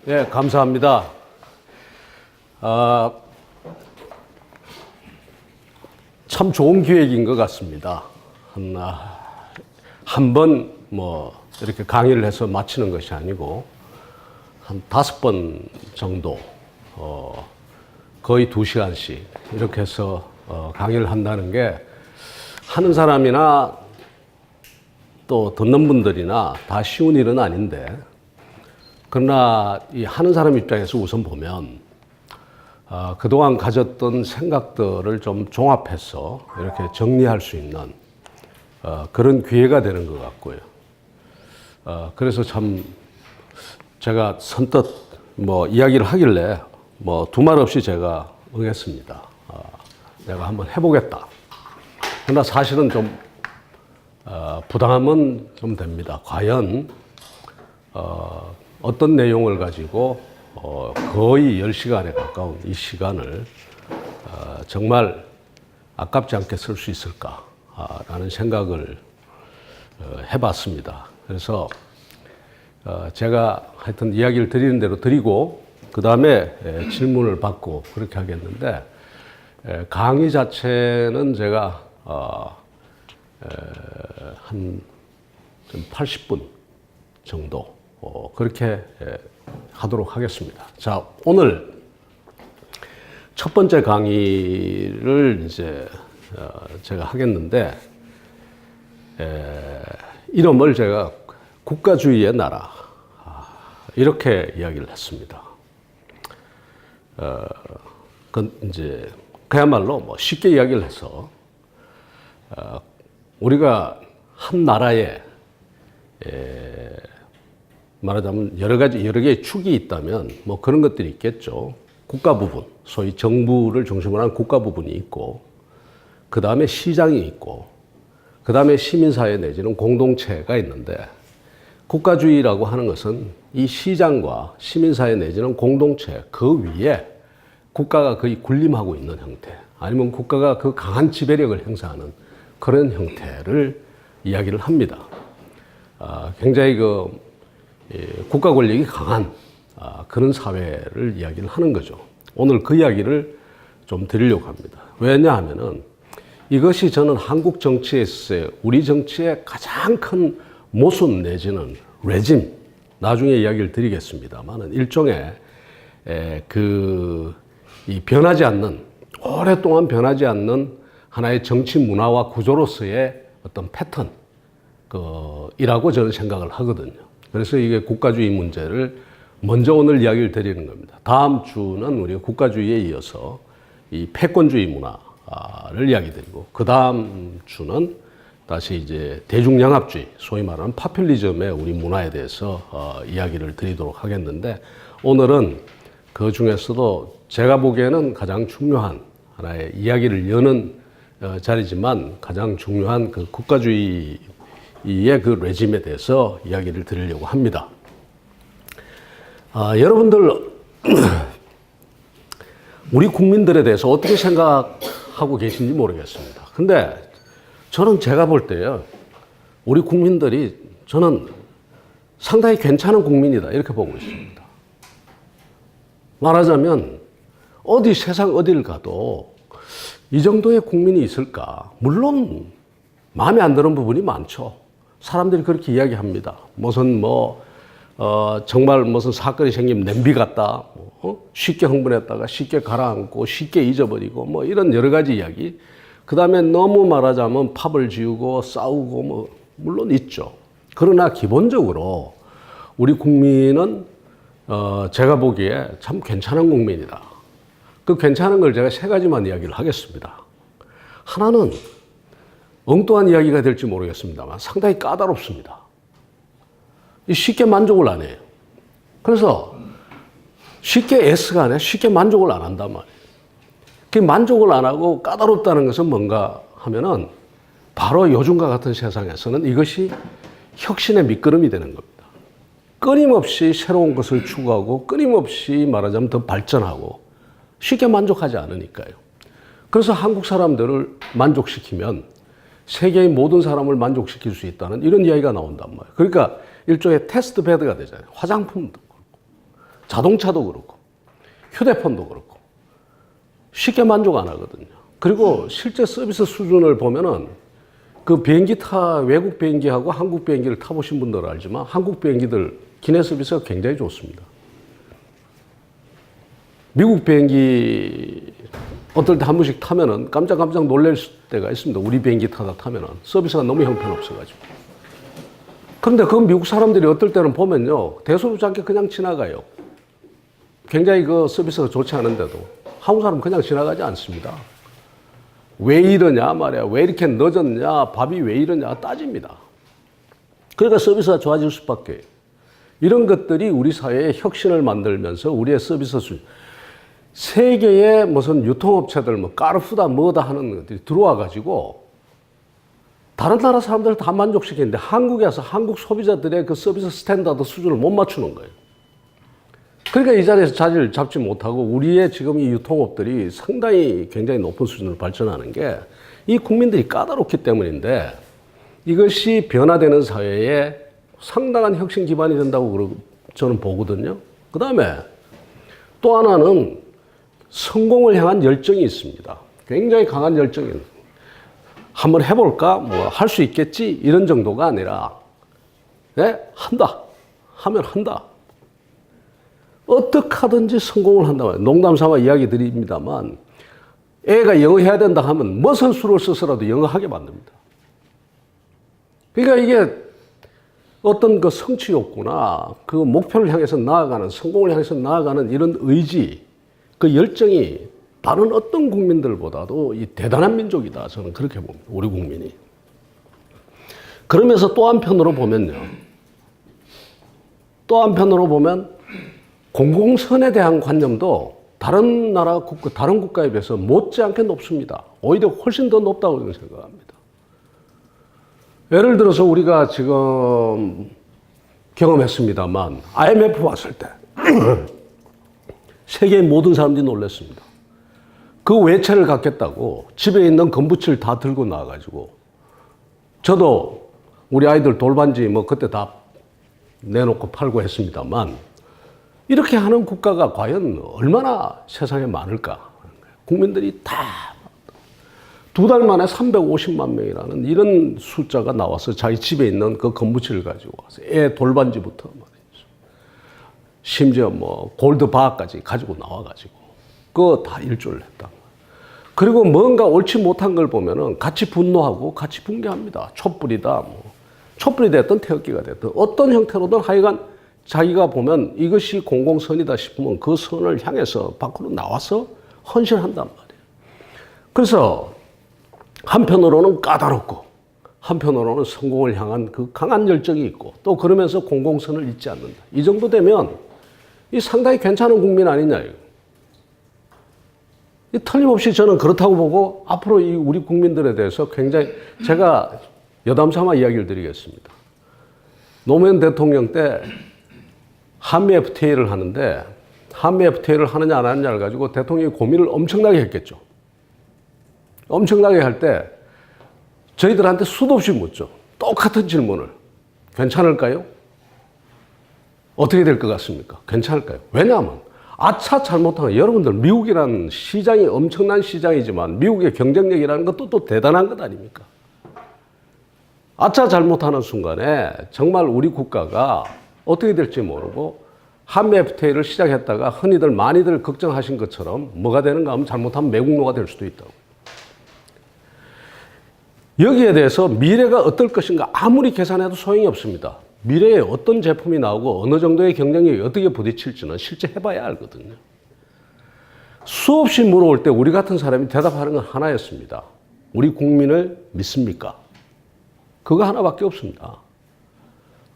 네, 감사합니다. 참 좋은 기획인 것 같습니다. 한 번 이렇게 강의를 해서 마치는 것이 아니고 한 5번 정도 거의 2시간씩 이렇게 해서 강의를 한다는 게 하는 사람이나 또 듣는 분들이나 다 쉬운 일은 아닌데, 그러나 이 하는 사람 입장에서 우선 보면 그동안 가졌던 생각들을 좀 종합해서 이렇게 정리할 수 있는 그런 기회가 되는 것 같고요. 그래서 참 제가 선뜻 이야기를 하길래 두말 없이 제가 응했습니다. 내가 한번 해보겠다. 그러나 사실은 좀 부담은 좀 됩니다. 과연 어떤 내용을 가지고 거의 10시간에 가까운 이 시간을 정말 아깝지 않게 쓸 수 있을까라는 생각을 해봤습니다. 그래서 제가 하여튼 이야기를 드리는 대로 드리고 그 다음에 질문을 받고 그렇게 하겠는데, 강의 자체는 제가 한 80분 정도 그렇게 하도록 하겠습니다. 자, 오늘 첫 번째 강의를 이제 제가 하겠는데, 이름을 제가 국가주의의 나라 이렇게 이야기를 했습니다. 이제 그야말로 쉽게 이야기를 해서 우리가 한 나라에 말하자면 여러 개의 축이 있다면 그런 것들이 있겠죠. 국가 부분, 소위 정부를 중심으로 한 국가 부분이 있고, 그 다음에 시장이 있고, 그 다음에 시민사회 내지는 공동체가 있는데, 국가주의라고 하는 것은 이 시장과 시민사회 내지는 공동체 그 위에 국가가 거의 군림하고 있는 형태, 아니면 국가가 그 강한 지배력을 행사하는 그런 형태를 이야기를 합니다. 굉장히 국가 권력이 강한 그런 사회를 이야기를 하는 거죠. 오늘 그 이야기를 좀 드리려고 합니다. 왜냐하면은 이것이 저는 한국 정치에 있어서 우리 정치의 가장 큰 모순 내지는 레짐, 나중에 이야기를 드리겠습니다만은 일종의 이 변하지 않는, 오랫동안 변하지 않는 하나의 정치 문화와 구조로서의 어떤 패턴 이라고 저는 생각을 하거든요. 그래서 이게 국가주의 문제를 먼저 오늘 이야기를 드리는 겁니다. 다음 주는 우리가 국가주의에 이어서 이 패권주의 문화를 이야기 드리고, 그 다음 주는 다시 이제 대중양압주의, 소위 말하는 파퓰리즘의 우리 문화에 대해서 이야기를 드리도록 하겠는데, 오늘은 그 중에서도 제가 보기에는 가장 중요한 하나의 이야기를 여는 자리지만 가장 중요한 그 국가주의의 그 레짐에 대해서 이야기를 드리려고 합니다. 여러분들 우리 국민들에 대해서 어떻게 생각하고 계신지 모르겠습니다. 근데 저는 제가 볼 때요, 우리 국민들이 저는 상당히 괜찮은 국민이다 이렇게 보고 있습니다. 말하자면 세상 어딜 가도 이 정도의 국민이 있을까? 물론 마음에 안 드는 부분이 많죠. 사람들이 그렇게 이야기합니다. 정말 무슨 사건이 생기면 냄비 같다, 쉽게 흥분했다가 쉽게 가라앉고 쉽게 잊어버리고 이런 여러 가지 이야기. 그 다음에 너무 말하자면 팝을 지우고 싸우고 물론 있죠. 그러나 기본적으로 우리 국민은 제가 보기에 참 괜찮은 국민이다. 그 괜찮은 걸 제가 3가지만 이야기를 하겠습니다. 하나는 엉뚱한 이야기가 될지 모르겠습니다만 상당히 까다롭습니다. 쉽게 만족을 안 해요. 그래서 쉽게 애쓰가 안 해, 쉽게 만족을 안 한단 말이에요. 그 만족을 안 하고 까다롭다는 것은 뭔가 하면은 바로 요즘과 같은 세상에서는 이것이 혁신의 밑거름이 되는 겁니다. 끊임없이 새로운 것을 추구하고 끊임없이 말하자면 더 발전하고 쉽게 만족하지 않으니까요. 그래서 한국 사람들을 만족시키면 세계의 모든 사람을 만족시킬 수 있다는 이런 이야기가 나온단 말이에요. 그러니까 일종의 테스트 베드가 되잖아요. 화장품도 그렇고, 자동차도 그렇고, 휴대폰도 그렇고, 쉽게 만족 안 하거든요. 그리고 실제 서비스 수준을 보면은 그 외국 비행기하고 한국 비행기를 타보신 분들은 알지만 한국 비행기들 기내 서비스가 굉장히 좋습니다. 미국 비행기 어떨 때 한 번씩 타면은 깜짝 놀랄 때가 있습니다. 우리 비행기 타면은 서비스가 너무 형편없어가지고. 그런데 그 미국 사람들이 어떨 때는 보면요, 대수롭지 않게 그냥 지나가요. 굉장히 그 서비스가 좋지 않은데도 한국 사람은 그냥 지나가지 않습니다. 왜 이러냐 말이야. 왜 이렇게 늦었냐. 밥이 왜 이러냐 따집니다. 그러니까 서비스가 좋아질 수밖에. 이런 것들이 우리 사회의 혁신을 만들면서 우리의 서비스 수준. 세계의 무슨 유통업체들, 뭐, 까르푸다 뭐다 하는 것들이 들어와가지고, 다른 나라 사람들을 다 만족시키는데, 한국에서 한국 소비자들의 그 서비스 스탠다드 수준을 못 맞추는 거예요. 그러니까 이 자리에서 자리를 잡지 못하고, 우리의 지금 이 유통업들이 상당히 굉장히 높은 수준으로 발전하는 게, 이 국민들이 까다롭기 때문인데, 이것이 변화되는 사회에 상당한 혁신 기반이 된다고 저는 보거든요. 그 다음에 또 하나는 성공을 향한 열정이 있습니다. 굉장히 강한 열정이 한번 해볼까? 뭐 할 수 있겠지? 이런 정도가 아니라 한다. 하면 한다. 어떻게 하든지 성공을 한다. 농담 삼아 이야기 드립니다만 애가 영어 해야 된다 하면 무슨 수를 써서라도 영어 하게 만듭니다. 그러니까 이게 어떤 그 성취 욕구나 그 목표를 향해서 나아가는, 성공을 향해서 나아가는 이런 의지, 그 열정이 다른 어떤 국민들보다도 이 대단한 민족이다. 저는 그렇게 봅니다. 우리 국민이. 그러면서 또 한편으로 보면요. 또 한편으로 보면 공공선에 대한 관념도 다른 나라, 다른 국가에 비해서 못지않게 높습니다. 오히려 훨씬 더 높다고 생각합니다. 예를 들어서 우리가 지금 경험했습니다만 IMF 왔을 때 세계의 모든 사람들이 놀랐습니다. 그 외채를 갖겠다고 집에 있는 건부치를 다 들고 나와가지고 저도 우리 아이들 돌반지 뭐 그때 다 내놓고 팔고 했습니다만 이렇게 하는 국가가 과연 얼마나 세상에 많을까? 국민들이 다 2달 만에 350만 명이라는 이런 숫자가 나와서 자기 집에 있는 그 건부치를 가지고 와서 애 돌반지부터 말이죠. 심지어 뭐 골드바까지 가지고 나와가지고 그거 다 일조를 했다. 그리고 뭔가 옳지 못한 걸 보면은 같이 분노하고 같이 붕괴합니다. 촛불이다, 뭐 촛불이 됐든 태극기가 됐든 어떤 형태로든 하여간 자기가 보면 이것이 공공선이다 싶으면 그 선을 향해서 밖으로 나와서 헌신한단 말이에요. 그래서 한편으로는 까다롭고 한편으로는 성공을 향한 그 강한 열정이 있고 또 그러면서 공공선을 잊지 않는다. 이 정도 되면 이 상당히 괜찮은 국민 아니냐. 이 틀림없이 저는 그렇다고 보고 앞으로 이 우리 국민들에 대해서 굉장히 제가 여담삼아 이야기를 드리겠습니다. 노무현 대통령 때 한미 FTA를 하는데 한미 FTA를 하느냐 안 하느냐를 가지고 대통령이 고민을 엄청나게 했겠죠. 엄청나게 할 때 저희들한테 수도 없이 묻죠. 똑같은 질문을. 괜찮을까요? 어떻게 될 것 같습니까? 괜찮을까요? 왜냐하면 아차 잘못하면 여러분들 미국이라는 시장이 엄청난 시장이지만 미국의 경쟁력이라는 것도 또 대단한 것 아닙니까? 아차 잘못하는 순간에 정말 우리 국가가 어떻게 될지 모르고 한미 FTA를 시작했다가 흔히들 많이들 걱정하신 것처럼 뭐가 되는가 하면 잘못하면 매국노가 될 수도 있다고. 여기에 대해서 미래가 어떨 것인가 아무리 계산해도 소용이 없습니다. 미래에 어떤 제품이 나오고 어느 정도의 경쟁력이 어떻게 부딪힐지는 실제 해봐야 알거든요. 수없이 물어올 때 우리 같은 사람이 대답하는 건 하나였습니다. 우리 국민을 믿습니까? 그거 하나밖에 없습니다.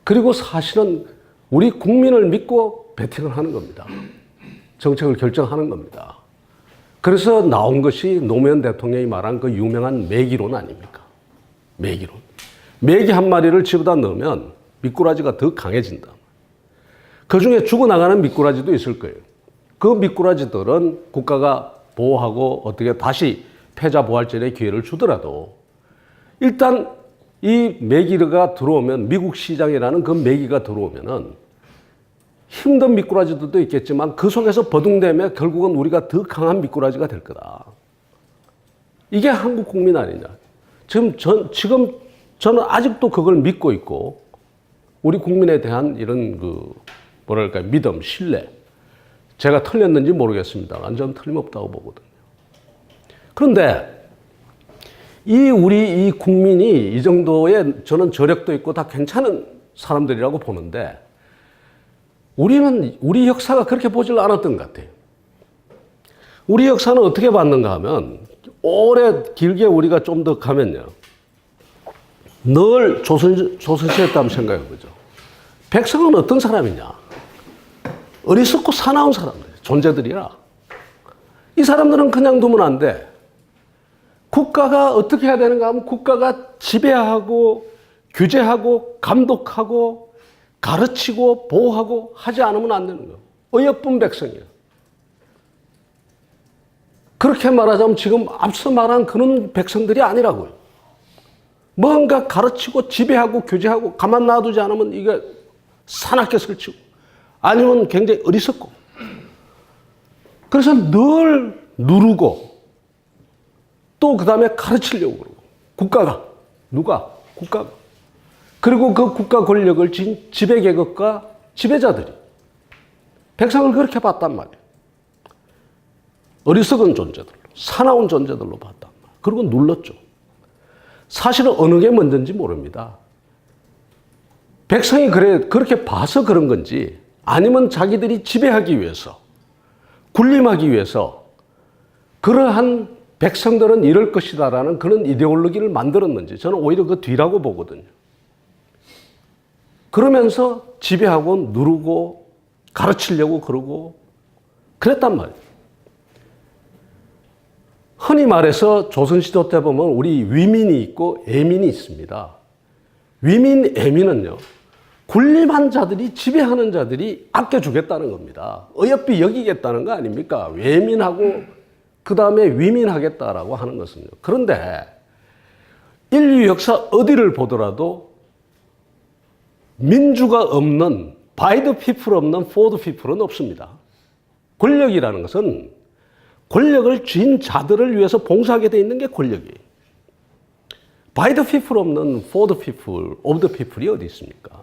그리고 사실은 우리 국민을 믿고 배팅을 하는 겁니다. 정책을 결정하는 겁니다. 그래서 나온 것이 노무현 대통령이 말한 그 유명한 매기론 아닙니까? 매기론. 매기 한 마리를 집어다 넣으면 미꾸라지가 더 강해진다. 그 중에 죽어나가는 미꾸라지도 있을 거예요. 그 미꾸라지들은 국가가 보호하고 어떻게 다시 패자부활전의 기회를 주더라도 일단 이 메기가 들어오면 미국 시장이라는 그 메기가 들어오면은 힘든 미꾸라지들도 있겠지만 그 속에서 버둥대면 결국은 우리가 더 강한 미꾸라지가 될 거다. 이게 한국 국민 아니냐. 지금 저는 아직도 그걸 믿고 있고 우리 국민에 대한 이런 믿음, 신뢰. 제가 틀렸는지 모르겠습니다만 저는 틀림없다고 보거든요. 그런데 우리 국민이 이 정도의 저는 저력도 있고 다 괜찮은 사람들이라고 보는데 우리 역사가 그렇게 보질 않았던 것 같아요. 우리 역사는 어떻게 봤는가 하면 오래 길게 우리가 좀 더 가면요. 늘 조선시대 때 한번 생각해 보죠. 백성은 어떤 사람이냐? 어리석고 사나운 사람들, 존재들이라. 이 사람들은 그냥 두면 안 돼. 국가가 어떻게 해야 되는가 하면 국가가 지배하고 규제하고 감독하고 가르치고 보호하고 하지 않으면 안 되는 거예요. 어여쁜 백성이에요. 그렇게 말하자면 지금 앞서 말한 그런 백성들이 아니라고요. 뭔가 가르치고 지배하고 규제하고 가만 놔두지 않으면 이게 사납게 설치고 아니면 굉장히 어리석고 그래서 늘 누르고 또 그 다음에 가르치려고 그러고 국가가 누가? 국가가 그리고 그 국가 권력을 쥔 지배계급과 지배자들이 백성을 그렇게 봤단 말이에요. 어리석은 존재들로 사나운 존재들로 봤단 말이에요. 그리고 눌렀죠. 사실은 어느 게 먼저인지 모릅니다. 백성이 그렇게 봐서 그런 건지 아니면 자기들이 지배하기 위해서 군림하기 위해서 그러한 백성들은 이럴 것이다라는 그런 이데올로기를 만들었는지 저는 오히려 그 뒤라고 보거든요. 그러면서 지배하고 누르고 가르치려고 그러고 그랬단 말이에요. 흔히 말해서 조선시대 때 보면 우리 위민이 있고 애민이 있습니다. 위민, 애민은요. 군림한 자들이 지배하는 자들이 아껴주겠다는 겁니다. 어여삐 여기겠다는 거 아닙니까? 외민하고 그 다음에 위민하겠다라고 하는 것은요. 그런데 인류 역사 어디를 보더라도 민주가 없는 by the people 없는 for the people은 없습니다. 권력이라는 것은 권력을 쥔 자들을 위해서 봉사하게 돼 있는 게 권력이에요. by the people 없는 for the people, of the people이 어디 있습니까?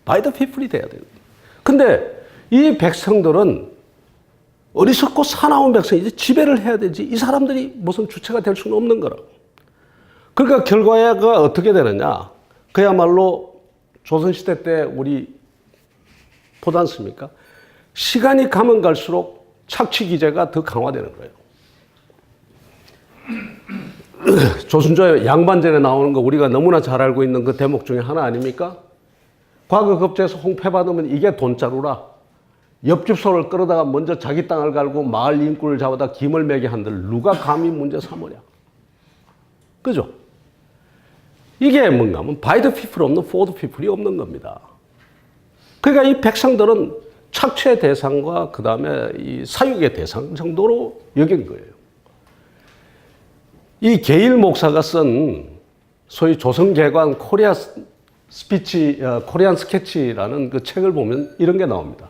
by the people이 돼야 돼요. 근데 이 백성들은 어리석고 사나운 백성이지 지배를 해야 되지 이 사람들이 무슨 주체가 될 수는 없는 거라고. 그러니까 결과가 어떻게 되느냐? 그야말로 조선시대 때 우리 보지 않습니까? 시간이 가면 갈수록 착취 기제가 더 강화되는 거예요. 조선조의 양반전에 나오는 거 우리가 너무나 잘 알고 있는 그 대목 중에 하나 아닙니까? 과거 급제에서 홍패 받으면 이게 돈자루라. 옆집 소를 끌어다가 먼저 자기 땅을 갈고 마을 인꾼을 잡아다 김을 매게 한들 누가 감히 문제 삼으랴. 그죠? 이게 뭔가 하면 by the people 없는 for the people이 없는 겁니다. 그러니까 이 백성들은 착취의 대상과 그 다음에 이 사육의 대상 정도로 여긴 거예요. 이 게일 목사가 쓴 소위 조선개관 코리안 스케치라는 그 책을 보면 이런 게 나옵니다.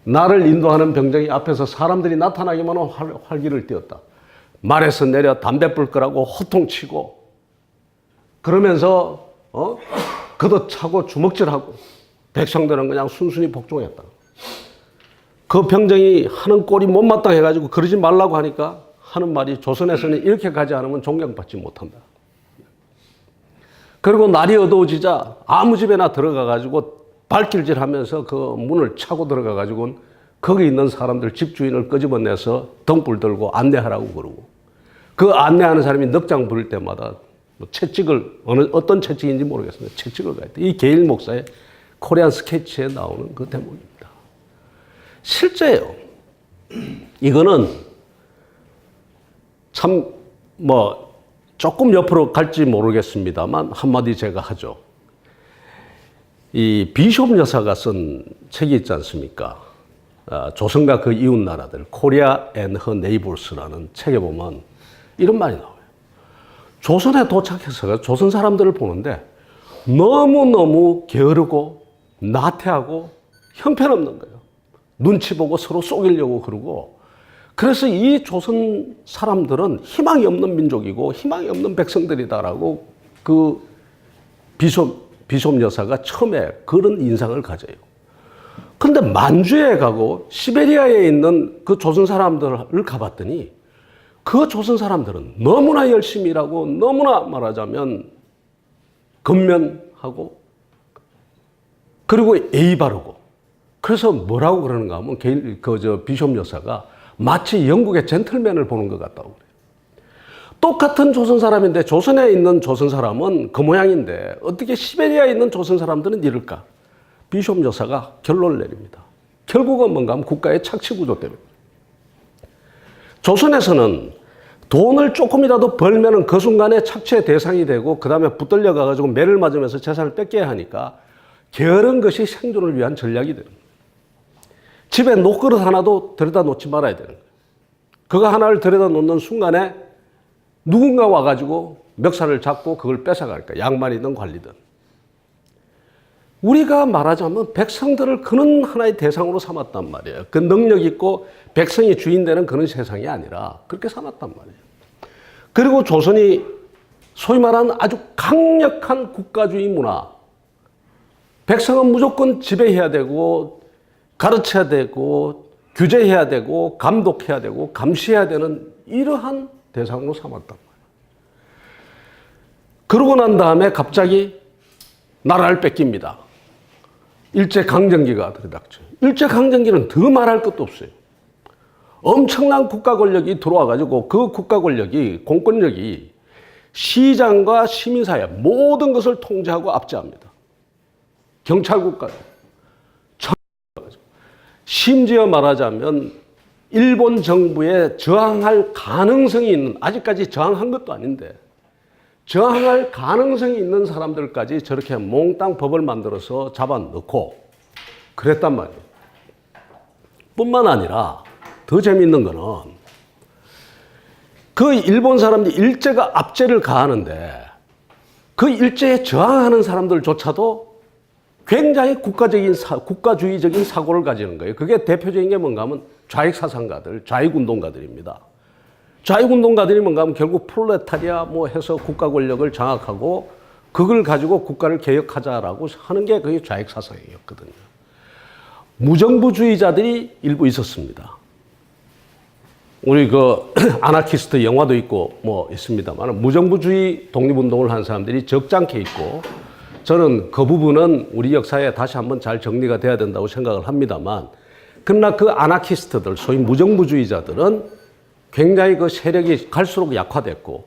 나를 인도하는 병정이 앞에서 사람들이 나타나기만 하면 활기를 띄웠다. 말에서 내려 담뱃불 끄라고 호통치고 그러면서 걷어차고 주먹질하고 백성들은 그냥 순순히 복종했다. 그 병정이 하는 꼴이 못마땅해가지고 그러지 말라고 하니까 하는 말이 조선에서는 이렇게 가지 않으면 존경받지 못한다. 그리고 날이 어두워지자 아무 집에나 들어가가지고 발길질하면서 그 문을 차고 들어가가지고 거기 있는 사람들 집주인을 끄집어내서 등불 들고 안내하라고 그러고 그 안내하는 사람이 넉장 부릴 때마다 채찍을 어떤 채찍인지 모르겠습니다. 채찍을 가야 돼. 이 게일 목사의 코리안 스케치에 나오는 그 대목입니다. 실제요. 이거는 참 조금 옆으로 갈지 모르겠습니다만 한마디 제가 하죠. 이 비숍 여사가 쓴 책이 있지 않습니까? 조선과 그 이웃 나라들, 코리아 앤 허 네이버스라는 책에 보면 이런 말이 나와요. 조선에 도착해서 조선 사람들을 보는데 너무너무 게으르고 나태하고 형편없는 거예요. 눈치 보고 서로 속이려고 그러고. 그래서 이 조선 사람들은 희망이 없는 민족이고 희망이 없는 백성들이다라고 그 비숍 여사가 처음에 그런 인상을 가져요. 그런데 만주에 가고 시베리아에 있는 그 조선 사람들을 가봤더니 그 조선 사람들은 너무나 열심히 일하고 너무나 말하자면 근면하고 그리고 예의 바르고. 그래서 뭐라고 그러는가 하면 비숍 여사가 마치 영국의 젠틀맨을 보는 것 같다고 그래요. 똑같은 조선 사람인데 조선에 있는 조선 사람은 그 모양인데 어떻게 시베리아에 있는 조선 사람들은 이럴까? 비숍 여사가 결론을 내립니다. 결국은 뭔가 하면 국가의 착취 구조 때문에. 조선에서는 돈을 조금이라도 벌면은 그 순간에 착취의 대상이 되고 그 다음에 붙들려 가지고 매를 맞으면서 재산을 뺏겨야 하니까 게으른 것이 생존을 위한 전략이 되는 거예요. 집에 녹그릇 하나도 들여다 놓지 말아야 되는 거예요. 그거 하나를 들여다 놓는 순간에 누군가 와가지고 멱살을 잡고 그걸 뺏어갈까. 양말이든 관리든. 우리가 말하자면 백성들을 그런 하나의 대상으로 삼았단 말이에요. 그 능력 있고 백성이 주인 되는 그런 세상이 아니라 그렇게 삼았단 말이에요. 그리고 조선이 소위 말하는 아주 강력한 국가주의 문화. 백성은 무조건 지배해야 되고 가르쳐야 되고 규제해야 되고 감독해야 되고 감시해야 되는 이러한 대상으로 삼았단 말이에요. 그러고 난 다음에 갑자기 나라를 뺏깁니다. 일제강점기가 들이닥쳐요. 일제강점기는 더 말할 것도 없어요. 엄청난 국가 권력이 들어와가지고 그 국가 권력이, 공권력이 시장과 시민사회 모든 것을 통제하고 압제합니다. 경찰국가요. 심지어 말하자면 일본 정부에 저항할 가능성이 있는, 아직까지 저항한 것도 아닌데 저항할 가능성이 있는 사람들까지 저렇게 몽땅 법을 만들어서 잡아넣고 그랬단 말이에요. 뿐만 아니라 더 재미있는 거는 그 일본 사람들이 일제가 압제를 가하는데 그 일제에 저항하는 사람들조차도 굉장히 국가주의적인 사고를 가지는 거예요. 그게 대표적인 게 뭔가 하면 좌익사상가들, 좌익운동가들입니다. 좌익운동가들이 뭔가 하면 결국 프롤레타리아 뭐 해서 국가 권력을 장악하고 그걸 가지고 국가를 개혁하자라고 하는 게 그게 좌익사상이었거든요. 무정부주의자들이 일부 있었습니다. 우리 그 아나키스트 영화도 있고 뭐 있습니다만 무정부주의 독립운동을 한 사람들이 적잖게 있고 저는 그 부분은 우리 역사에 다시 한번 잘 정리가 돼야 된다고 생각을 합니다만 그러나 그 아나키스트들, 소위 무정부주의자들은 굉장히 그 세력이 갈수록 약화됐고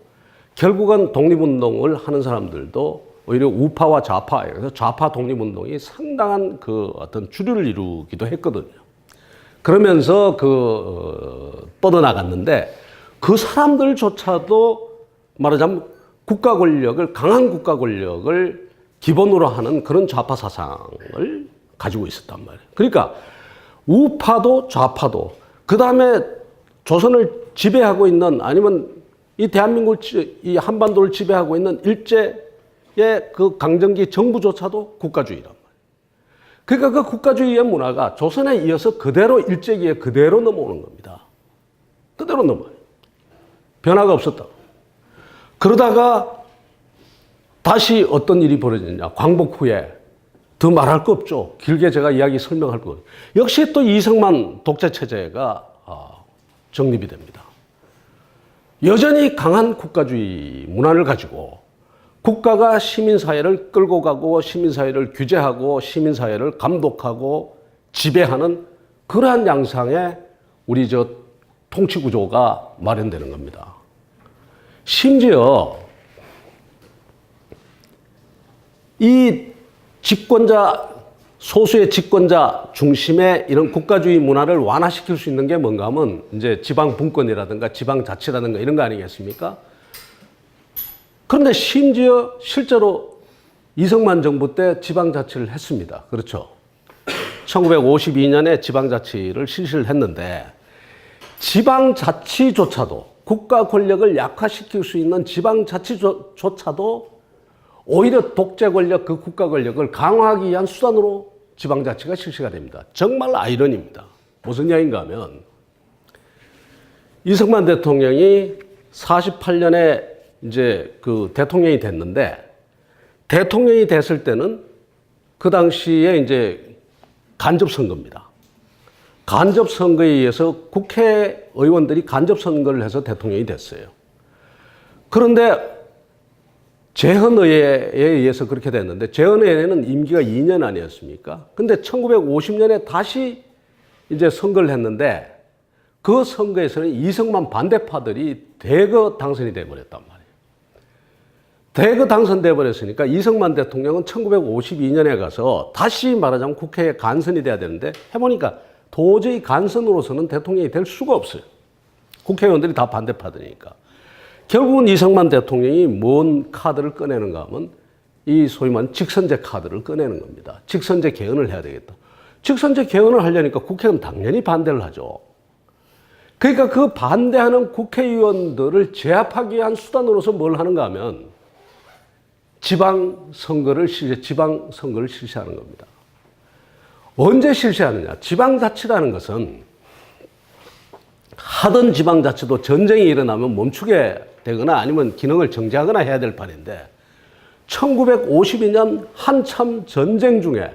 결국은 독립운동을 하는 사람들도 오히려 우파와 좌파, 그래서 좌파 독립운동이 상당한 그 어떤 주류를 이루기도 했거든요. 그러면서 뻗어나갔는데 그 사람들조차도 말하자면 국가 권력을, 강한 국가 권력을 기본으로 하는 그런 좌파 사상을 가지고 있었단 말이에요. 그러니까 우파도 좌파도 그 다음에 조선을 지배하고 있는 아니면 이 대한민국, 이 한반도를 지배하고 있는 일제의 그 강점기 정부조차도 국가주의란 말이에요. 그러니까 그 국가주의의 문화가 조선에 이어서 그대로 일제기에 그대로 넘어오는 겁니다. 그대로 넘어요. 변화가 없었다. 그러다가 다시 어떤 일이 벌어지느냐. 광복 후에 더 말할 거 없죠. 길게 제가 이야기 설명할 거. 역시 또 이승만 독재체제가 정립이 됩니다. 여전히 강한 국가주의 문화를 가지고 국가가 시민사회를 끌고 가고 시민사회를 규제하고 시민사회를 감독하고 지배하는 그러한 양상의 우리 통치구조가 마련되는 겁니다. 심지어 이 집권자, 소수의 집권자 중심의 이런 국가주의 문화를 완화시킬 수 있는 게 뭔가 하면 이제 지방분권이라든가 지방자치라든가 이런 거 아니겠습니까? 그런데 심지어 실제로 이승만 정부 때 지방자치를 했습니다. 그렇죠. 1952년에 지방자치를 실시를 했는데 지방자치조차도 국가 권력을 약화시킬 수 있는 지방자치조차도 오히려 독재 권력, 그 국가 권력을 강화하기 위한 수단으로 지방자치가 실시가 됩니다. 정말 아이러니입니다. 무슨 이야기인가 하면 이승만 대통령이 48년에 이제 그 대통령이 됐는데 대통령이 됐을 때는 그 당시에 이제 간접선거입니다. 간접선거에 의해서 국회의원들이 간접선거를 해서 대통령이 됐어요. 그런데 재헌의회에 의해서 그렇게 됐는데 재헌의회는 임기가 2년 아니었습니까? 근데 1950년에 다시 이제 선거를 했는데 그 선거에서는 이승만 반대파들이 대거 당선이 돼버렸단 말이에요. 대거 당선돼 버렸으니까 이승만 대통령은 1952년에 가서 다시 말하자면 국회에 간선이 돼야 되는데 해보니까 도저히 간선으로서는 대통령이 될 수가 없어요. 국회의원들이 다 반대파들이니까. 결국은 이승만 대통령이 뭔 카드를 꺼내는가 하면 이 소위 말하는 직선제 카드를 꺼내는 겁니다. 직선제 개헌을 해야 되겠다. 직선제 개헌을 하려니까 국회는 당연히 반대를 하죠. 그러니까 그 반대하는 국회의원들을 제압하기 위한 수단으로서 뭘 하는가 하면 지방선거를 실시하는 겁니다. 언제 실시하느냐? 지방자치라는 것은 하던 지방자치도 전쟁이 일어나면 멈추게 되거나 아니면 기능을 정지하거나 해야 될 판인데 1952년 한참 전쟁 중에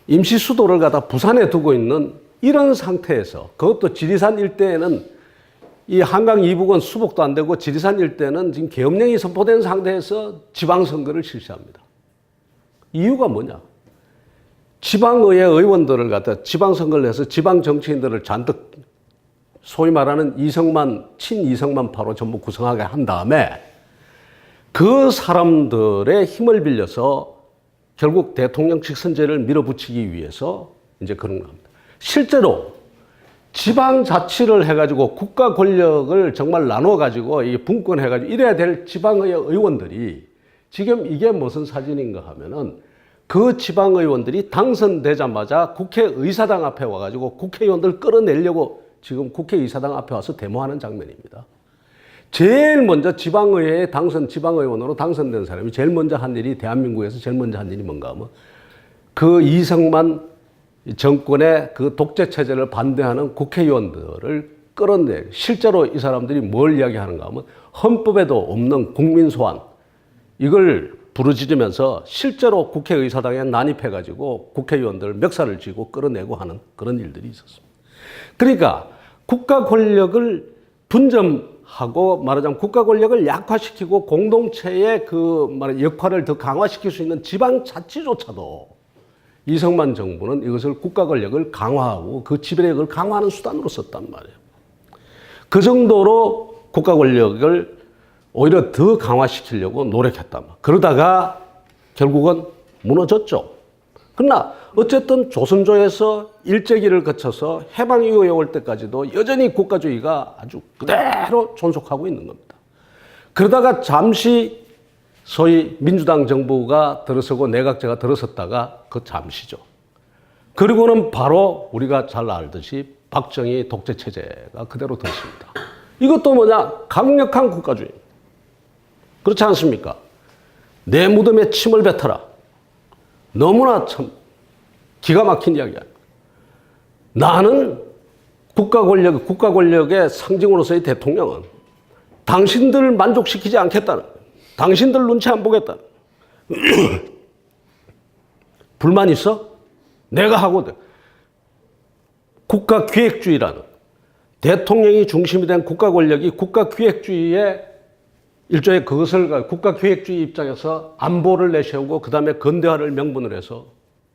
임시 수도를 갖다 부산에 두고 있는 이런 상태에서 그것도 지리산 일대에는 이 한강 이북은 수복도 안 되고 지리산 일대는 지금 계엄령이 선포된 상태에서 지방선거를 실시합니다. 이유가 뭐냐? 지방의회 의원들을 갖다 지방선거를 해서 지방 정치인들을 잔뜩 소위 말하는 친 이승만파로 전부 구성하게 한 다음에 그 사람들의 힘을 빌려서 결국 대통령 직선제를 밀어붙이기 위해서 이제 그런 겁니다. 실제로 지방자치를 해가지고 국가 권력을 정말 나눠가지고 분권해가지고 이래야 될 지방의 의원들이 지금 이게 무슨 사진인가 하면은 그 지방의원들이 당선되자마자 국회의사당 앞에 와가지고 국회의원들 끌어내려고 지금 국회의사당 앞에 와서 데모하는 장면입니다. 제일 먼저 지방의회에 지방의원으로 당선된 사람이 제일 먼저 한 일이 대한민국에서 제일 먼저 한 일이 뭔가 하면 그 이승만 정권의 그 독재 체제를 반대하는 국회의원들을 실제로 이 사람들이 뭘 이야기하는가 하면 헌법에도 없는 국민 소환 이걸 부르짖으면서 실제로 국회의사당에 난입해가지고 국회의원들 멱살을 쥐고 끌어내고 하는 그런 일들이 있었습니다. 그러니까 국가 권력을 분점하고 말하자면 국가 권력을 약화시키고 공동체의 역할을 더 강화시킬 수 있는 지방자치조차도 이승만 정부는 이것을 국가 권력을 강화하고 그 지배력을 강화하는 수단으로 썼단 말이에요. 그 정도로 국가 권력을 오히려 더 강화시키려고 노력했단 말이에요. 그러다가 결국은 무너졌죠. 그러나 어쨌든 조선조에서 일제기를 거쳐서 해방 이후에 올 때까지도 여전히 국가주의가 아주 그대로 존속하고 있는 겁니다. 그러다가 잠시 소위 민주당 정부가 들어서고 내각제가 들어섰다가 그 잠시죠. 그리고는 바로 우리가 잘 알듯이 박정희 독재체제가 그대로 들었습니다. 이것도 뭐냐? 강력한 국가주의. 그렇지 않습니까? 내 무덤에 침을 뱉어라. 너무나 참 기가 막힌 이야기야. 나는 국가 권력의 상징으로서의 대통령은 당신들을 만족시키지 않겠다는 거예요. 당신들 눈치 안 보겠다. 불만 있어? 내가 하거든. 국가기획주의라는 대통령이 중심이 된 국가 권력이 국가기획주의의 일종의 그것을 국가기획주의 입장에서 안보를 내세우고 그 다음에 근대화를 명분으로 해서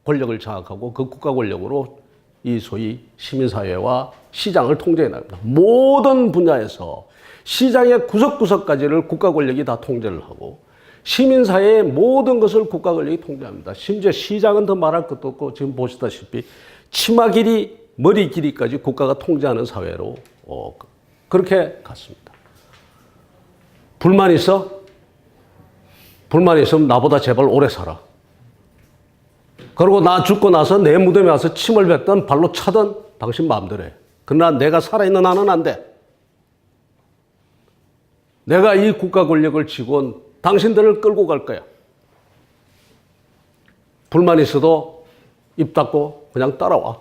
권력을 장악하고 그 국가 권력으로 이 소위 시민사회와 시장을 통제해 나갑니다. 모든 분야에서 시장의 구석구석까지를 국가 권력이 다 통제를 하고 시민사회의 모든 것을 국가 권력이 통제합니다. 심지어 시장은 더 말할 것도 없고 지금 보시다시피 치마 길이, 머리 길이까지 국가가 통제하는 사회로 그렇게 갔습니다. 불만 있어? 불만 있으면 나보다 제발 오래 살아. 그리고 나 죽고 나서 내 무덤에 와서 침을 뱉든 발로 차든 당신 마음대로 해. 그러나 내가 살아있는 한은 안 돼. 내가 이 국가 권력을 쥐고 당신들을 끌고 갈 거야. 불만 있어도 입 닫고 그냥 따라와.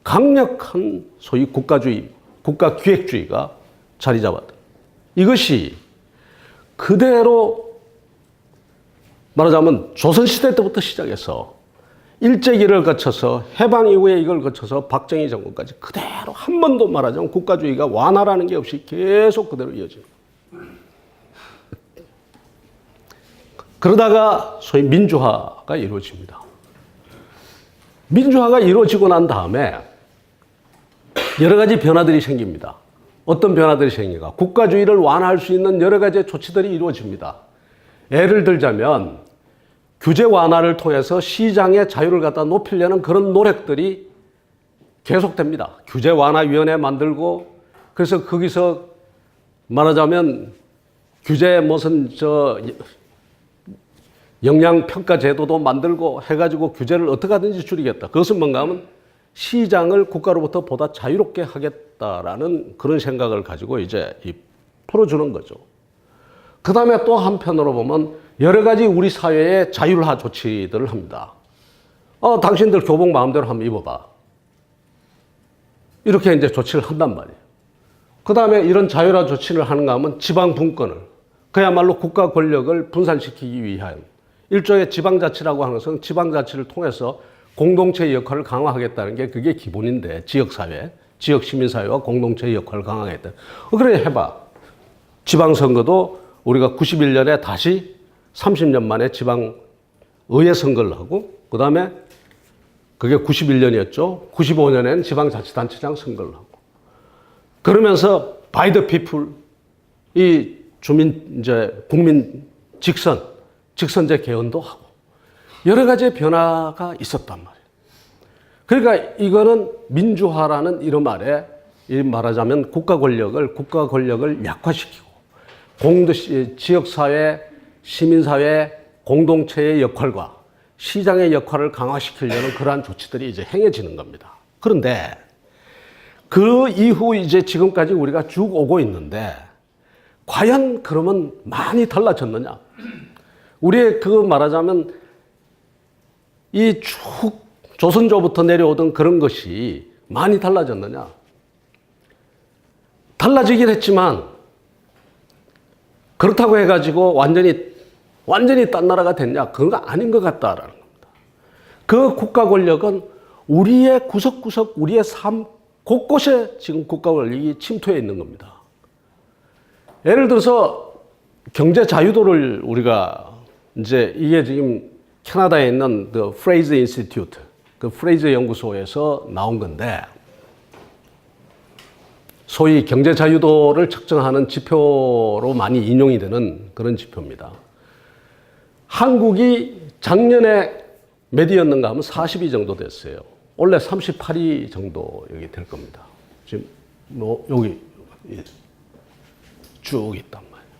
강력한 소위 국가주의, 국가기획주의가 자리 잡았다. 이것이 그대로 말하자면 조선시대 때부터 시작해서 일제기를 거쳐서 해방 이후에 이걸 거쳐서 박정희 정권까지 그대로 한 번도 말하자면 국가주의가 완화라는 게 없이 계속 그대로 이어집니다. 그러다가 소위 민주화가 이루어집니다. 민주화가 이루어지고 난 다음에 여러 가지 변화들이 생깁니다. 어떤 변화들이 생기가? 국가주의를 완화할 수 있는 여러 가지 조치들이 이루어집니다. 예를 들자면 규제 완화를 통해서 시장의 자유를 갖다 높이려는 그런 노력들이 계속됩니다. 규제 완화위원회 만들고 그래서 거기서 말하자면 규제 무슨 영양평가 제도도 만들고 해가지고 규제를 어떻게 하든지 줄이겠다. 그것은 뭔가 하면 시장을 국가로부터 보다 자유롭게 하겠다라는 그런 생각을 가지고 이제 풀어주는 거죠. 그 다음에 또 한편으로 보면 여러 가지 우리 사회의 자율화 조치들을 합니다. 당신들 교복 마음대로 한번 입어봐. 이렇게 이제 조치를 한단 말이에요. 그 다음에 이런 자율화 조치를 하는가 하면 지방 분권을, 그야말로 국가 권력을 분산시키기 위한 일종의 지방자치라고 하는 것은 지방자치를 통해서 공동체의 역할을 강화하겠다는 게 그게 기본인데, 지역사회, 지역시민사회와 공동체의 역할을 강화하겠다. 그래 해봐. 지방선거도 우리가 91년에 다시 30년 만에 지방의회 선거를 하고, 그 다음에 그게 91년이었죠. 95년에는 지방자치단체장 선거를 하고. 그러면서 by the people, 이 주민, 국민 직선제 개헌도 하고, 여러 가지의 변화가 있었단 말이에요. 그러니까 이거는 민주화라는 이름 아래 말하자면 국가 권력을 약화시키고, 지역사회, 시민사회, 공동체의 역할과 시장의 역할을 강화시키려는 그러한 조치들이 이제 행해지는 겁니다. 그런데 그 이후 이제 지금까지 우리가 쭉 오고 있는데, 과연 그러면 많이 달라졌느냐? 우리의 말하자면 이 쭉 조선조부터 내려오던 그런 것이 많이 달라졌느냐? 달라지긴 했지만 그렇다고 해가지고 완전히 딴 나라가 됐냐? 그건 아닌 것 같다라는 겁니다. 그 국가 권력은 우리의 구석구석, 우리의 삶 곳곳에 지금 국가 권력이 침투해 있는 겁니다. 예를 들어서 경제 자유도를 우리가 이제 이게 지금 캐나다에 있는 그 프레이즈 인스티튜트, 그 프레이즈 연구소에서 나온 건데, 소위 경제 자유도를 측정하는 지표로 많이 인용이 되는 그런 지표입니다. 한국이 작년에 몇 위였는가 하면 40위 정도 됐어요. 원래 38위 정도 여기 될 겁니다. 지금 여기 쭉 있단 말이에요.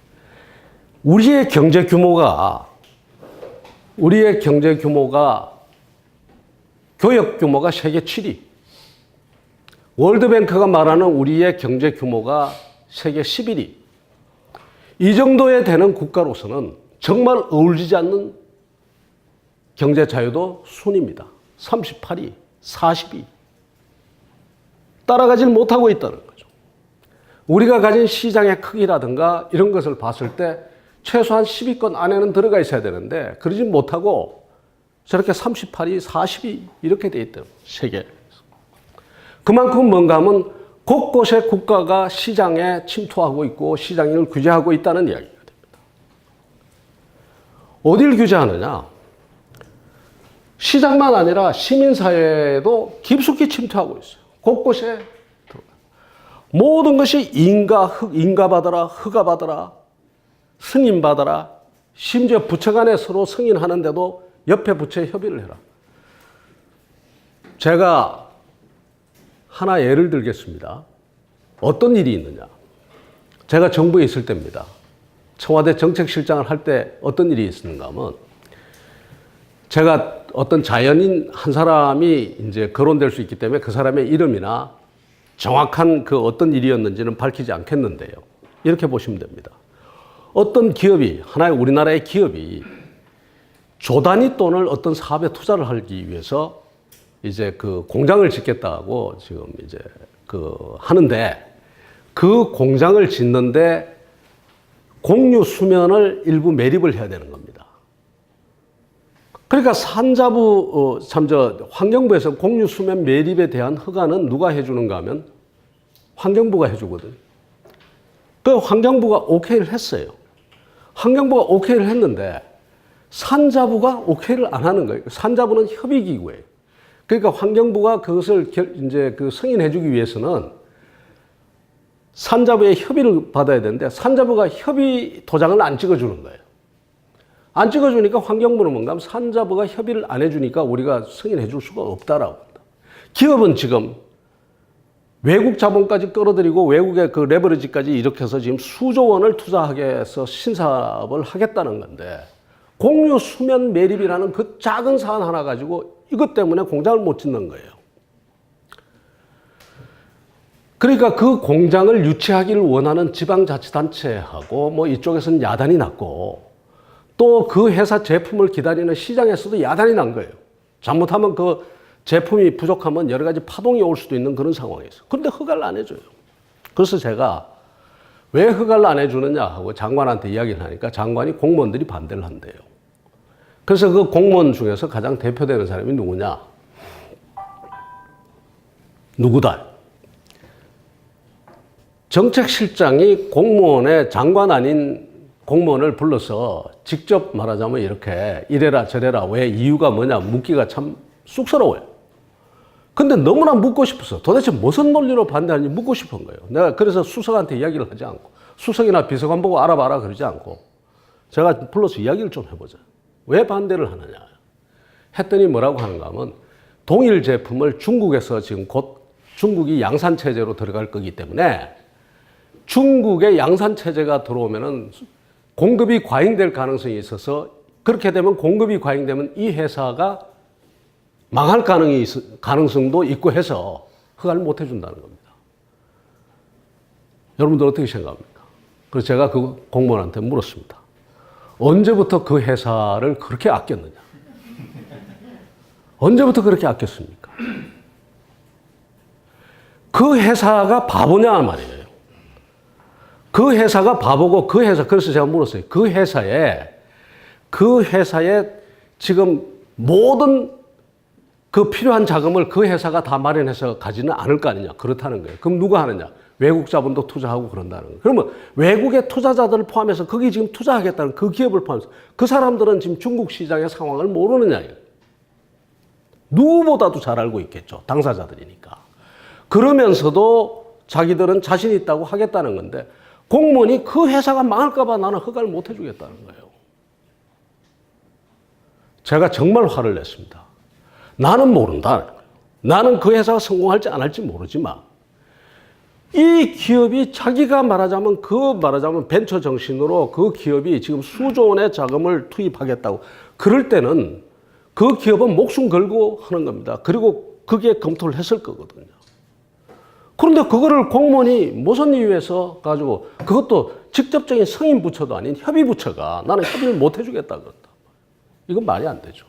우리의 경제 규모가 교역 규모가 세계 7위. 월드뱅크가 말하는 우리의 경제 규모가 세계 11위. 이 정도에 되는 국가로서는 정말 어울리지 않는 경제 자유도 순입니다. 38위, 40위. 따라가질 못하고 있다는 거죠. 우리가 가진 시장의 크기라든가 이런 것을 봤을 때 최소한 10위권 안에는 들어가 있어야 되는데 그러지 못하고 저렇게 38위, 40위 이렇게 돼 있대요. 세계에서. 그만큼 뭔가 하면 곳곳에 국가가 시장에 침투하고 있고 시장을 규제하고 있다는 이야기가 됩니다. 어딜 규제하느냐? 시장만 아니라 시민사회에도 깊숙이 침투하고 있어요. 곳곳에 모든 것이 인가 받아라, 허가 받아라, 승인 받아라, 심지어 부처 간에 서로 승인하는데도 옆에 부처에 협의를 해라. 제가 하나 예를 들겠습니다. 어떤 일이 있느냐? 제가 정부에 있을 때입니다. 청와대 정책실장을 할 때 어떤 일이 있었는가 하면, 제가 어떤 자연인 한 사람이 이제 거론될 수 있기 때문에 그 사람의 이름이나 정확한 그 어떤 일이었는지는 밝히지 않겠는데요. 이렇게 보시면 됩니다. 어떤 기업이, 하나의 우리나라의 기업이 조 단위 돈을 어떤 사업에 투자를 하기 위해서 이제 그 공장을 짓겠다고 지금 이제 하는데, 그 공장을 짓는데 공유 수면을 일부 매립을 해야 되는 겁니다. 그러니까 산자부, 환경부에서 공유 수면 매립에 대한 허가는 누가 해주는가 하면 환경부가 해주거든요. 그 환경부가 오케이를 했어요. 환경부가 오케이를 했는데 산자부가 오케이를 안 하는 거예요. 산자부는 협의기구예요. 그러니까 환경부가 그것을 이제 승인해주기 위해서는 산자부의 협의를 받아야 되는데 산자부가 협의 도장을 안 찍어주는 거예요. 안 찍어주니까 환경부는 뭔가 하면 산자부가 협의를 안 해주니까 우리가 승인해 줄 수가 없다라고 합니다. 기업은 지금 외국 자본까지 끌어들이고 외국의 그 레버리지까지 일으켜서 지금 수조 원을 투자하게 해서 신사업을 하겠다는 건데, 공유 수면 매립이라는 그 작은 사안 하나 가지고 이것 때문에 공장을 못 짓는 거예요. 그러니까 그 공장을 유치하기를 원하는 지방자치단체하고 뭐 이쪽에서는 야단이 났고, 또 그 회사 제품을 기다리는 시장에서도 야단이 난 거예요. 잘못하면 그 제품이 부족하면 여러 가지 파동이 올 수도 있는 그런 상황에서. 그런데 허가를 안 해줘요. 그래서 제가 왜 허가를 안 해주느냐 하고 장관한테 이야기를 하니까 장관이 공무원들이 반대를 한대요. 그래서 그 공무원 중에서 가장 대표되는 사람이 누구냐? 누구다? 정책실장이 공무원의 장관 아닌 공무원을 불러서 직접 말하자면 이렇게 이래라 저래라 왜 이유가 뭐냐 묻기가 참 쑥스러워요. 근데 너무나 묻고 싶어서 도대체 무슨 논리로 반대하는지 묻고 싶은 거예요. 내가 그래서 수석한테 이야기를 하지 않고, 수석이나 비서관 보고 알아봐라 그러지 않고 제가 불러서 이야기를 좀 해보자. 왜 반대를 하느냐 했더니 뭐라고 하는가 하면, 동일 제품을 중국에서 지금 곧 중국이 양산체제로 들어갈 거기 때문에 중국의 양산체제가 들어오면은 공급이 과잉될 가능성이 있어서, 그렇게 되면 공급이 과잉되면 이 회사가 망할 가능성도 있고 해서 허가를 못 해준다는 겁니다. 여러분들 어떻게 생각합니까? 그래서 제가 그 공무원한테 물었습니다. 언제부터 그 회사를 그렇게 아꼈느냐? 언제부터 그렇게 아꼈습니까? 그 회사가 바보냐 말이에요. 그 회사가 바보고 그래서 제가 물었어요. 그 회사에 지금 모든 그 필요한 자금을 그 회사가 다 마련해서 가지는 않을 거 아니냐. 그렇다는 거예요. 그럼 누가 하느냐? 외국 자본도 투자하고 그런다는 거예요. 그러면 외국의 투자자들을 포함해서 거기 지금 투자하겠다는 그 기업을 포함해서 그 사람들은 지금 중국 시장의 상황을 모르느냐. 누구보다도 잘 알고 있겠죠. 당사자들이니까. 그러면서도 자기들은 자신 있다고 하겠다는 건데, 공무원이 그 회사가 망할까봐 나는 허가를 못 해주겠다는 거예요. 제가 정말 화를 냈습니다. 나는 모른다. 나는 그 회사가 성공할지 안 할지 모르지만 이 기업이 자기가 말하자면 벤처 정신으로 그 기업이 지금 수조 원의 자금을 투입하겠다고 그럴 때는 그 기업은 목숨 걸고 하는 겁니다. 그리고 그게 검토를 했을 거거든요. 그런데 그거를 공무원이 무슨 이유에서 가지고, 그것도 직접적인 승인 부처도 아닌 협의 부처가 나는 협의를 못 해주겠다 그런다. 이건 말이 안 되죠.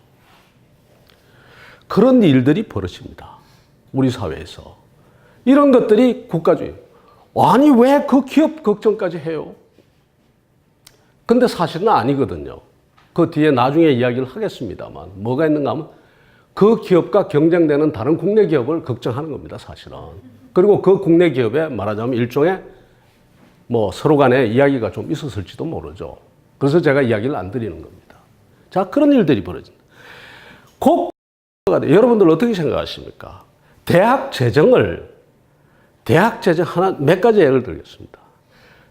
그런 일들이 벌어집니다. 우리 사회에서. 이런 것들이 국가주의. 아니 왜 그 기업 걱정까지 해요? 근데 사실은 아니거든요. 그 뒤에 나중에 이야기를 하겠습니다만 뭐가 있는가 하면 그 기업과 경쟁되는 다른 국내 기업을 걱정하는 겁니다. 사실은. 그리고 그 국내 기업에 말하자면 일종의 뭐 서로 간에 이야기가 좀 있었을지도 모르죠. 그래서 제가 이야기를 안 드리는 겁니다. 자, 그런 일들이 벌어진다. 여러분들 어떻게 생각하십니까? 대학 재정 하나 몇 가지 예를 들겠습니다.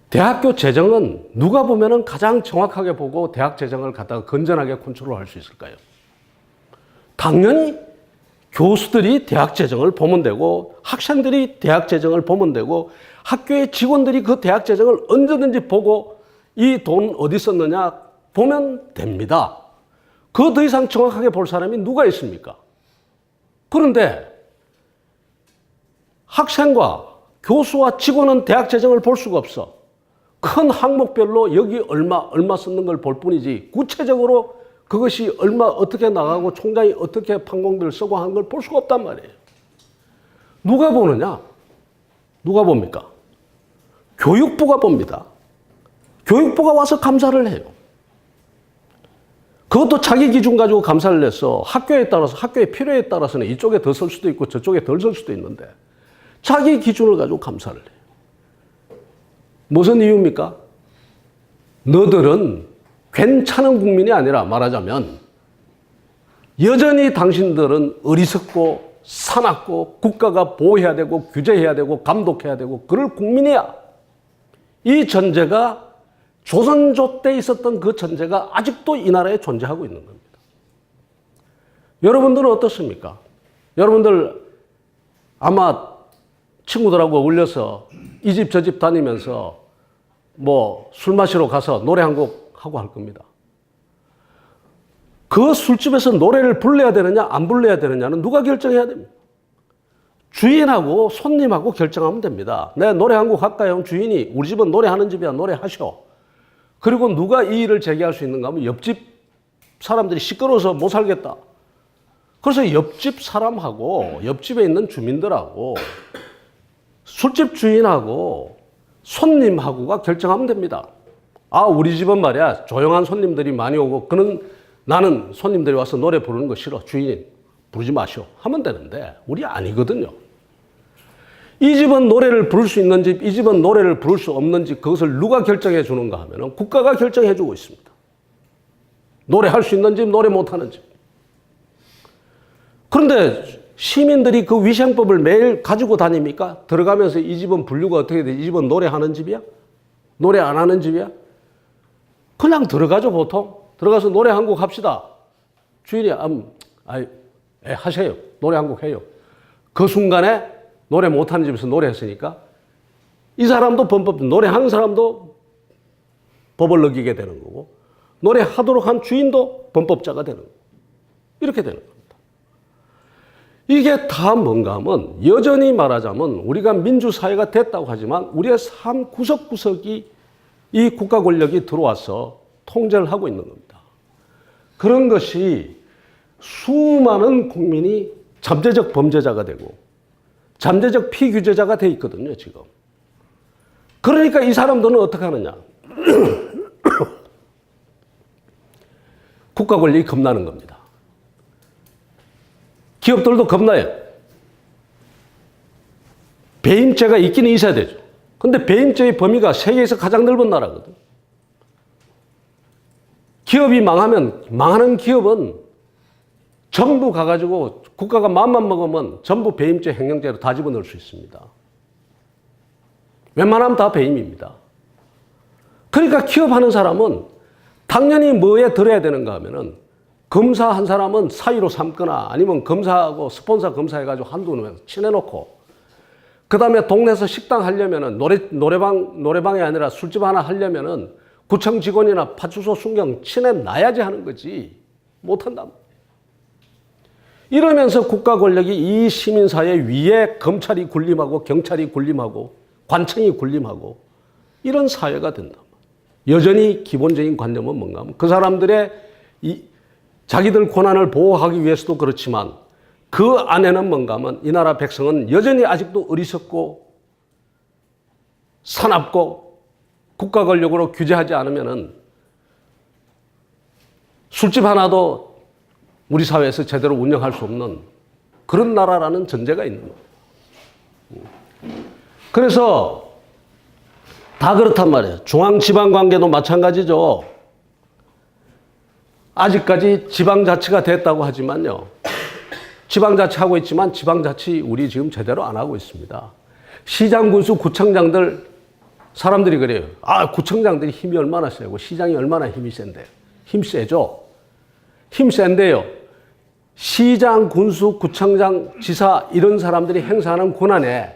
대학교 재정은 누가 보면은 가장 정확하게 보고 대학 재정을 갖다가 건전하게 컨트롤할 수 있을까요? 당연히 교수들이 대학 재정을 보면 되고, 학생들이 대학 재정을 보면 되고, 학교의 직원들이 그 대학 재정을 언제든지 보고 이 돈 어디 썼느냐 보면 됩니다. 그 더 이상 정확하게 볼 사람이 누가 있습니까? 그런데 학생과 교수와 직원은 대학 재정을 볼 수가 없어. 큰 항목별로 여기 얼마 쓰는 걸 볼 뿐이지 구체적으로 그것이 얼마 어떻게 나가고 총장이 어떻게 판공비를 쓰고 하는 걸 볼 수가 없단 말이에요. 누가 보느냐? 누가 봅니까? 교육부가 봅니다. 교육부가 와서 감사를 해요. 그것도 자기 기준 가지고 감사를 해서 학교에 따라서 학교의 필요에 따라서는 이쪽에 더 쓸 수도 있고 저쪽에 덜 쓸 수도 있는데 자기 기준을 가지고 감사를 해요. 무슨 이유입니까? 너들은 괜찮은 국민이 아니라 말하자면 여전히 당신들은 어리석고 사납고 국가가 보호해야 되고 규제해야 되고 감독해야 되고 그럴 국민이야. 이 전제가 조선조 때 있었던 그 전제가 아직도 이 나라에 존재하고 있는 겁니다. 여러분들은 어떻습니까? 여러분들 아마 친구들하고 어울려서 이 집 저 집 다니면서 뭐 술 마시러 가서 노래 한 곡 하고 할 겁니다. 그 술집에서 노래를 불러야 되느냐 안 불러야 되느냐는 누가 결정해야 됩니다. 주인하고 손님하고 결정하면 됩니다. 내 노래 한 곡 할까요? 주인이 우리 집은 노래하는 집이야 노래하셔. 그리고 누가 이 일을 제기할 수 있는가 하면 옆집 사람들이 시끄러워서 못 살겠다. 그래서 옆집 사람하고 옆집에 있는 주민들하고 술집 주인하고 손님하고가 결정하면 됩니다. 아, 우리 집은 말이야 조용한 손님들이 많이 오고 나는 손님들이 와서 노래 부르는 거 싫어. 주인이 부르지 마시오. 하면 되는데 우리 아니거든요. 이 집은 노래를 부를 수 있는 집, 이 집은 노래를 부를 수 없는 집, 그것을 누가 결정해 주는가 하면 국가가 결정해 주고 있습니다. 노래할 수 있는 집, 노래 못하는 집. 그런데 시민들이 그 위생법을 매일 가지고 다닙니까? 들어가면서 이 집은 분류가 어떻게 돼? 이 집은 노래하는 집이야? 노래 안 하는 집이야? 그냥 들어가죠, 보통. 들어가서 노래 한 곡 합시다. 주인이, 하세요. 노래 한 곡 해요. 그 순간에 노래 못하는 집에서 노래했으니까 이 사람도 노래하는 사람도 법을 어기게 되는 거고 노래하도록 한 주인도 범법자가 되는 거고 이렇게 되는 겁니다. 이게 다 뭔가 하면 여전히 말하자면 우리가 민주사회가 됐다고 하지만 우리의 삶 구석구석이 이 국가 권력이 들어와서 통제를 하고 있는 겁니다. 그런 것이 수많은 국민이 잠재적 범죄자가 되고 잠재적 피규제자가 돼 있거든요, 지금. 그러니까 이 사람들은 어떻게 하느냐. 국가 권력이 겁나는 겁니다. 기업들도 겁나요. 배임죄가 있기는 있어야 되죠. 근데 배임죄의 범위가 세계에서 가장 넓은 나라거든. 기업이 망하는 기업은 전부 가가지고 국가가 마음만 먹으면 전부 배임죄, 횡령죄로 다 집어넣을 수 있습니다. 웬만하면 다 배임입니다. 그러니까 기업하는 사람은 당연히 뭐에 들어야 되는가 하면은 검사 한 사람은 사위로 삼거나 아니면 검사하고 스폰서 검사해가지고 한두 명 친해놓고 그 다음에 동네에서 식당 하려면은 노래방이 아니라 술집 하나 하려면은 구청 직원이나 파출소 순경 친해놔야지 하는 거지 못한다. 이러면서 국가 권력이 이 시민사회 위에 검찰이 군림하고 경찰이 군림하고 관청이 군림하고 이런 사회가 된다. 여전히 기본적인 관념은 뭔가 하면 그 사람들의 자기들 권한을 보호하기 위해서도 그렇지만 그 안에는 뭔가 하면 이 나라 백성은 여전히 아직도 어리석고 사납고 국가 권력으로 규제하지 않으면은 술집 하나도 우리 사회에서 제대로 운영할 수 없는 그런 나라라는 전제가 있는 거예요. 그래서 다 그렇단 말이에요. 중앙지방 관계도 마찬가지죠. 아직까지 지방자치가 됐다고 하지만요. 지방자치 하고 있지만 지방자치 우리 지금 제대로 안 하고 있습니다. 시장, 군수, 구청장들 사람들이 그래요. 아, 구청장들이 힘이 얼마나 세고 시장이 얼마나 힘이 센데요. 힘 세죠. 힘 센데요. 시장, 군수, 구청장, 지사 이런 사람들이 행사하는 권한에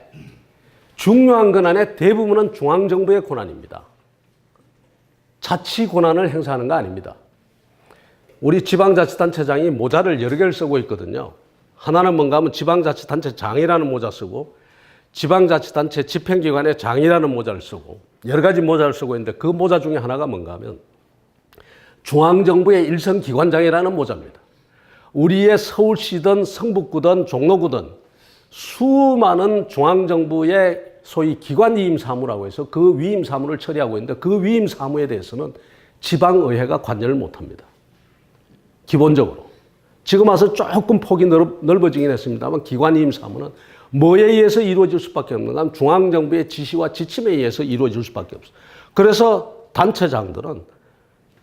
중요한 권한의 대부분은 중앙정부의 권한입니다. 자치 권한을 행사하는 거 아닙니다. 우리 지방자치단체장이 모자를 여러 개를 쓰고 있거든요. 하나는 뭔가 하면 지방자치단체장이라는 모자 쓰고 지방자치단체 집행기관의 장이라는 모자를 쓰고 여러 가지 모자를 쓰고 있는데 그 모자 중에 하나가 뭔가 하면 중앙정부의 일선기관장이라는 모자입니다. 우리의 서울시든 성북구든 종로구든 수많은 중앙정부의 소위 기관위임 사무라고 해서 그 위임 사무를 처리하고 있는데 그 위임 사무에 대해서는 지방의회가 관여를 못합니다. 기본적으로. 지금 와서 조금 폭이 넓어지긴 했습니다만 기관위임 사무는 뭐에 의해서 이루어질 수밖에 없는가 하면 중앙정부의 지시와 지침에 의해서 이루어질 수밖에 없어요. 그래서 단체장들은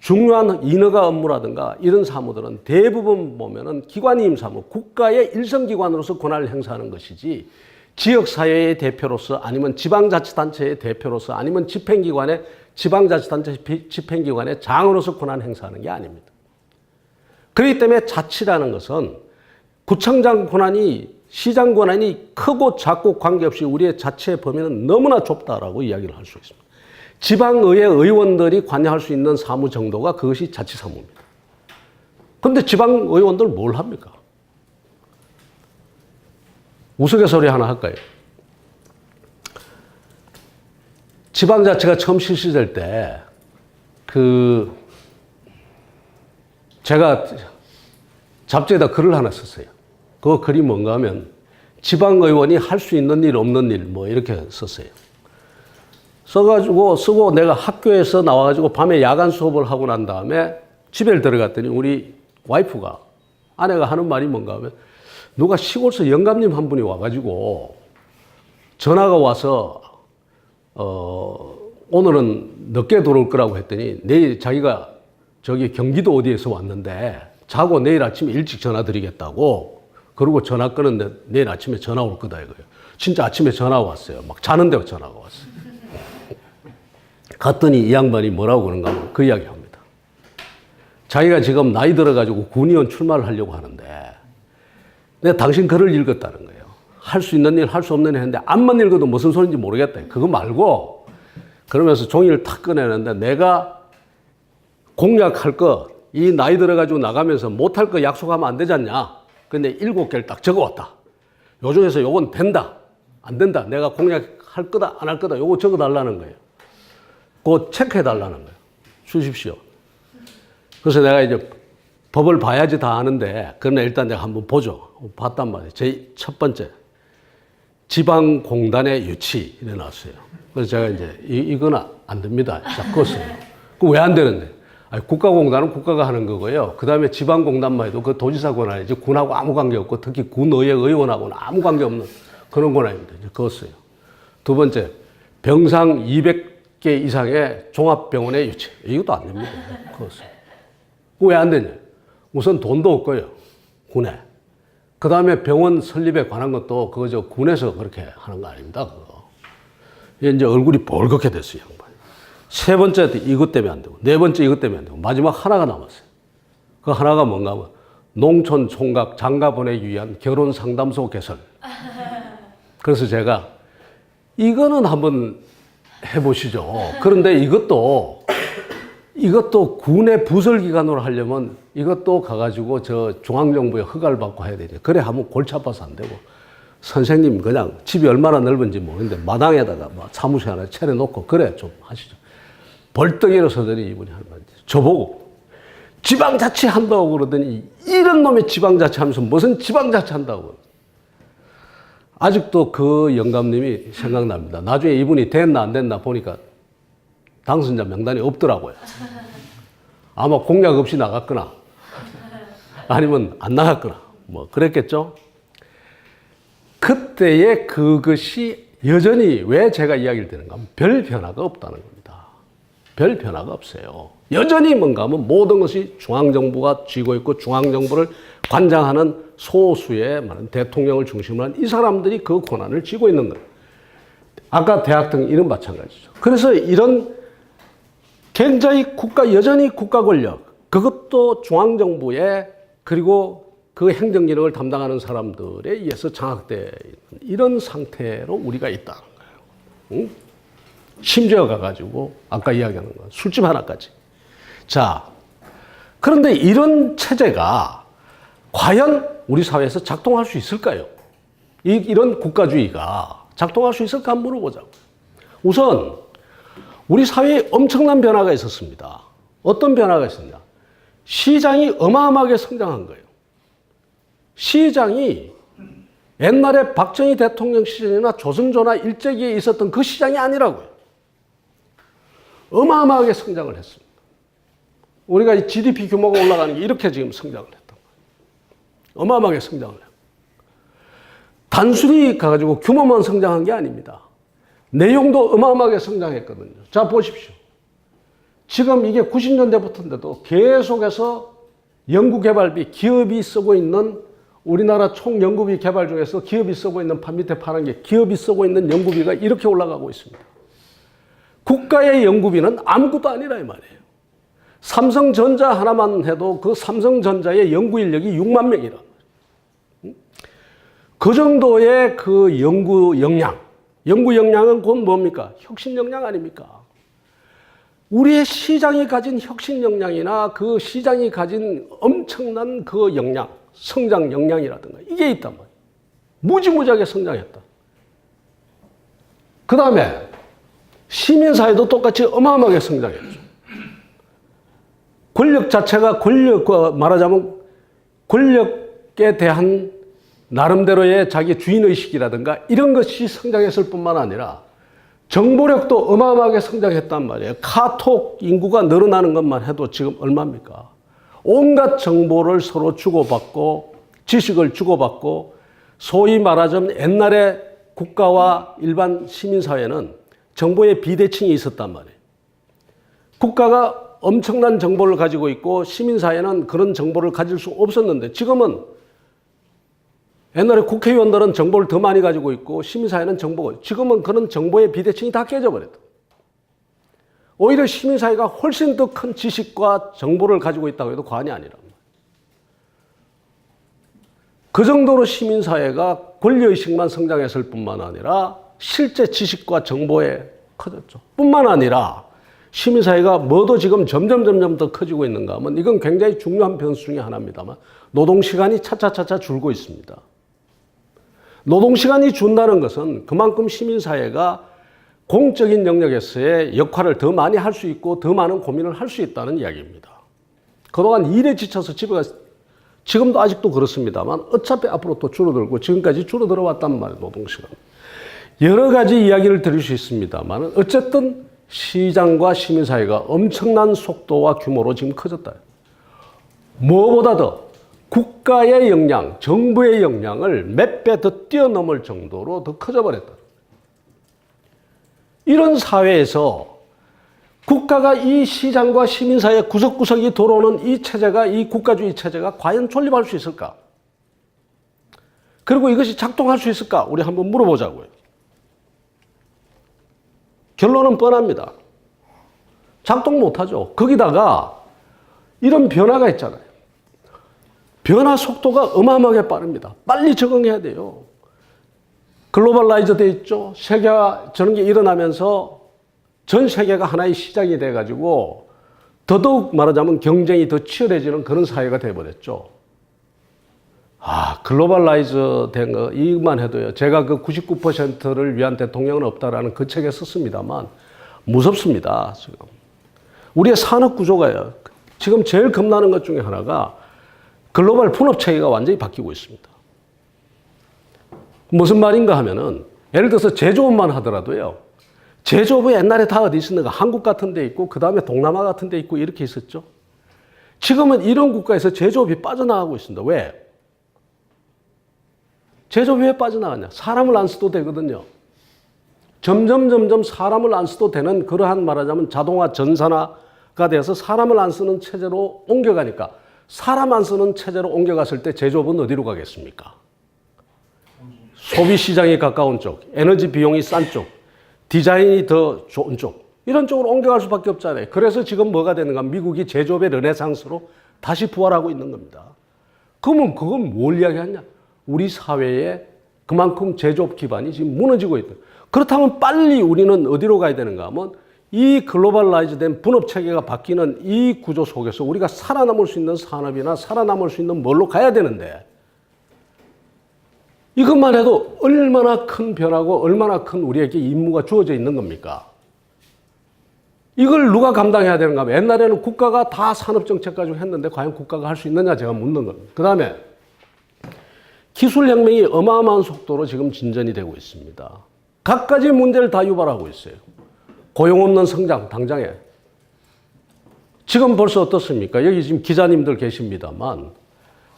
중요한 인허가 업무라든가 이런 사무들은 대부분 보면은 기관위임 사무, 국가의 일선기관으로서 권한을 행사하는 것이지 지역사회의 대표로서 아니면 지방자치단체의 대표로서 아니면 집행기관의 지방자치단체 집행기관의 장으로서 권한 행사하는 게 아닙니다. 그렇기 때문에 자치라는 것은 구청장 권한이 시장 권한이 크고 작고 관계없이 우리의 자치의 범위는 너무나 좁다라고 이야기를 할 수 있습니다. 지방의회 의원들이 관여할 수 있는 사무 정도가 그것이 자치사무입니다. 그런데 지방의원들 뭘 합니까? 우스갯소리 하나 할까요? 지방자치가 처음 실시될 때 제가 잡지에다 글을 하나 썼어요. 그 글이 뭔가 하면 지방의원이 할 수 있는 일 없는 일 뭐 이렇게 썼어요. 쓰고 내가 학교에서 나와가지고 밤에 야간 수업을 하고 난 다음에 집에 들어갔더니 우리 와이프가 아내가 하는 말이 뭔가 하면 누가 시골서 영감님 한 분이 와가지고 전화가 와서 오늘은 늦게 들어올 거라고 했더니 내일 자기가 저기 경기도 어디에서 왔는데 자고 내일 아침에 일찍 전화 드리겠다고 그러고 전화 끊었는데 내일 아침에 전화 올 거다 이거예요. 진짜 아침에 전화 왔어요. 막 자는데 전화가 왔어요. 갔더니 이 양반이 뭐라고 그런가 하면 그 이야기 합니다. 자기가 지금 나이 들어가지고 군의원 출마를 하려고 하는데 내가 당신 글을 읽었다는 거예요. 할 수 있는 일, 할 수 없는 일 했는데 앞만 읽어도 무슨 소리인지 모르겠다. 그거 말고 그러면서 종이를 탁 꺼내는데 내가 공약할 거 이 나이 들어가지고 나가면서 못할 거 약속하면 안 되지 않냐. 근데 7개를 딱 적어왔다. 요 중에서 요건 된다. 안 된다. 내가 공약할 거다. 안 할 거다. 요거 적어달라는 거예요. 그거 체크해달라는 거예요. 주십시오. 그래서 내가 이제 법을 봐야지 다 아는데, 그러나 일단 내가 한번 보죠. 봤단 말이에요. 제 첫 번째. 지방공단의 유치. 이래 나왔어요. 그래서 제가 이제, 이건 안 됩니다. 자, 껐어요. 그 왜 안 되는데? 아니, 국가공단은 국가가 하는 거고요. 그 다음에 지방공단만 해도 그 도지사 권한이지 군하고 아무 관계 없고 특히 군의회 의원하고는 아무 관계 없는 그런 권한입니다. 이제 그었어요. 두 번째, 병상 200개 이상의 종합병원의 유치. 이것도 안 됩니다. 그었어요. 왜 안 되냐? 우선 돈도 없고요. 군에. 그 다음에 병원 설립에 관한 것도 그거 저 군에서 그렇게 하는 거 아닙니다. 그거. 이제 얼굴이 벌겋게 됐어요. 세 번째 이것 때문에 안 되고, 네 번째 이것 때문에 안 되고, 마지막 하나가 남았어요. 그 하나가 뭔가 하면 농촌 총각 장가보내기 위한 결혼 상담소 개설. 그래서 제가 이거는 한번 해보시죠. 그런데 이것도 군의 부설기관으로 하려면 이것도 가가지고 저 중앙정부의 허가를 받고 해야 되죠. 그래 하면 골치 아파서 안 되고. 선생님 그냥 집이 얼마나 넓은지 모르겠는데 마당에다가 뭐 사무실 하나 차려놓고 그래 좀 하시죠. 벌떡 일어서더니 이분이 하는 말이 저보고 지방자치 한다고 그러더니 이런 놈의 지방자치 하면서 무슨 지방자치 한다고. 아직도 그 영감님이 생각납니다. 나중에 이분이 됐나 안 됐나 보니까 당선자 명단이 없더라고요. 아마 공약 없이 나갔거나 아니면 안 나갔거나 뭐 그랬겠죠. 그때의 그것이 여전히 왜 제가 이야기를 드리는가 하면 별 변화가 없다는 겁니다. 별 변화가 없어요. 여전히 뭔가 하면 모든 것이 중앙정부가 쥐고 있고 중앙정부를 관장하는 소수의 많은 대통령을 중심으로 한 이 사람들이 그 권한을 쥐고 있는 거예요. 아까 대학 등 이런 마찬가지죠. 그래서 이런 굉장히 여전히 국가 권력, 그것도 중앙정부의 그리고 그 행정기능을 담당하는 사람들에 의해서 장악되어 있는 이런 상태로 우리가 있다는 거예요. 응? 심지어 가가지고 아까 이야기하는 거 술집 하나까지. 자, 그런데 이런 체제가 과연 우리 사회에서 작동할 수 있을까요? 이런 국가주의가 작동할 수 있을까 한번 물어보자고요. 우선 우리 사회에 엄청난 변화가 있었습니다. 어떤 변화가 있었냐? 시장이 어마어마하게 성장한 거예요. 시장이 옛날에 박정희 대통령 시절이나 조선조나 일제기에 있었던 그 시장이 아니라고요. 어마어마하게 성장을 했습니다. 우리가 이 GDP 규모가 올라가는 게 이렇게 지금 성장을 했단 말이에요. 어마어마하게 성장을 해요. 단순히 가지고 규모만 성장한 게 아닙니다. 내용도 어마어마하게 성장했거든요. 자, 보십시오. 지금 이게 90년대부터인데도 계속해서 연구개발비, 기업이 쓰고 있는 우리나라 총 연구비 개발 중에서 기업이 쓰고 있는 판 밑에 파란 게 기업이 쓰고 있는 연구비가 이렇게 올라가고 있습니다. 국가의 연구비는 아무것도 아니라 이 말이에요. 삼성전자 하나만 해도 그 삼성전자의 연구 인력이 6만 명이라. 그 정도의 그 연구 역량은 곧 뭡니까? 혁신 역량 아닙니까? 우리의 시장이 가진 혁신 역량이나 그 시장이 가진 엄청난 그 역량, 성장 역량이라든가 이게 있단 말이에요. 무지무지하게 성장했다. 그 다음에 시민사회도 똑같이 어마어마하게 성장했죠. 권력 자체가 말하자면 권력에 대한 나름대로의 자기 주인의식이라든가 이런 것이 성장했을 뿐만 아니라 정보력도 어마어마하게 성장했단 말이에요. 카톡 인구가 늘어나는 것만 해도 지금 얼마입니까? 온갖 정보를 서로 주고받고 지식을 주고받고 소위 말하자면 옛날에 국가와 일반 시민사회는 정보의 비대칭이 있었단 말이에요. 국가가 엄청난 정보를 가지고 있고 시민사회는 그런 정보를 가질 수 없었는데 지금은 옛날에 국회의원들은 정보를 더 많이 가지고 있고 시민사회는 정보가 지금은 그런 정보의 비대칭이 다 깨져버렸다. 오히려 시민사회가 훨씬 더 큰 지식과 정보를 가지고 있다고 해도 과언이 아니란 말이에요. 그 정도로 시민사회가 권리의식만 성장했을 뿐만 아니라 실제 지식과 정보에 커졌죠. 뿐만 아니라 시민사회가 뭐도 지금 점점 더 커지고 있는가 하면 이건 굉장히 중요한 변수 중에 하나입니다만 노동시간이 차차차차 줄고 있습니다. 노동시간이 준다는 것은 그만큼 시민사회가 공적인 영역에서의 역할을 더 많이 할 수 있고 더 많은 고민을 할 수 있다는 이야기입니다. 그동안 일에 지쳐서 집에 가서 지금도 아직도 그렇습니다만 어차피 앞으로 또 줄어들고 지금까지 줄어들어 왔단 말이에요. 노동시간. 여러 가지 이야기를 드릴 수 있습니다만 어쨌든 시장과 시민사회가 엄청난 속도와 규모로 지금 커졌다. 무엇보다 더 국가의 역량, 정부의 역량을 몇 배 더 뛰어넘을 정도로 더 커져버렸다. 이런 사회에서 국가가 이 시장과 시민사회 구석구석이 들어오는 이 체제가, 이 국가주의 체제가 과연 존립할 수 있을까? 그리고 이것이 작동할 수 있을까? 우리 한번 물어보자고요. 결론은 뻔합니다. 작동 못하죠. 거기다가 이런 변화가 있잖아요. 변화 속도가 어마어마하게 빠릅니다. 빨리 적응해야 돼요. 글로벌라이즈 돼 있죠. 세계화 저런 게 일어나면서 전 세계가 하나의 시장이 돼가지고 더더욱 말하자면 경쟁이 더 치열해지는 그런 사회가 돼버렸죠. 글로벌라이즈 된 거 이것만 해도요. 제가 그 99%를 위한 대통령은 없다라는 그 책에 썼습니다만 무섭습니다. 지금 우리의 산업 구조가요. 지금 제일 겁나는 것 중에 하나가 글로벌 분업 체계가 완전히 바뀌고 있습니다. 무슨 말인가 하면은 예를 들어서 제조업만 하더라도요. 제조업이 옛날에 다 어디 있었는가? 한국 같은 데 있고 그 다음에 동남아 같은 데 있고 이렇게 있었죠. 지금은 이런 국가에서 제조업이 빠져나가고 있습니다. 왜? 제조업이 왜 빠져나가냐? 사람을 안 써도 되거든요. 점점 사람을 안 써도 되는 그러한 말하자면 자동화 전산화가 되어서 사람을 안 쓰는 체제로 옮겨가니까 사람 안 쓰는 체제로 옮겨갔을 때 제조업은 어디로 가겠습니까? 소비 시장에 가까운 쪽, 에너지 비용이 싼 쪽, 디자인이 더 좋은 쪽 이런 쪽으로 옮겨갈 수밖에 없잖아요. 그래서 지금 뭐가 되는가? 미국이 제조업의 르네상스로 다시 부활하고 있는 겁니다. 그러면 그건 뭘 이야기하냐? 우리 사회에 그만큼 제조업 기반이 지금 무너지고 있다. 그렇다면 빨리 우리는 어디로 가야 되는가 하면 이 글로벌라이즈된 분업 체계가 바뀌는 이 구조 속에서 우리가 살아남을 수 있는 산업이나 살아남을 수 있는 뭘로 가야 되는데 이것만 해도 얼마나 큰 변화고 얼마나 큰 우리에게 임무가 주어져 있는 겁니까? 이걸 누가 감당해야 되는가 하면 옛날에는 국가가 다 산업정책 가지고 했는데 과연 국가가 할 수 있느냐 제가 묻는 겁니다. 그 다음에 기술혁명이 어마어마한 속도로 지금 진전이 되고 있습니다. 갖가지 문제를 다 유발하고 있어요. 고용 없는 성장 당장에. 지금 벌써 어떻습니까? 여기 지금 기자님들 계십니다만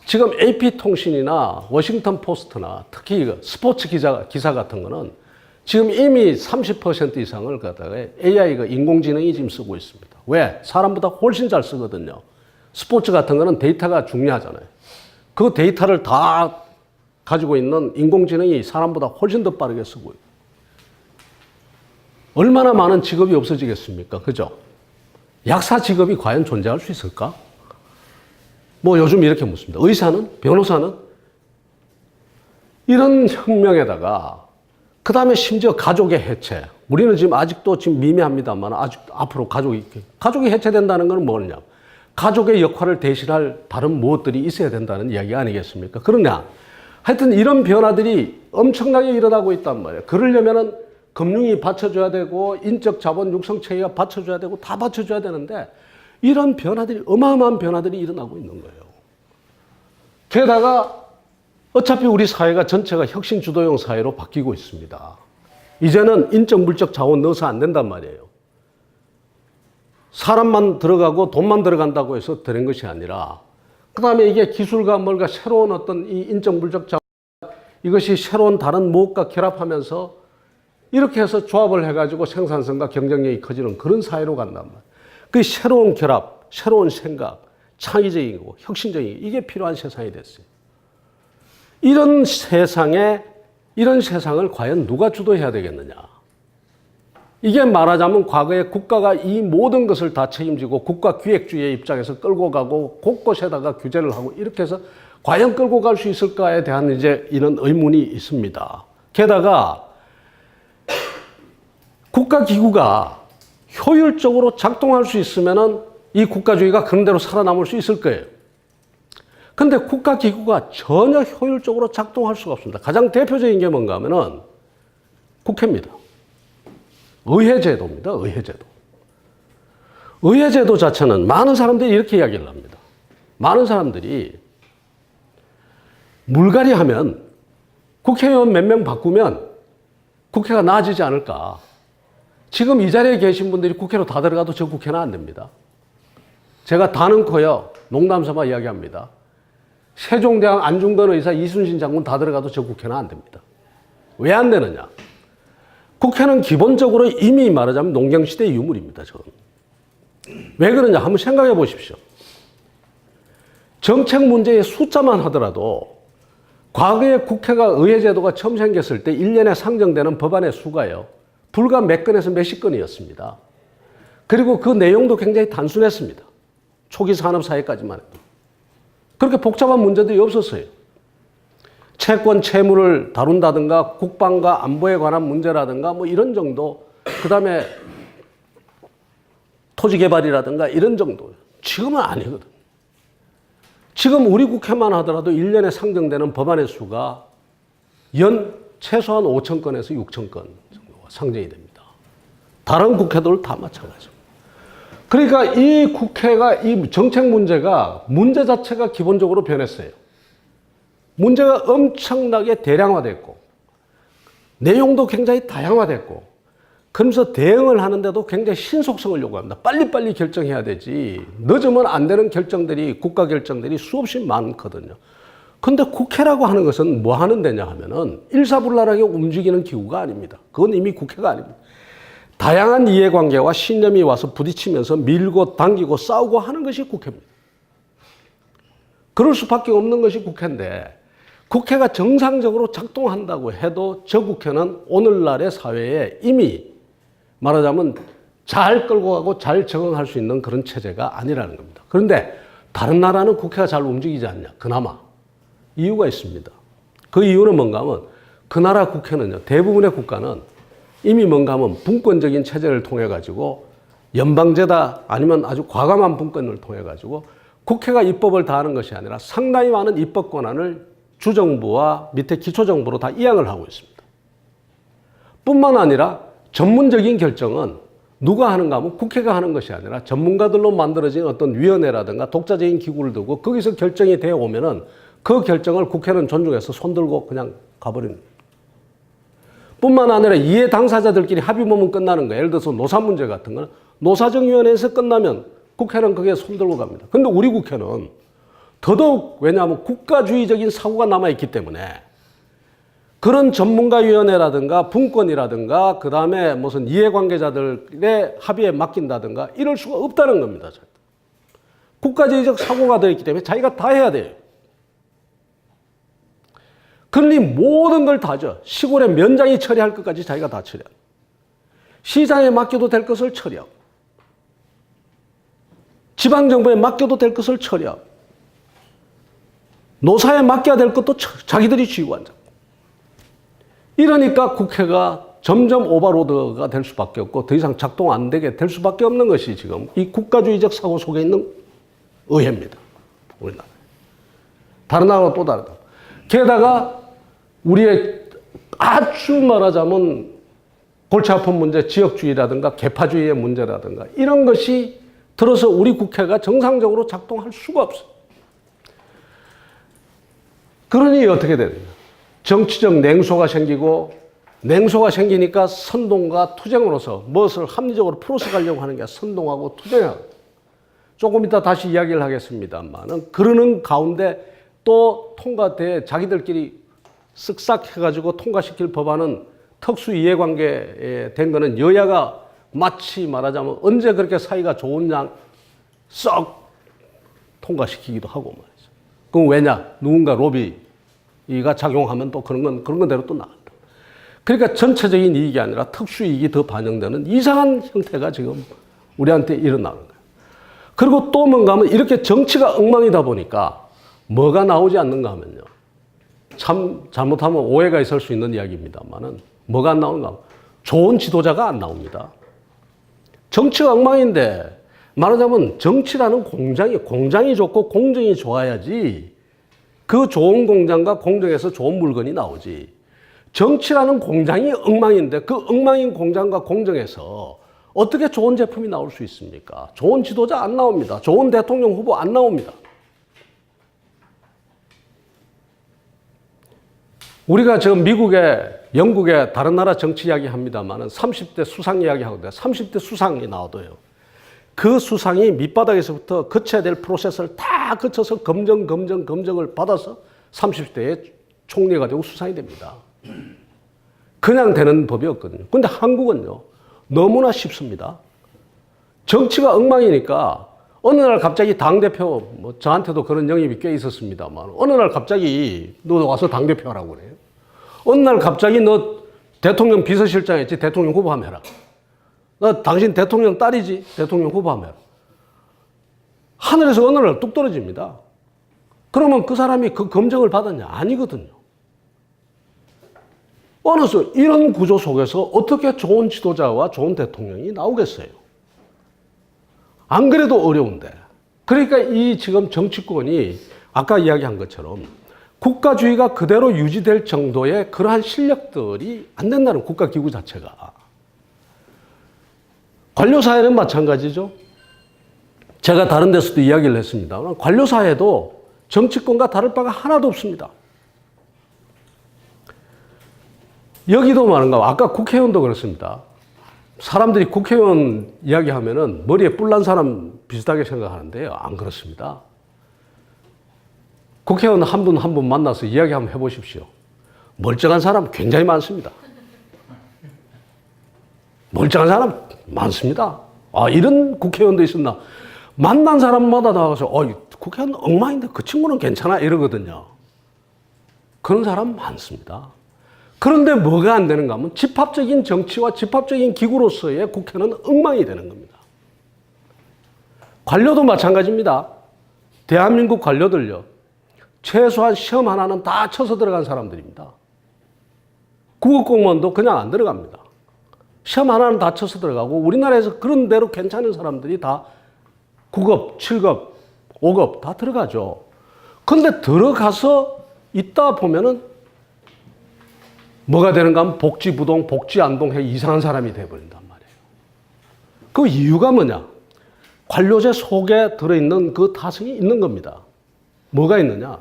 지금 AP통신이나 워싱턴 포스트나 특히 스포츠 기사 같은 거는 지금 이미 30% 이상을 갖다가 AI가 인공지능이 지금 쓰고 있습니다. 왜? 사람보다 훨씬 잘 쓰거든요. 스포츠 같은 거는 데이터가 중요하잖아요. 그 데이터를 다 가지고 있는 인공지능이 사람보다 훨씬 더 빠르게 쓰고 있어요. 얼마나 많은 직업이 없어지겠습니까? 그죠? 약사 직업이 과연 존재할 수 있을까? 뭐 요즘 이렇게 묻습니다. 의사는? 변호사는? 이런 혁명에다가 그 다음에 심지어 가족의 해체. 우리는 지금 아직도 지금 미미합니다만 아직 앞으로 가족이 해체된다는 건 뭐냐? 가족의 역할을 대신할 다른 무엇들이 있어야 된다는 이야기 아니겠습니까? 그러냐? 하여튼 이런 변화들이 엄청나게 일어나고 있단 말이에요. 그러려면은 금융이 받쳐줘야 되고 인적 자본 육성 체계가 받쳐줘야 되고 다 받쳐줘야 되는데 이런 변화들이 어마어마한 변화들이 일어나고 있는 거예요. 게다가 어차피 우리 사회가 전체가 혁신 주도형 사회로 바뀌고 있습니다. 이제는 인적 물적 자원 넣어서 안 된단 말이에요. 사람만 들어가고 돈만 들어간다고 해서 되는 것이 아니라 그 다음에 이게 기술과 뭔가 새로운 어떤 이 인적 물적 자원 이것이 새로운 다른 무엇과 결합하면서 이렇게 해서 조합을 해가지고 생산성과 경쟁력이 커지는 그런 사회로 간단 말이에요. 그 새로운 결합, 새로운 생각, 창의적이고 혁신적이고 이게 필요한 세상이 됐어요. 이런 세상을 과연 누가 주도해야 되겠느냐. 이게 말하자면 과거에 국가가 이 모든 것을 다 책임지고 국가 기획주의의 입장에서 끌고 가고 곳곳에다가 규제를 하고 이렇게 해서 과연 끌고 갈 수 있을까에 대한 이제 이런 의문이 있습니다. 게다가 국가기구가 효율적으로 작동할 수 있으면은 이 국가주의가 그런 대로 살아남을 수 있을 거예요. 근데 국가기구가 전혀 효율적으로 작동할 수가 없습니다. 가장 대표적인 게 뭔가 하면은 국회입니다. 의회제도입니다. 의회제도. 의회제도 자체는 많은 사람들이 이렇게 이야기를 합니다. 많은 사람들이 물갈이 하면 국회의원 몇 명 바꾸면 국회가 나아지지 않을까. 지금 이 자리에 계신 분들이 국회로 다 들어가도 저 국회는 안 됩니다. 제가 다는 커요. 농담 삼아 이야기합니다. 세종대왕 안중근 의사 이순신 장군 다 들어가도 저 국회는 안 됩니다. 왜 안 되느냐? 국회는 기본적으로 이미 말하자면 농경시대의 유물입니다. 저는. 왜 그러냐? 한번 생각해 보십시오. 정책 문제의 숫자만 하더라도 과거에 국회가 의회제도가 처음 생겼을 때 1년에 상정되는 법안의 수가요. 불과 몇 건에서 몇십 건이었습니다. 그리고 그 내용도 굉장히 단순했습니다. 초기 산업사회까지만 해도. 그렇게 복잡한 문제들이 없었어요. 채권, 채무를 다룬다든가 국방과 안보에 관한 문제라든가 뭐 이런 정도, 그 다음에 토지개발이라든가 이런 정도. 지금은 아니거든. 지금 우리 국회만 하더라도 1년에 상정되는 법안의 수가 연 최소한 5천 건에서 6천 건 정도가 상정이 됩니다. 다른 국회들 다 마찬가지입니다. 그러니까 이 국회가 이 정책 문제가 문제 자체가 기본적으로 변했어요. 문제가 엄청나게 대량화됐고 내용도 굉장히 다양화됐고 그러면서 대응을 하는데도 굉장히 신속성을 요구합니다. 빨리빨리 결정해야 되지 늦으면 안 되는 결정들이 국가 결정들이 수없이 많거든요. 근데 국회라고 하는 것은 뭐 하는 데냐 하면은 일사불란하게 움직이는 기구가 아닙니다. 그건 이미 국회가 아닙니다. 다양한 이해관계와 신념이 와서 부딪히면서 밀고 당기고 싸우고 하는 것이 국회입니다. 그럴 수밖에 없는 것이 국회인데 국회가 정상적으로 작동한다고 해도 저 국회는 오늘날의 사회에 이미 말하자면 잘 끌고 가고 잘 적응할 수 있는 그런 체제가 아니라는 겁니다. 그런데 다른 나라는 국회가 잘 움직이지 않냐? 그나마. 이유가 있습니다. 그 이유는 뭔가 하면 그 나라 국회는요. 대부분의 국가는 이미 뭔가 하면 분권적인 체제를 통해 가지고 연방제다 아니면 아주 과감한 분권을 통해 가지고 국회가 입법을 다 하는 것이 아니라 상당히 많은 입법 권한을 주정부와 밑에 기초정부로 다 이양을 하고 있습니다. 뿐만 아니라 전문적인 결정은 누가 하는가 하면 국회가 하는 것이 아니라 전문가들로 만들어진 어떤 위원회라든가 독자적인 기구를 두고 거기서 결정이 되어 오면은 그 결정을 국회는 존중해서 손들고 그냥 가버리는 거예요. 뿐만 아니라 이해 당사자들끼리 합의보면 끝나는 거예요. 예를 들어서 노사 문제 같은 거는 노사정위원회에서 끝나면 국회는 그게 손들고 갑니다. 근데 우리 국회는 더더욱 왜냐하면 국가주의적인 사고가 남아있기 때문에 그런 전문가위원회라든가 분권이라든가 그 다음에 무슨 이해관계자들의 합의에 맡긴다든가 이럴 수가 없다는 겁니다. 국가주의적 사고가 되어 있기 때문에 자기가 다 해야 돼요. 그러니 모든 걸 다죠. 시골의 면장이 처리할 것까지 자기가 다 처리하고 시장에 맡겨도 될 것을 처리하고 지방정부에 맡겨도 될 것을 처리하고 노사에 맡겨야 될 것도 자기들이 쥐고 앉아. 이러니까 국회가 점점 오버로드가 될 수밖에 없고 더 이상 작동 안 되게 될 수밖에 없는 것이 지금 이 국가주의적 사고 속에 있는 의회입니다. 우리나라. 다른 나라와 또 다르다. 게다가 우리의 아주 말하자면 골치 아픈 문제, 지역주의라든가 개파주의의 문제라든가 이런 것이 들어서 우리 국회가 정상적으로 작동할 수가 없어요. 그러니 어떻게 되느냐. 정치적 냉소가 생기고 냉소가 생기니까 선동과 투쟁으로서 무엇을 합리적으로 풀어서 가려고 하는 게 선동하고 투쟁하고 조금 이따 다시 이야기를 하겠습니다만은 그러는 가운데 또 통과돼 자기들끼리 쓱싹 해가지고 통과시킬 법안은 특수 이해관계에 된 거는 여야가 마치 말하자면 언제 그렇게 사이가 좋은 양 썩 통과시키기도 하고 말이죠. 그럼 왜냐? 누군가 로비가 작용하면 또 그런 건 대로 또 나간다. 그러니까 전체적인 이익이 아니라 특수 이익이 더 반영되는 이상한 형태가 지금 우리한테 일어나는 거예요. 그리고 또 뭔가 하면 이렇게 정치가 엉망이다 보니까 뭐가 나오지 않는가 하면요. 참 잘못하면 오해가 있을 수 있는 이야기입니다만은 뭐가 안 나오는가 하면 좋은 지도자가 안 나옵니다. 정치가 엉망인데 말하자면 정치라는 공장이 좋고 공정이 좋아야지 그 좋은 공장과 공정에서 좋은 물건이 나오지. 정치라는 공장이 엉망인데 그 엉망인 공장과 공정에서 어떻게 좋은 제품이 나올 수 있습니까? 좋은 지도자 안 나옵니다. 좋은 대통령 후보 안 나옵니다. 우리가 지금 미국에, 영국에 다른 나라 정치 이야기 합니다만 30대 수상 이야기 하거든요. 30대 수상이 나와도요. 그 수상이 밑바닥에서부터 거쳐야 될 프로세스를 다 거쳐서 검증을 받아서 30대에 총리가 되고 수상이 됩니다. 그냥 되는 법이 없거든요. 근데 한국은요, 너무나 쉽습니다. 정치가 엉망이니까 어느 날 갑자기 당대표, 뭐 저한테도 그런 영입이 꽤 있었습니다만 어느 날 갑자기 너 와서 당대표 하라고 그래요. 어느 날 갑자기 너 대통령 비서실장 했지 대통령 후보 하면 해라. 너 당신 대통령 딸이지 대통령 후보 하면 해라. 하늘에서 어느 날 뚝 떨어집니다. 그러면 그 사람이 그 검증을 받았냐? 아니거든요. 어느서 이런 구조 속에서 어떻게 좋은 지도자와 좋은 대통령이 나오겠어요? 안 그래도 어려운데. 그러니까 이 지금 정치권이 아까 이야기한 것처럼 국가주의가 그대로 유지될 정도의 그러한 실력들이 안 된다는 국가기구 자체가. 관료사회는 마찬가지죠. 제가 다른 데서도 이야기를 했습니다만 관료사회도 정치권과 다를 바가 하나도 없습니다. 여기도 말인가 아까 국회의원도 그렇습니다. 사람들이 국회의원 이야기하면은 머리에 뿔난 사람 비슷하게 생각하는데요. 안 그렇습니다. 국회의원 한 분 만나서 이야기 한번 해보십시오. 멀쩡한 사람 굉장히 많습니다. 멀쩡한 사람 많습니다. 아, 이런 국회의원도 있었나. 만난 사람마다 나와서 국회의원 엉망인데 그 친구는 괜찮아 이러거든요. 그런 사람 많습니다. 그런데 뭐가 안 되는가 하면 집합적인 정치와 집합적인 기구로서의 국회는 엉망이 되는 겁니다. 관료도 마찬가지입니다. 대한민국 관료들요. 최소한 시험 하나는 다 쳐서 들어간 사람들입니다. 국어공무원도 그냥 안 들어갑니다. 시험 하나는 다 쳐서 들어가고 우리나라에서 그런 대로 괜찮은 사람들이 다 9급, 7급, 5급 다 들어가죠. 그런데 들어가서 있다 보면은 뭐가 되는가 하면 복지부동, 복지안동해 이상한 사람이 돼버린단 말이에요. 그 이유가 뭐냐? 관료제 속에 들어있는 그 타성이 있는 겁니다. 뭐가 있느냐?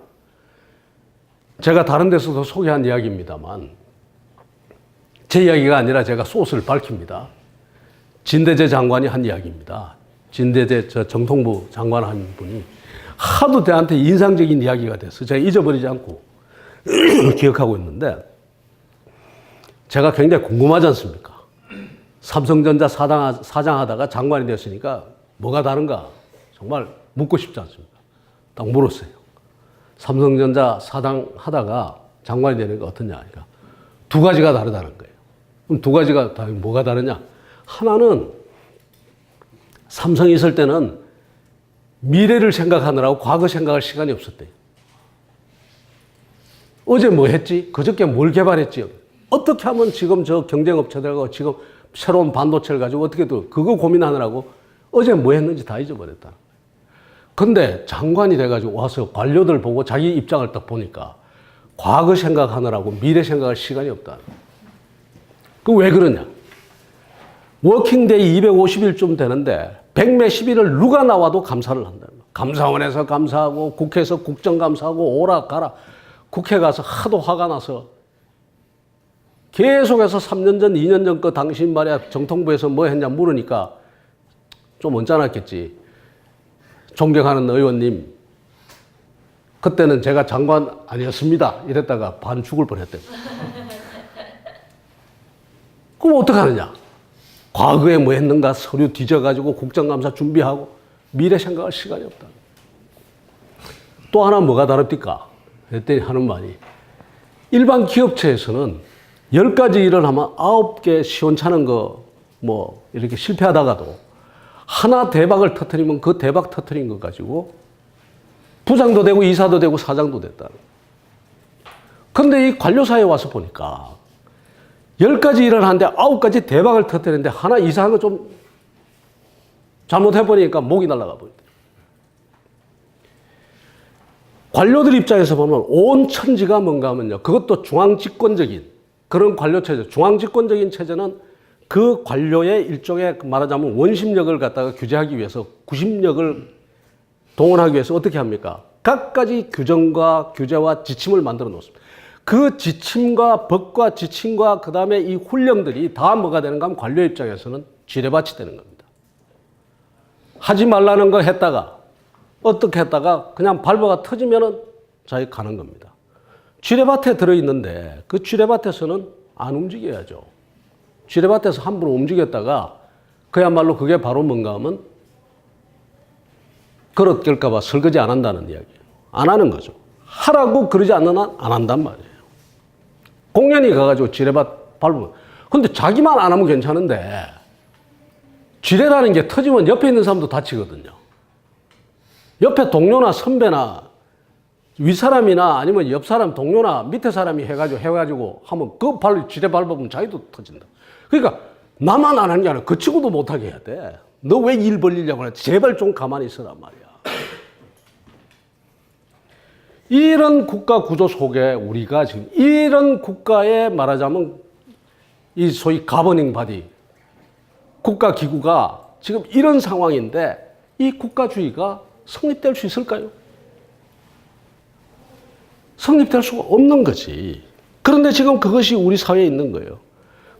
제가 다른 데서도 소개한 이야기입니다만 제 이야기가 아니라 제가 소스를 밝힙니다. 진대재 장관이 한 이야기입니다. 진대재 정통부 장관 한 분이 하도 저한테 인상적인 이야기가 돼서 제가 잊어버리지 않고 기억하고 있는데 제가 굉장히 궁금하지 않습니까? 삼성전자 사장하다가 장관이 됐으니까 뭐가 다른가? 정말 묻고 싶지 않습니까? 딱 물었어요. 삼성전자 사장하다가 장관이 되는 게 어떠냐? 그러니까 두 가지가 다르다는 거예요. 그럼 두 가지가 뭐가 다르냐? 하나는 삼성이 있을 때는 미래를 생각하느라고 과거 생각할 시간이 없었대요. 어제 뭐 했지? 그저께 뭘 개발했지? 어떻게 하면 지금 저 경쟁업체들하고 지금 새로운 반도체를 가지고 어떻게 또 그거 고민하느라고 어제 뭐 했는지 다 잊어버렸다. 근데 장관이 돼가지고 와서 관료들 보고 자기 입장을 딱 보니까 과거 생각하느라고 미래 생각할 시간이 없다. 그 왜 그러냐? 워킹데이 250일쯤 되는데 100몇십 일을 누가 나와도 감사를 한다. 감사원에서 감사하고 국회에서 국정감사하고 오라 가라. 국회 가서 하도 화가 나서 계속해서 3년 전, 2년 전 거 당신 말이야 정통부에서 뭐 했냐 물으니까 좀 언짢았겠지. 존경하는 의원님, 그때는 제가 장관 아니었습니다. 이랬다가 반 죽을 뻔했대요. 그럼 어떡하느냐? 과거에 뭐 했는가 서류 뒤져가지고 국정감사 준비하고 미래 생각할 시간이 없다. 또 하나 뭐가 다릅니까? 그랬더니 하는 말이 일반 기업체에서는 10가지 일을 하면 9개 시원찮은 거 뭐 이렇게 실패하다가도 하나 대박을 터뜨리면 그 대박 터뜨린 거 가지고 부장도 되고 이사도 되고 사장도 됐다. 근데 이 관료사에 와서 보니까 10가지 일을 하는데 9가지 대박을 터뜨리는데 하나 이상한 거 좀 잘못해버리니까 목이 날아가 버린다. 관료들 입장에서 보면 온 천지가 뭔가 하면요. 그것도 중앙집권적인 그런 관료체제. 중앙집권적인 체제는 그 관료의 일종의 말하자면 원심력을 갖다가 규제하기 위해서 구심력을 동원하기 위해서 어떻게 합니까? 각가지 규정과 규제와 지침을 만들어 놓습니다. 그 지침과 법과 지침과 그 다음에 이 훈령들이 다 뭐가 되는가 하면 관료 입장에서는 지뢰밭이 되는 겁니다. 하지 말라는 거 했다가 어떻게 했다가 그냥 발버가 터지면은 자기 가는 겁니다. 지뢰밭에 들어있는데 그 지뢰밭에서는 안 움직여야죠. 지뢰밭에서 함부로 움직였다가 그야말로 그게 바로 뭔가 하면 그릇 깰까봐 설거지 안 한다는 이야기예요. 안 하는 거죠. 하라고 그러지 않는 한 안 한단 말이에요. 공연히 가가지고 지뢰밭 밟으면. 근데 자기만 안 하면 괜찮은데 지뢰라는 게 터지면 옆에 있는 사람도 다치거든요. 옆에 동료나 선배나 윗사람이나 아니면 옆사람 동료나 밑에 사람이 해가지고 하면 그 지뢰 밟으면 자기도 터진다. 그러니까 나만 안 하는 게 아니라 그 친구도 못하게 해야 돼. 너 왜 일 벌리려고 하냐. 제발 좀 가만히 있으란 말이야. 이런 국가 구조 속에 우리가 지금 이런 국가에 말하자면 이 소위 가버닝 바디 국가 기구가 지금 이런 상황인데 이 국가주의가 성립될 수 있을까요? 성립될 수가 없는 거지. 그런데 지금 그것이 우리 사회에 있는 거예요.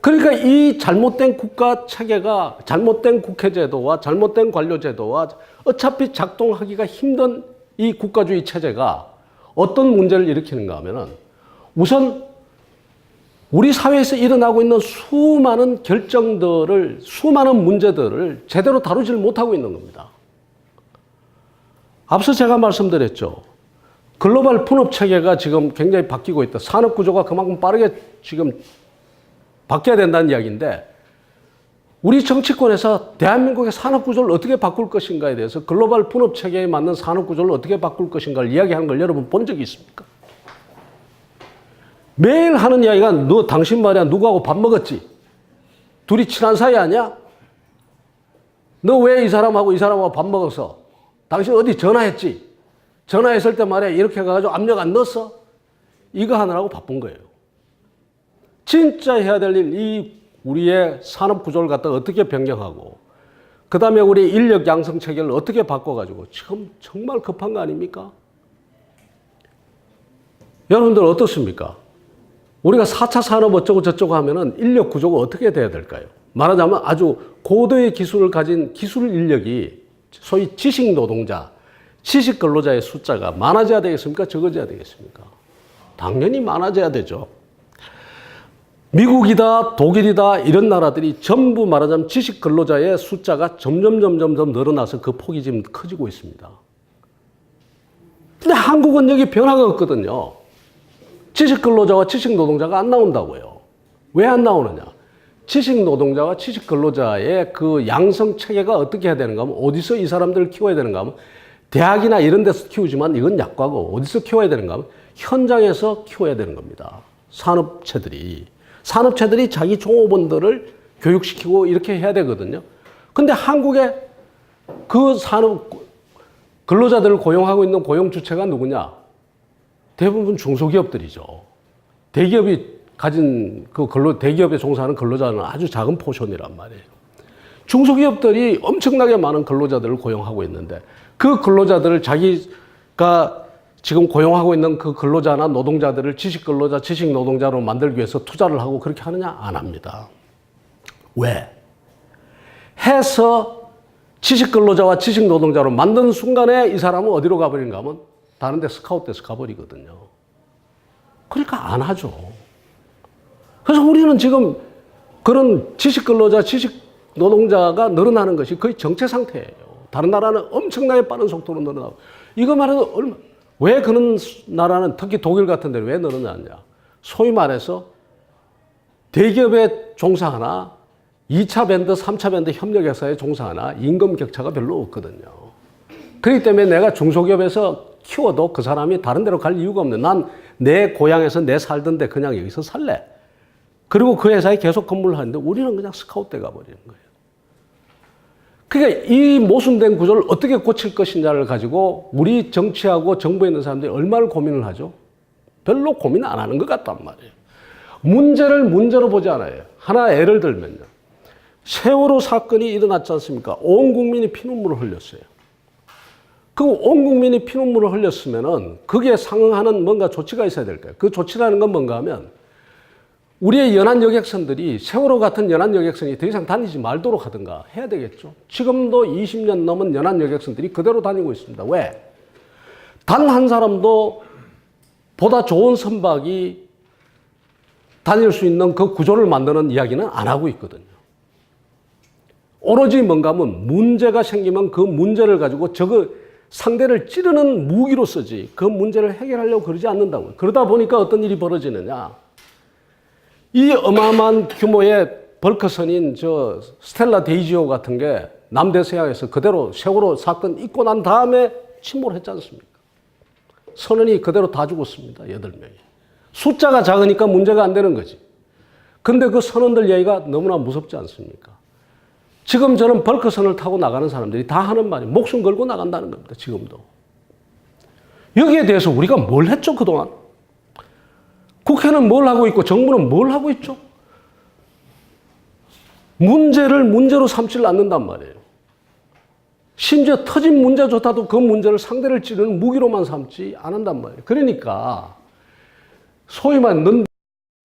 그러니까 이 잘못된 국가 체계가 잘못된 국회제도와 잘못된 관료제도와 어차피 작동하기가 힘든 이 국가주의 체제가 어떤 문제를 일으키는가 하면은 우선 우리 사회에서 일어나고 있는 수많은 결정들을, 수많은 문제들을 제대로 다루지를 못하고 있는 겁니다. 앞서 제가 말씀드렸죠. 글로벌 분업 체계가 지금 굉장히 바뀌고 있다. 산업 구조가 그만큼 빠르게 지금 바뀌어야 된다는 이야기인데 우리 정치권에서 대한민국의 산업 구조를 어떻게 바꿀 것인가에 대해서 글로벌 분업 체계에 맞는 산업 구조를 어떻게 바꿀 것인가를 이야기하는 걸 여러분 본 적이 있습니까? 매일 하는 이야기가 너 당신 말이야 누구하고 밥 먹었지? 둘이 친한 사이 아니야? 너 왜 이 사람하고 이 사람하고 밥 먹었어? 당신 어디 전화했지? 전화했을 때 말이야 이렇게 가가지고 압력 안 넣었어? 이거 하느라고 바쁜 거예요. 진짜 해야 될 일, 이 우리의 산업 구조를 갖다 어떻게 변경하고, 그 다음에 우리 인력 양성 체계를 어떻게 바꿔가지고 지금 정말 급한 거 아닙니까? 여러분들 어떻습니까? 우리가 4차 산업 어쩌고 저쩌고 하면은 인력 구조가 어떻게 돼야 될까요? 말하자면 아주 고도의 기술을 가진 기술 인력이 소위 지식 노동자, 지식 근로자의 숫자가 많아져야 되겠습니까? 적어져야 되겠습니까? 당연히 많아져야 되죠. 미국이다, 독일이다, 이런 나라들이 전부 말하자면 지식 근로자의 숫자가 점점 늘어나서 그 폭이 지금 커지고 있습니다. 근데 한국은 여기 변화가 없거든요. 지식 근로자와 지식 노동자가 안 나온다고요. 왜 안 나오느냐? 지식 노동자와 지식 근로자의 그 양성 체계가 어떻게 해야 되는가 하면, 어디서 이 사람들을 키워야 되는가 하면, 대학이나 이런 데서 키우지만 이건 약과고, 어디서 키워야 되는가 하면 현장에서 키워야 되는 겁니다. 산업체들이 자기 종업원들을 교육시키고 이렇게 해야 되거든요. 근데 한국의 그 산업 근로자들을 고용하고 있는 고용 주체가 누구냐? 대부분 중소기업들이죠. 대기업이 가진 대기업에 종사하는 근로자는 아주 작은 포션이란 말이에요. 중소기업들이 엄청나게 많은 근로자들을 고용하고 있는데, 그 근로자들을 자기가 지금 고용하고 있는 그 근로자나 노동자들을 지식 근로자, 지식 노동자로 만들기 위해서 투자를 하고 그렇게 하느냐? 안 합니다. 왜? 해서 지식 근로자와 지식 노동자로 만드는 순간에 이 사람은 어디로 가버리는가 하면 다른 데 스카웃돼서 가버리거든요. 그러니까 안 하죠. 그래서 우리는 지금 그런 지식 근로자, 지식 노동자가 늘어나는 것이 거의 정체 상태예요. 다른 나라는 엄청나게 빠른 속도로 늘어나고. 이거 말해도 왜 그런 나라는, 특히 독일 같은 데는 왜 늘어나냐? 소위 말해서 대기업에 종사하나 2차 밴드, 3차 밴드 협력회사에 종사하나 임금 격차가 별로 없거든요. 그렇기 때문에 내가 중소기업에서 키워도 그 사람이 다른 데로 갈 이유가 없네. 난 내 고향에서 내 살던데 그냥 여기서 살래. 그리고 그 회사에 계속 근무를 하는데 우리는 그냥 스카웃돼 가버리는 거예요. 그러니까 이 모순된 구조를 어떻게 고칠 것이냐를 가지고 우리 정치하고 정부에 있는 사람들이 얼마나 고민을 하죠? 별로 고민 안 하는 것 같단 말이에요. 문제를 문제로 보지 않아요. 하나 예를 들면요. 세월호 사건이 일어났지 않습니까? 온 국민이 피눈물을 흘렸어요. 그 온 국민이 피눈물을 흘렸으면은 그게 상응하는 뭔가 조치가 있어야 될까요? 그 조치라는 건 뭔가 하면 우리의 연안 여객선들이 세월호 같은 연안 여객선이 더 이상 다니지 말도록 하든가 해야 되겠죠. 지금도 20년 넘은 연안 여객선들이 그대로 다니고 있습니다. 왜? 단 한 사람도 보다 좋은 선박이 다닐 수 있는 그 구조를 만드는 이야기는 안 하고 있거든요. 오로지 뭔가 하면 문제가 생기면 그 문제를 가지고 상대를 찌르는 무기로 쓰지 그 문제를 해결하려고 그러지 않는다고요. 그러다 보니까 어떤 일이 벌어지느냐. 이 어마어마한 규모의 벌크선인 스텔라 데이지오 같은 게 남대서양에서 그대로 세월호 사건 있고 난 다음에 침몰했지 않습니까? 선원이 그대로 다 죽었습니다. 8명이. 숫자가 작으니까 문제가 안 되는 거지. 근데 그 선원들 얘기가 너무나 무섭지 않습니까? 지금 저는 벌크선을 타고 나가는 사람들이 다 하는 말이 목숨 걸고 나간다는 겁니다. 지금도. 여기에 대해서 우리가 뭘 했죠, 그동안? 국회는 뭘 하고 있고 정부는 뭘 하고 있죠? 문제를 문제로 삼지를 않는단 말이에요. 심지어 터진 문제조차도 그 문제를 상대를 찌르는 무기로만 삼지 않는단 말이에요. 그러니까 소위 말하는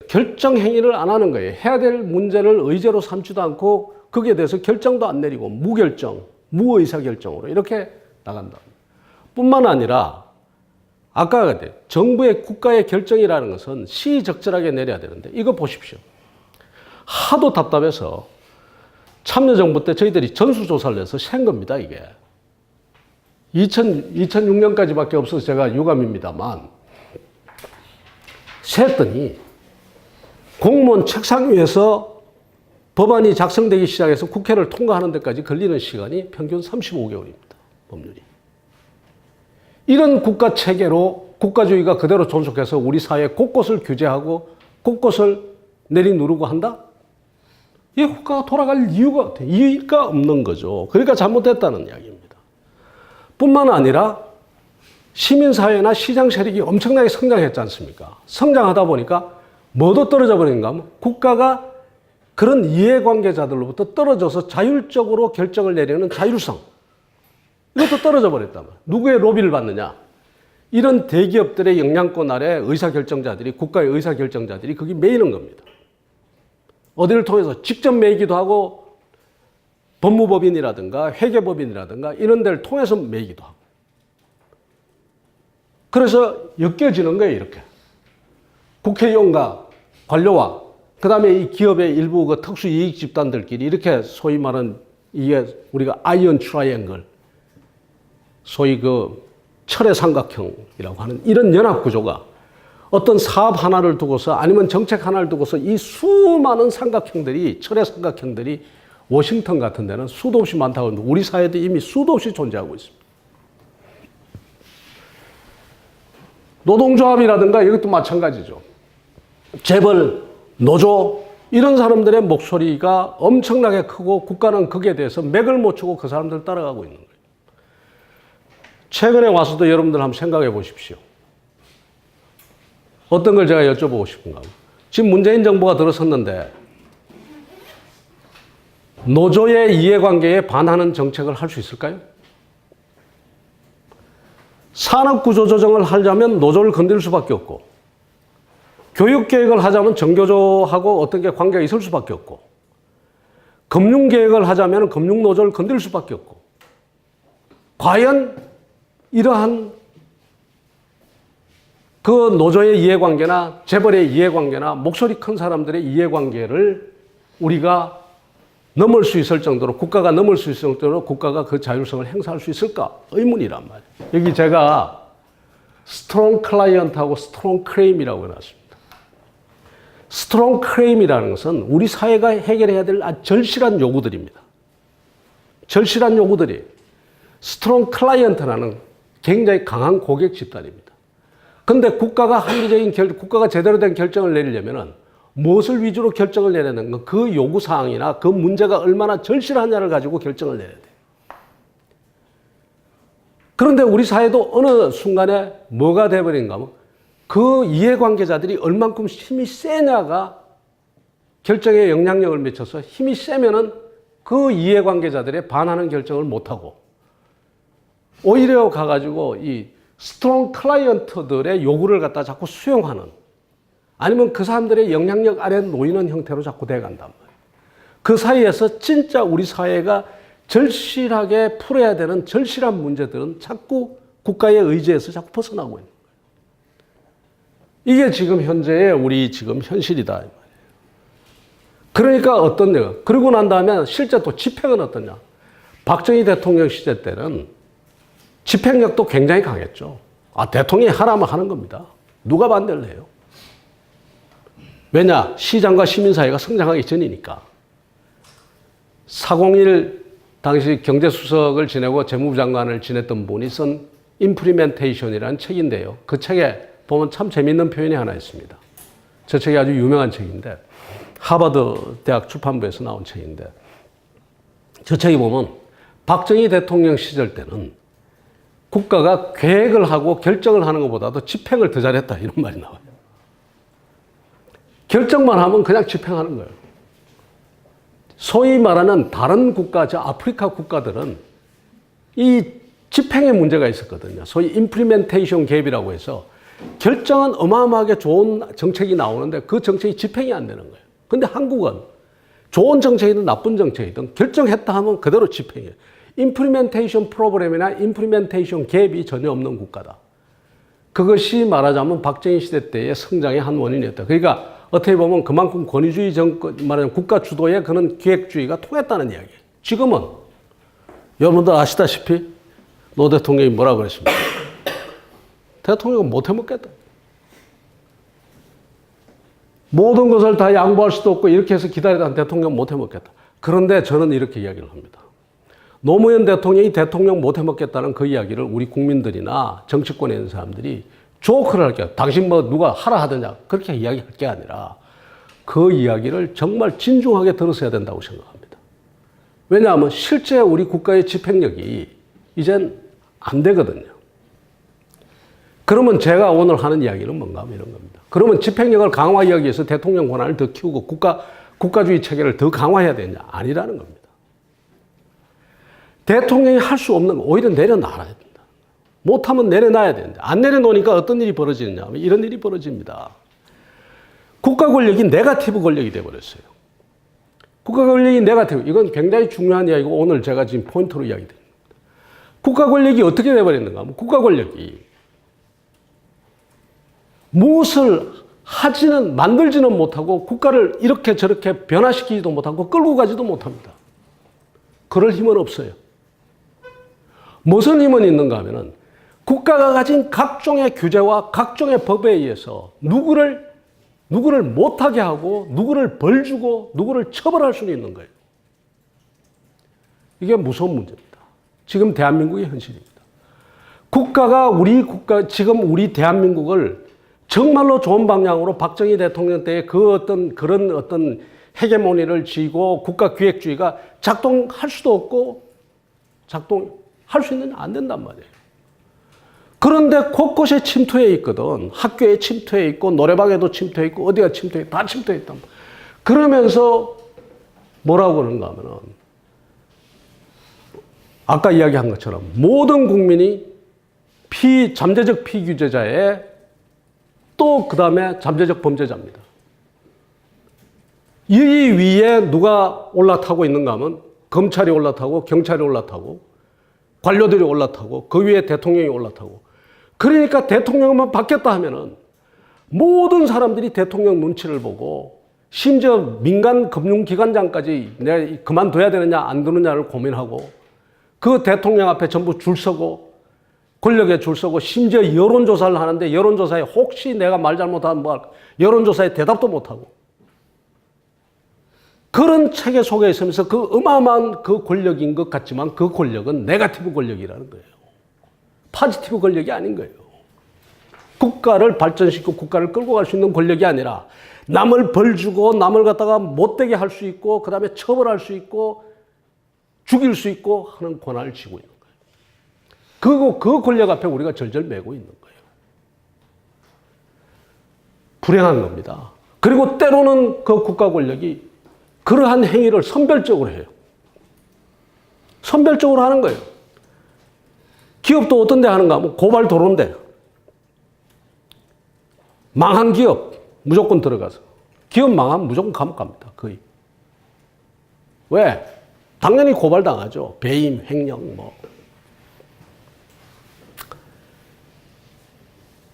결정 행위를 안 하는 거예요. 해야 될 문제를 의제로 삼지도 않고 거기에 대해서 결정도 안 내리고 무결정, 무의사결정으로 이렇게 나간다. 뿐만 아니라 아까 정부의 국가의 결정이라는 것은 시의적절하게 내려야 되는데 이거 보십시오. 하도 답답해서 참여정부 때 저희들이 전수조사를 해서 센 겁니다. 이게 2006년까지밖에 없어서 제가 유감입니다만 셌더니 공무원 책상 위에서 법안이 작성되기 시작해서 국회를 통과하는 데까지 걸리는 시간이 평균 35개월입니다. 법률이. 이런 국가 체계로 국가주의가 그대로 존속해서 우리 사회 곳곳을 규제하고 곳곳을 내리누르고 한다? 이 국가가 돌아갈 이유가 없는 거죠. 그러니까 잘못됐다는 이야기입니다. 뿐만 아니라 시민사회나 시장 세력이 엄청나게 성장했지 않습니까? 성장하다 보니까 뭐도 떨어져 버린가 하면 국가가 그런 이해관계자들로부터 떨어져서 자율적으로 결정을 내리는 자율성. 이것도 떨어져 버렸단 말이에요. 누구의 로비를 받느냐? 이런 대기업들의 영향권 아래 의사결정자들이, 국가의 의사결정자들이 거기 매이는 겁니다. 어디를 통해서 직접 매이기도 하고 법무법인이라든가 회계법인이라든가 이런 데를 통해서 매이기도 하고. 그래서 엮여지는 거예요, 이렇게. 국회의원과 관료와 그 다음에 이 기업의 일부 그 특수 이익 집단들끼리 이렇게 소위 말하는 이게 우리가 아이언 트라이앵글, 소위 그 철의 삼각형이라고 하는 이런 연합 구조가 어떤 사업 하나를 두고서 아니면 정책 하나를 두고서 이 수많은 삼각형들이, 철의 삼각형들이 워싱턴 같은 데는 수도 없이 많다고 하는데 우리 사회도 이미 수도 없이 존재하고 있습니다. 노동조합이라든가 이것도 마찬가지죠. 재벌, 노조 이런 사람들의 목소리가 엄청나게 크고 국가는 거기에 대해서 맥을 못 추고 그 사람들을 따라가고 있는 거예요. 최근에 와서도 여러분들 한번 생각해 보십시오. 어떤 걸 제가 여쭤보고 싶은가 하면 지금 문재인 정부가 들어섰는데 노조의 이해관계에 반하는 정책을 할 수 있을까요? 산업구조 조정을 하려면 노조를 건드릴 수밖에 없고 교육계획을 하자면 정교조하고 어떤 게 관계가 있을 수밖에 없고 금융계획을 하자면 금융노조를 건드릴 수밖에 없고 과연 이러한 그 노조의 이해관계나 재벌의 이해관계나 목소리 큰 사람들의 이해관계를 우리가 넘을 수 있을 정도로 국가가 넘을 수 있을 정도로 국가가 그 자율성을 행사할 수 있을까? 의문이란 말이에요. 여기 제가 스트롱 클라이언트하고 스트롱 크레임이라고 해놨습니다. 스트롱 크레임이라는 것은 우리 사회가 해결해야 될 아주 절실한 요구들입니다. 절실한 요구들이 스트롱 클라이언트라는 굉장히 강한 고객 집단입니다. 그런데 국가가 합리적인 국가가 제대로 된 결정을 내리려면은 무엇을 위주로 결정을 내려는 건 그 요구사항이나 그 문제가 얼마나 절실하냐를 가지고 결정을 내려야 돼요. 그런데 우리 사회도 어느 순간에 뭐가 돼버린가 하면 그 이해관계자들이 얼만큼 힘이 세냐가 결정에 영향력을 미쳐서 힘이 세면은 그 이해관계자들의 반하는 결정을 못하고 오히려 가가지고 이 스트롱 클라이언트들의 요구를 갖다 자꾸 수용하는 아니면 그 사람들의 영향력 아래 놓이는 형태로 자꾸 돼간단 말이에요. 그 사이에서 진짜 우리 사회가 절실하게 풀어야 되는 절실한 문제들은 자꾸 국가의 의지에서 자꾸 벗어나고 있는 거예요. 이게 지금 현재의 우리 지금 현실이다. 이 말이에요. 그러니까 어떤 데가 그러고 난 다음에 실제 또 집행은 어떠냐. 박정희 대통령 시대 때는 집행력도 굉장히 강했죠. 아, 대통령이 하라면 하는 겁니다. 누가 반대를 해요? 왜냐? 시장과 시민사회가 성장하기 전이니까. 401 당시 경제수석을 지내고 재무부 장관을 지냈던 분이 쓴 임플리멘테이션이라는 책인데요. 그 책에 보면 참 재미있는 표현이 하나 있습니다. 저 책이 아주 유명한 책인데 하버드 대학 출판부에서 나온 책인데 저 책에 보면 박정희 대통령 시절 때는 국가가 계획을 하고 결정을 하는 것보다도 집행을 더 잘했다 이런 말이 나와요. 결정만 하면 그냥 집행하는 거예요. 소위 말하는 다른 국가, 저 아프리카 국가들은 이 집행에 문제가 있었거든요. 소위 임플리멘테이션 갭이라고 해서 결정은 어마어마하게 좋은 정책이 나오는데 그 정책이 집행이 안 되는 거예요. 근데 한국은 좋은 정책이든 나쁜 정책이든 결정했다 하면 그대로 집행해요. 임플리멘테이션 프로그램이나 임플리멘테이션 갭이 전혀 없는 국가다. 그것이 말하자면 박정희 시대 때의 성장의 한 원인이었다. 그러니까 어떻게 보면 그만큼 권위주의 정권, 말하자면 국가 주도의 그런 기획주의가 통했다는 이야기예요. 지금은 여러분들 아시다시피 노 대통령이 뭐라고 그랬습니까? 대통령은 못 해먹겠다. 모든 것을 다 양보할 수도 없고 이렇게 해서 기다리던 대통령 못 해먹겠다. 그런데 저는 이렇게 이야기를 합니다. 노무현 대통령이 대통령 못 해먹겠다는 그 이야기를 우리 국민들이나 정치권에 있는 사람들이 조크를 할게요. 당신 뭐 누가 하라 하더냐. 그렇게 이야기할 게 아니라 그 이야기를 정말 진중하게 들었어야 된다고 생각합니다. 왜냐하면 실제 우리 국가의 집행력이 이젠 안 되거든요. 그러면 제가 오늘 하는 이야기는 뭔가 하면 이런 겁니다. 그러면 집행력을 강화하기 위해서 대통령 권한을 더 키우고 국가주의 체계를 더 강화해야 되냐? 아니라는 겁니다. 대통령이 할 수 없는 거 오히려 내려놔야 된다. 못하면 내려놔야 된다. 안 내려놓으니까 어떤 일이 벌어지느냐 하면 이런 일이 벌어집니다. 국가 권력이 네거티브 권력이 되어버렸어요. 국가 권력이 네거티브. 이건 굉장히 중요한 이야기고 오늘 제가 지금 포인트로 이야기 드립니다. 국가 권력이 어떻게 되어버렸는가 하면 국가 권력이 무엇을 만들지는 못하고 국가를 이렇게 저렇게 변화시키지도 못하고 끌고 가지도 못합니다. 그럴 힘은 없어요. 무슨 힘은 있는가 하면은 국가가 가진 각종의 규제와 각종의 법에 의해서 누구를 못하게 하고 누구를 벌 주고 누구를 처벌할 수는 있는 거예요. 이게 무서운 문제입니다. 지금 대한민국의 현실입니다. 지금 우리 대한민국을 정말로 좋은 방향으로 박정희 대통령 때의 그런 어떤 헤게모니를 쥐고 국가기획주의가 작동할 수도 없고 작동할 수 있느냐 안 된단 말이에요. 그런데 곳곳에 침투해 있거든. 학교에 침투해 있고 노래방에도 침투해 있고 어디가 침투해 있고 다 침투해 있단 말이에요. 그러면서 뭐라고 그러는가 하면은 아까 이야기한 것처럼 모든 국민이 잠재적 피규제자에 또 그 다음에 잠재적 범죄자입니다. 이 위에 누가 올라타고 있는가 하면 검찰이 올라타고 경찰이 올라타고 관료들이 올라타고 그 위에 대통령이 올라타고 그러니까 대통령만 바뀌었다 하면은 모든 사람들이 대통령 눈치를 보고 심지어 민간 금융기관장까지 내가 그만둬야 되느냐 안 두느냐를 고민하고 그 대통령 앞에 전부 줄 서고 권력에 줄 서고 심지어 여론조사를 하는데 여론조사에 혹시 내가 말 잘못하면 뭐 할까? 여론조사에 대답도 못하고 그런 체계 속에 있으면서 그 어마어마한 그 권력인 것 같지만 그 권력은 네거티브 권력이라는 거예요. 포지티브 권력이 아닌 거예요. 국가를 발전시키고 국가를 끌고 갈 수 있는 권력이 아니라 남을 벌주고 남을 갖다가 못되게 할 수 있고 그 다음에 처벌할 수 있고 죽일 수 있고 하는 권한을 쥐고 있는 거예요. 그 권력 앞에 우리가 절절매고 있는 거예요. 불행한 겁니다. 그리고 때로는 그 국가 권력이 그러한 행위를 선별적으로 해요. 선별적으로 하는 거예요. 기업도 어떤 데 하는가 하면 고발 도로인데 망한 기업 무조건 들어가서 기업 망하면 무조건 감옥 갑니다. 거의. 왜? 당연히 고발당하죠. 배임, 횡령 뭐.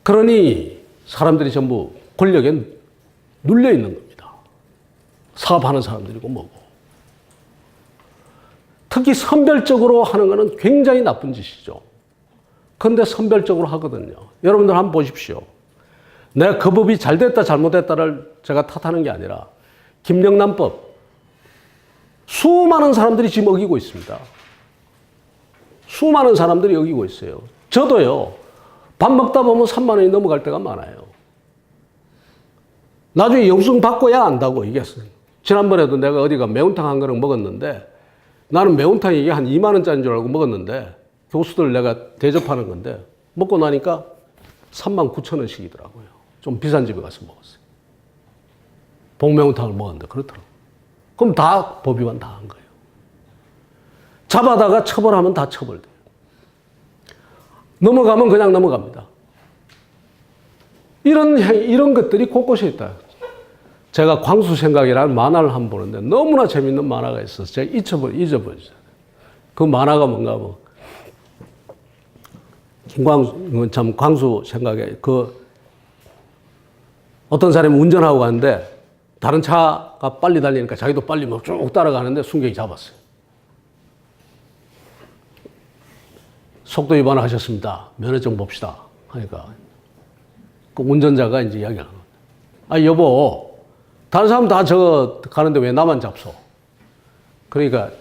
그러니 사람들이 전부 권력에 눌려 있는 겁니다. 사업하는 사람들이고 뭐고. 특히 선별적으로 하는 것은 굉장히 나쁜 짓이죠. 그런데 선별적으로 하거든요. 여러분들 한번 보십시오. 내가 그 법이 잘 됐다 잘못됐다를 제가 탓하는 게 아니라 김영란법 수많은 사람들이 지금 어기고 있습니다. 수많은 사람들이 어기고 있어요. 저도요. 밥 먹다 보면 3만 원이 넘어갈 때가 많아요. 나중에 영수증 바꿔야 안다고 얘기했어요. 지난번에도 내가 어디가 매운탕 한 그릇 먹었는데 나는 매운탕이 이게 한 2만 원짜리인 줄 알고 먹었는데 교수들 내가 대접하는 건데 먹고 나니까 3만 9천 원씩이더라고요. 좀 비싼 집에 가서 먹었어요. 복매운탕을 먹었는데 그렇더라고요. 그럼 다 법 위반 다 한 거예요. 잡아다가 처벌하면 다 처벌돼요. 넘어가면 그냥 넘어갑니다. 이런 것들이 곳곳에 있다. 제가 광수생각이라는 만화를 한번 보는데 너무나 재밌는 만화가 있어서 제가 잊어버리죠. 그 만화가 뭔가 하면 광수생각에 어떤 사람이 운전하고 가는데 다른 차가 빨리 달리니까 자기도 빨리 막 쭉 따라가는데 순경이 잡았어요. 속도 위반을 하셨습니다. 면허증 봅시다. 하니까 그 운전자가 이제 이야기하는 겁니다. 아, 여보, 다른 사람 다 저거 가는데 왜 나만 잡소? 그러니까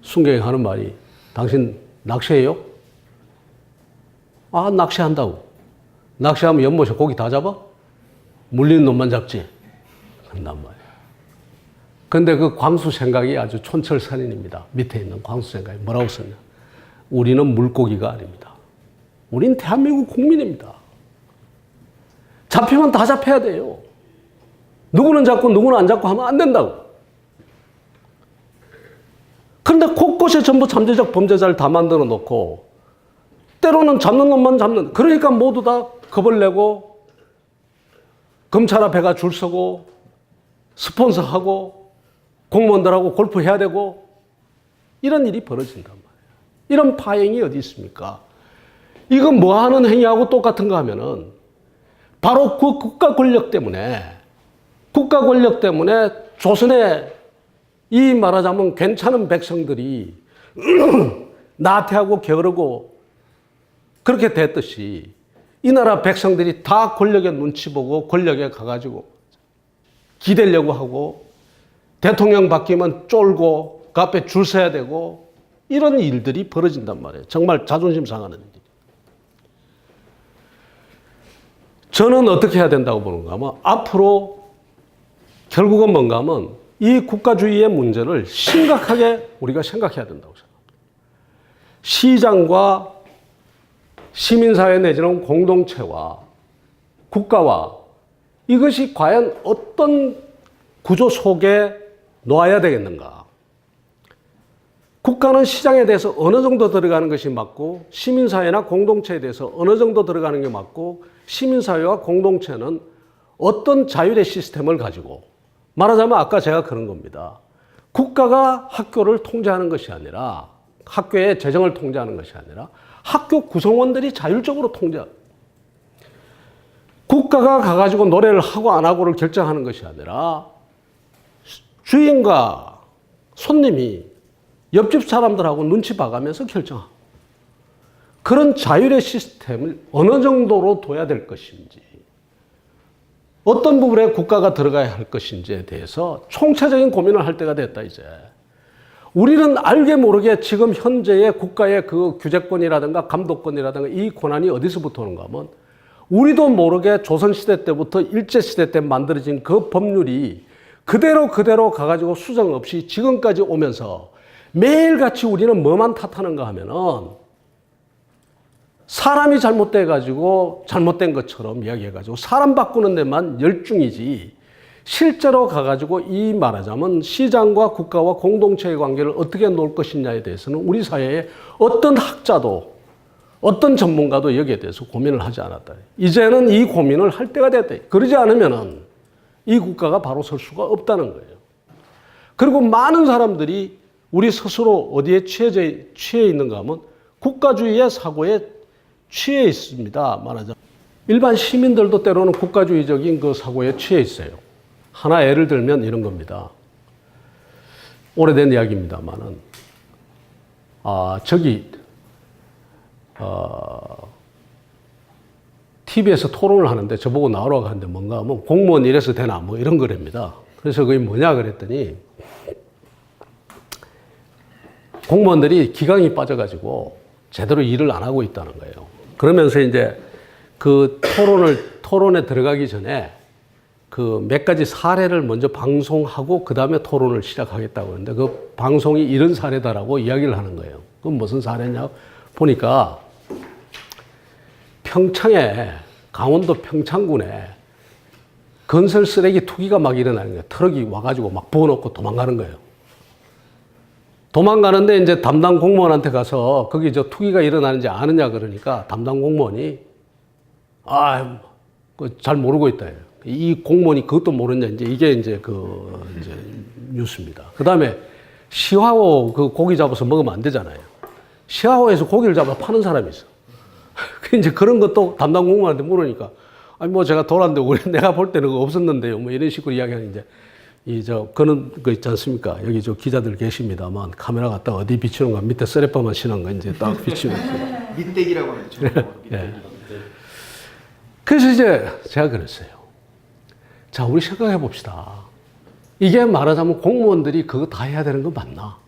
순경이 하는 말이 당신 낚시해요? 아, 낚시한다고. 낚시하면 연못에 고기 다 잡아? 물리는 놈만 잡지. 한단 말이에요. 근데 그 광수 생각이 아주 촌철살인입니다. 밑에 있는 광수 생각이 뭐라고 썼냐. 우리는 물고기가 아닙니다. 우린 대한민국 국민입니다. 잡히면 다 잡혀야 돼요. 누구는 잡고 누구는 안 잡고 하면 안 된다고. 그런데 곳곳에 전부 잠재적 범죄자를 다 만들어 놓고 때로는 잡는 놈만 잡는, 그러니까 모두 다 겁을 내고 검찰 앞에 가 줄 서고 스폰서하고 공무원들하고 골프해야 되고 이런 일이 벌어진단 말이에요. 이런 파행이 어디 있습니까? 이건 뭐 하는 행위하고 똑같은가 하면은 바로 그 국가 권력 때문에 조선의 이 말하자면 괜찮은 백성들이 나태하고 게으르고 그렇게 됐듯이 이 나라 백성들이 다 권력의 눈치 보고 권력에 가가지고 기대려고 하고 대통령 바뀌면 쫄고 그 앞에 줄 서야 되고 이런 일들이 벌어진단 말이에요. 정말 자존심 상하는 일. 저는 어떻게 해야 된다고 보는가 하면 앞으로 결국은 뭔가 하면 이 국가주의의 문제를 심각하게 우리가 생각해야 된다고 생각합니다. 시장과 시민사회 내지는 공동체와 국가와 이것이 과연 어떤 구조 속에 놓아야 되겠는가. 국가는 시장에 대해서 어느 정도 들어가는 것이 맞고 시민사회나 공동체에 대해서 어느 정도 들어가는 게 맞고 시민사회와 공동체는 어떤 자율의 시스템을 가지고 말하자면 아까 제가 그런 겁니다. 국가가 학교를 통제하는 것이 아니라 학교의 재정을 통제하는 것이 아니라 학교 구성원들이 자율적으로 통제하는 국가가 가가지고 노래를 하고 안 하고를 결정하는 것이 아니라 주인과 손님이 옆집 사람들하고 눈치 봐가면서 결정하고 그런 자율의 시스템을 어느 정도로 둬야 될 것인지 어떤 부분에 국가가 들어가야 할 것인지에 대해서 총체적인 고민을 할 때가 됐다 이제. 우리는 알게 모르게 지금 현재의 국가의 그 규제권이라든가 감독권이라든가 이 권한이 어디서부터 오는가 하면 우리도 모르게 조선시대 때부터 일제시대 때 만들어진 그 법률이 그대로 가가지고 수정 없이 지금까지 오면서 매일같이 우리는 뭐만 탓하는가 하면은 사람이 잘못돼가지고 잘못된 것처럼 이야기해가지고 사람 바꾸는 데만 열중이지 실제로 가가지고 이 말하자면 시장과 국가와 공동체의 관계를 어떻게 놓을 것이냐에 대해서는 우리 사회에 어떤 학자도 어떤 전문가도 여기에 대해서 고민을 하지 않았다. 이제는 이 고민을 할 때가 됐다. 그러지 않으면은 이 국가가 바로 설 수가 없다는 거예요. 그리고 많은 사람들이 우리 스스로 어디에 취해 있는가 하면 국가주의의 사고에 취해 있습니다. 말하자면 일반 시민들도 때로는 국가주의적인 그 사고에 취해 있어요. 하나 예를 들면 이런 겁니다. 오래된 이야기입니다만은 TV에서 토론을 하는데 저보고 나오라고 하는데 뭔가 하면 공무원 이래서 되나 뭐 이런 거랍니다. 그래서 그게 뭐냐 그랬더니 공무원들이 기강이 빠져가지고 제대로 일을 안 하고 있다는 거예요. 그러면서 이제 그 토론에 들어가기 전에 그 몇 가지 사례를 먼저 방송하고 그 다음에 토론을 시작하겠다고 하는데 그 방송이 이런 사례다라고 이야기를 하는 거예요. 그건 무슨 사례냐 보니까 평창에 강원도 평창군에 건설 쓰레기 투기가 막 일어나는 거예요. 트럭이 와가지고 막 부어놓고 도망가는 거예요. 도망가는데 이제 담당 공무원한테 가서 거기 저 투기가 일어나는지 아느냐 그러니까 담당 공무원이 잘 모르고 있다. 이 공무원이 그것도 모르냐 이게 이제 이제 뉴스입니다. 그 다음에 시화호 그 고기 잡아서 먹으면 안 되잖아요. 시화호에서 고기를 잡아 파는 사람이 있어. 이제 그런 것도 담당 공무원한테 물으니까 뭐 제가 돌았는데 내가 볼 때는 그거 없었는데요. 뭐 이런 식으로 이야기하는 이제 그런 거 있지 않습니까? 여기 저 기자들 계십니다만 카메라 갖다 어디 비치는가 밑에 쓰레빠만 신은 거 이제 딱 비치면 밑대기라고 하죠. 네. 그래서 이제 제가 그랬어요. 자, 우리 생각해 봅시다. 이게 말하자면 공무원들이 그거 다 해야 되는 거 맞나?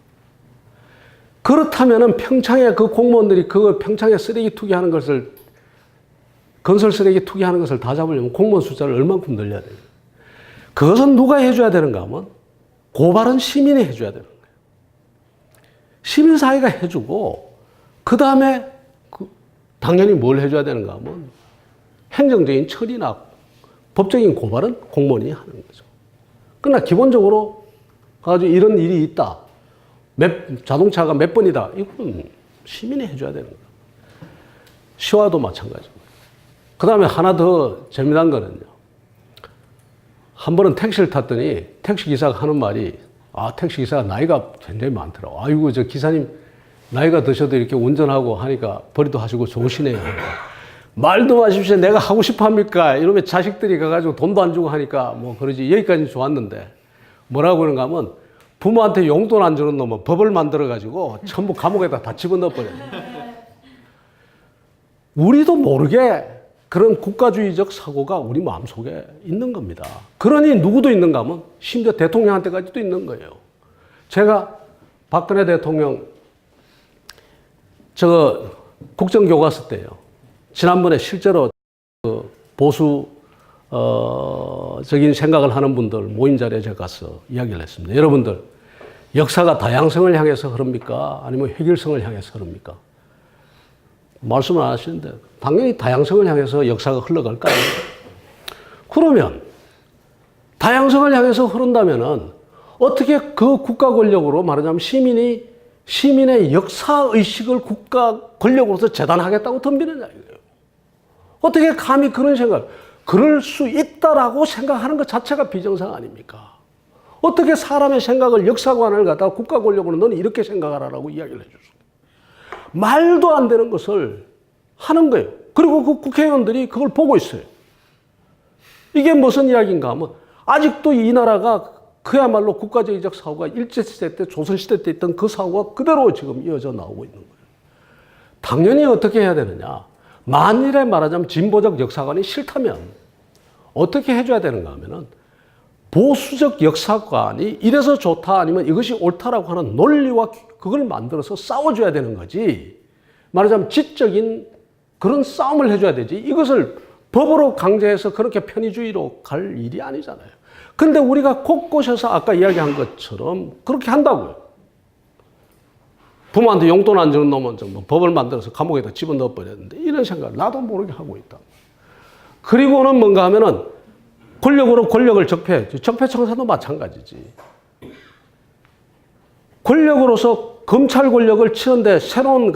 그렇다면은 평창에 그 공무원들이 그 평창에 쓰레기 투기하는 것을 건설 쓰레기 투기하는 것을 다 잡으려면 공무원 숫자를 얼만큼 늘려야 돼요? 그것은 누가 해줘야 되는가 하면 고발은 시민이 해줘야 되는 거예요. 시민사회가 해주고 그 다음에 당연히 뭘 해줘야 되는가 하면 행정적인 처리나 법적인 고발은 공무원이 하는 거죠. 그러나 기본적으로 가지고 이런 일이 있다. 자동차가 몇 번이다. 이건 시민이 해줘야 되는 거예요. 시와도 마찬가지고. 그 다음에 하나 더 재미난 거는요. 한 번은 택시를 탔더니 택시기사가 하는 말이 택시기사가 나이가 굉장히 많더라고. 아이고, 저 기사님 나이가 드셔도 이렇게 운전하고 하니까 벌이도 하시고 좋으시네요. 말도 마십시오. 내가 하고 싶어 합니까? 이러면 자식들이 가가지고 돈도 안 주고 하니까 뭐 그러지. 여기까지는 좋았는데 뭐라고 그러는가 하면 부모한테 용돈 안 주는 놈은 법을 만들어가지고 전부 감옥에다 다 집어넣어버려요. 우리도 모르게 그런 국가주의적 사고가 우리 마음속에 있는 겁니다. 그러니 누구도 있는가 하면 심지어 대통령한테까지도 있는 거예요. 제가 박근혜 대통령 국정교과서 때요. 지난번에 실제로 보수적인 생각을 하는 분들 모임 자리에 제가 가서 이야기를 했습니다. 여러분들, 역사가 다양성을 향해서 흐릅니까? 아니면 획일성을 향해서 흐릅니까? 말씀을 안 하시는데 당연히 다양성을 향해서 역사가 흘러갈까요? 그러면 다양성을 향해서 흐른다면은 어떻게 그 국가 권력으로 말하자면 시민의 역사 의식을 국가 권력으로서 재단하겠다고 덤비느냐 이거예요. 어떻게 감히 그런 생각, 그럴 수 있다라고 생각하는 것 자체가 비정상 아닙니까? 어떻게 사람의 생각을, 역사관을 갖다가 국가 권력으로 너는 이렇게 생각하라라고 이야기를 해줬어요. 말도 안 되는 것을 하는 거예요. 그리고 그 국회의원들이 그걸 보고 있어요. 이게 무슨 이야기인가 하면 아직도 이 나라가 그야말로 국가주의적 사고가 일제시대 때, 조선시대 때 있던 그 사고가 그대로 지금 이어져 나오고 있는 거예요. 당연히 어떻게 해야 되느냐. 만일에 말하자면 진보적 역사관이 싫다면 어떻게 해줘야 되는가 하면은 보수적 역사관이 이래서 좋다 아니면 이것이 옳다라고 하는 논리와 그걸 만들어서 싸워줘야 되는 거지. 말하자면 지적인 그런 싸움을 해줘야 되지. 이것을 법으로 강제해서 그렇게 편의주의로 갈 일이 아니잖아요. 근데 우리가 곳곳에서 아까 이야기한 것처럼 그렇게 한다고요. 부모한테 용돈 안 주는 놈은 뭐 법을 만들어서 감옥에다 집어넣어 버렸는데 이런 생각을 나도 모르게 하고 있다. 그리고는 뭔가 하면은 권력으로 권력을 적폐청산도 마찬가지지. 권력으로서 검찰 권력을 치는데 새로운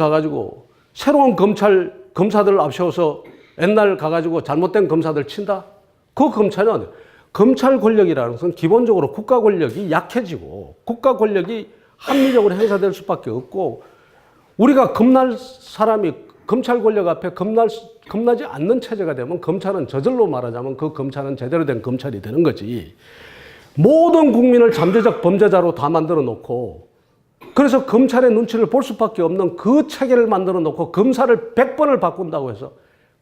검사들을 앞세워서 옛날 가가지고 잘못된 검사들 친다? 그 검찰은 검찰 권력이라는 것은 기본적으로 국가 권력이 약해지고 국가 권력이 합리적으로 행사될 수밖에 없고 우리가 검찰 권력 앞에 겁나지 않는 체제가 되면 검찰은 저절로 말하자면 그 검찰은 제대로 된 검찰이 되는 거지. 모든 국민을 잠재적 범죄자로 다 만들어 놓고 그래서 검찰의 눈치를 볼 수밖에 없는 그 체계를 만들어 놓고 검사를 100번을 바꾼다고 해서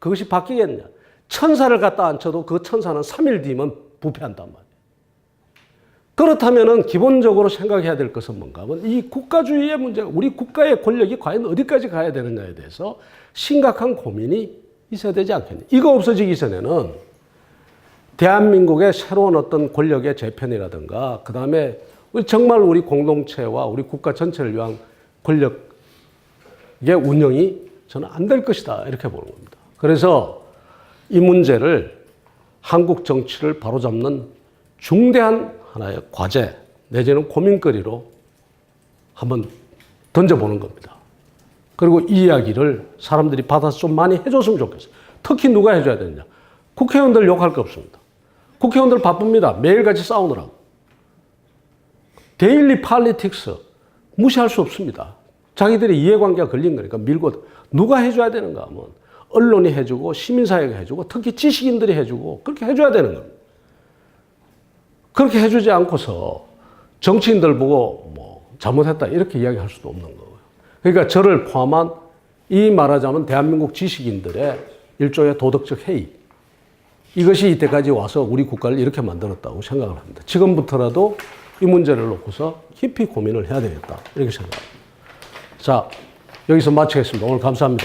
그것이 바뀌겠냐. 천사를 갖다 앉혀도 그 천사는 3일 뒤면 부패한단 말이에요. 그렇다면 기본적으로 생각해야 될 것은 뭔가 하면 이 국가주의의 문제, 우리 국가의 권력이 과연 어디까지 가야 되느냐에 대해서 심각한 고민이 있어야 되지 않겠냐. 이거 없어지기 전에는 대한민국의 새로운 어떤 권력의 재편이라든가 그 다음에 정말 우리 공동체와 우리 국가 전체를 위한 권력의 운영이 저는 안 될 것이다 이렇게 보는 겁니다. 그래서 이 문제를 한국 정치를 바로잡는 중대한 하나의 과제 내지는 고민거리로 한번 던져보는 겁니다. 그리고 이 이야기를 사람들이 받아서 좀 많이 해줬으면 좋겠어요. 특히 누가 해줘야 되느냐. 국회의원들 욕할 거 없습니다. 국회의원들 바쁩니다. 매일같이 싸우느라고. 데일리 팔리틱스 무시할 수 없습니다. 자기들의 이해관계가 걸린 거니까 밀고 누가 해줘야 되는가 하면 언론이 해주고 시민사회가 해주고 특히 지식인들이 해주고 그렇게 해줘야 되는 겁니다. 그렇게 해주지 않고서 정치인들 보고 뭐 잘못했다 이렇게 이야기할 수도 없는 거고요. 그러니까 저를 포함한 이 말하자면 대한민국 지식인들의 일종의 도덕적 해이 이것이 이때까지 와서 우리 국가를 이렇게 만들었다고 생각을 합니다. 지금부터라도 이 문제를 놓고서 깊이 고민을 해야 되겠다 이렇게 생각합니다. 자, 여기서 마치겠습니다. 오늘 감사합니다.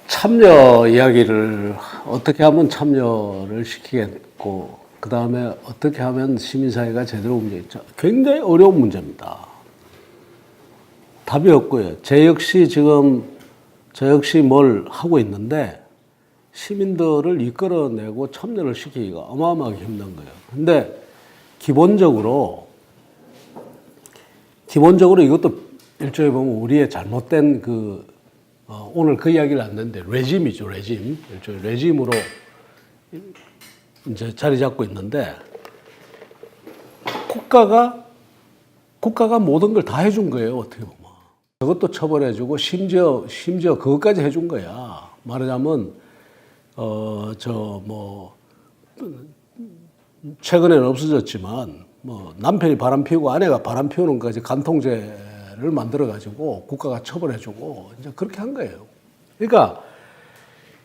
참여 이야기를 어떻게 하면 참여를 시키겠고 그 다음에 어떻게 하면 시민사회가 제대로 움직이죠. 굉장히 어려운 문제입니다. 답이 없고요. 제 역시 지금 저 역시 뭘 하고 있는데 시민들을 이끌어내고 참여를 시키기가 어마어마하게 힘든 거예요. 근데 기본적으로 이것도 일종의 보면 우리의 잘못된 오늘 그 이야기를 안 했는데 레짐이죠, 레짐. 일종의 레짐으로 이제 자리 잡고 있는데 국가가 모든 걸 다 해준 거예요, 어떻게 보면. 그것도 처벌해주고 심지어 그것까지 해준 거야. 말하자면 최근에는 없어졌지만 남편이 바람 피우고 아내가 바람 피우는 것까지 간통죄를 만들어 가지고 국가가 처벌해주고 이제 그렇게 한 거예요. 그러니까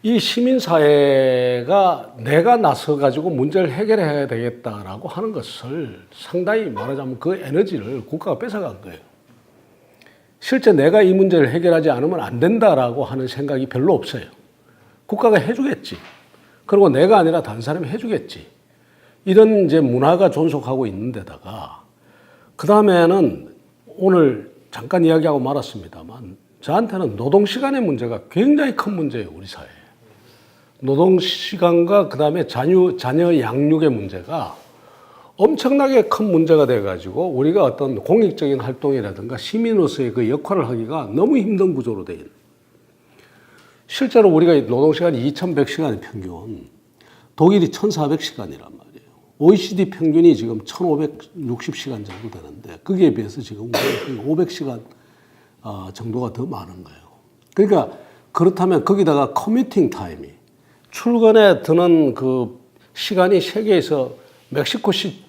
이 시민사회가 내가 나서 가지고 문제를 해결해야 되겠다라고 하는 것을 상당히 말하자면 그 에너지를 국가가 뺏어간 거예요. 실제 내가 이 문제를 해결하지 않으면 안 된다라고 하는 생각이 별로 없어요. 국가가 해주겠지. 그리고 내가 아니라 다른 사람이 해주겠지. 이런 이제 문화가 존속하고 있는 데다가 그 다음에는 오늘 잠깐 이야기하고 말았습니다만 저한테는 노동시간의 문제가 굉장히 큰 문제예요, 우리 사회에. 노동시간과 그 다음에 자녀 양육의 문제가 엄청나게 큰 문제가 돼가지고 우리가 어떤 공익적인 활동이라든가 시민으로서의 그 역할을 하기가 너무 힘든 구조로 돼 있는. 실제로 우리가 노동시간이 2100시간의 평균, 독일이 1400시간이란 말이에요. OECD 평균이 지금 1560시간 정도 되는데 거기에 비해서 지금 500시간 정도가 더 많은 거예요. 그러니까 그렇다면 거기다가 커뮤팅 타임이 출근에 드는 그 시간이 세계에서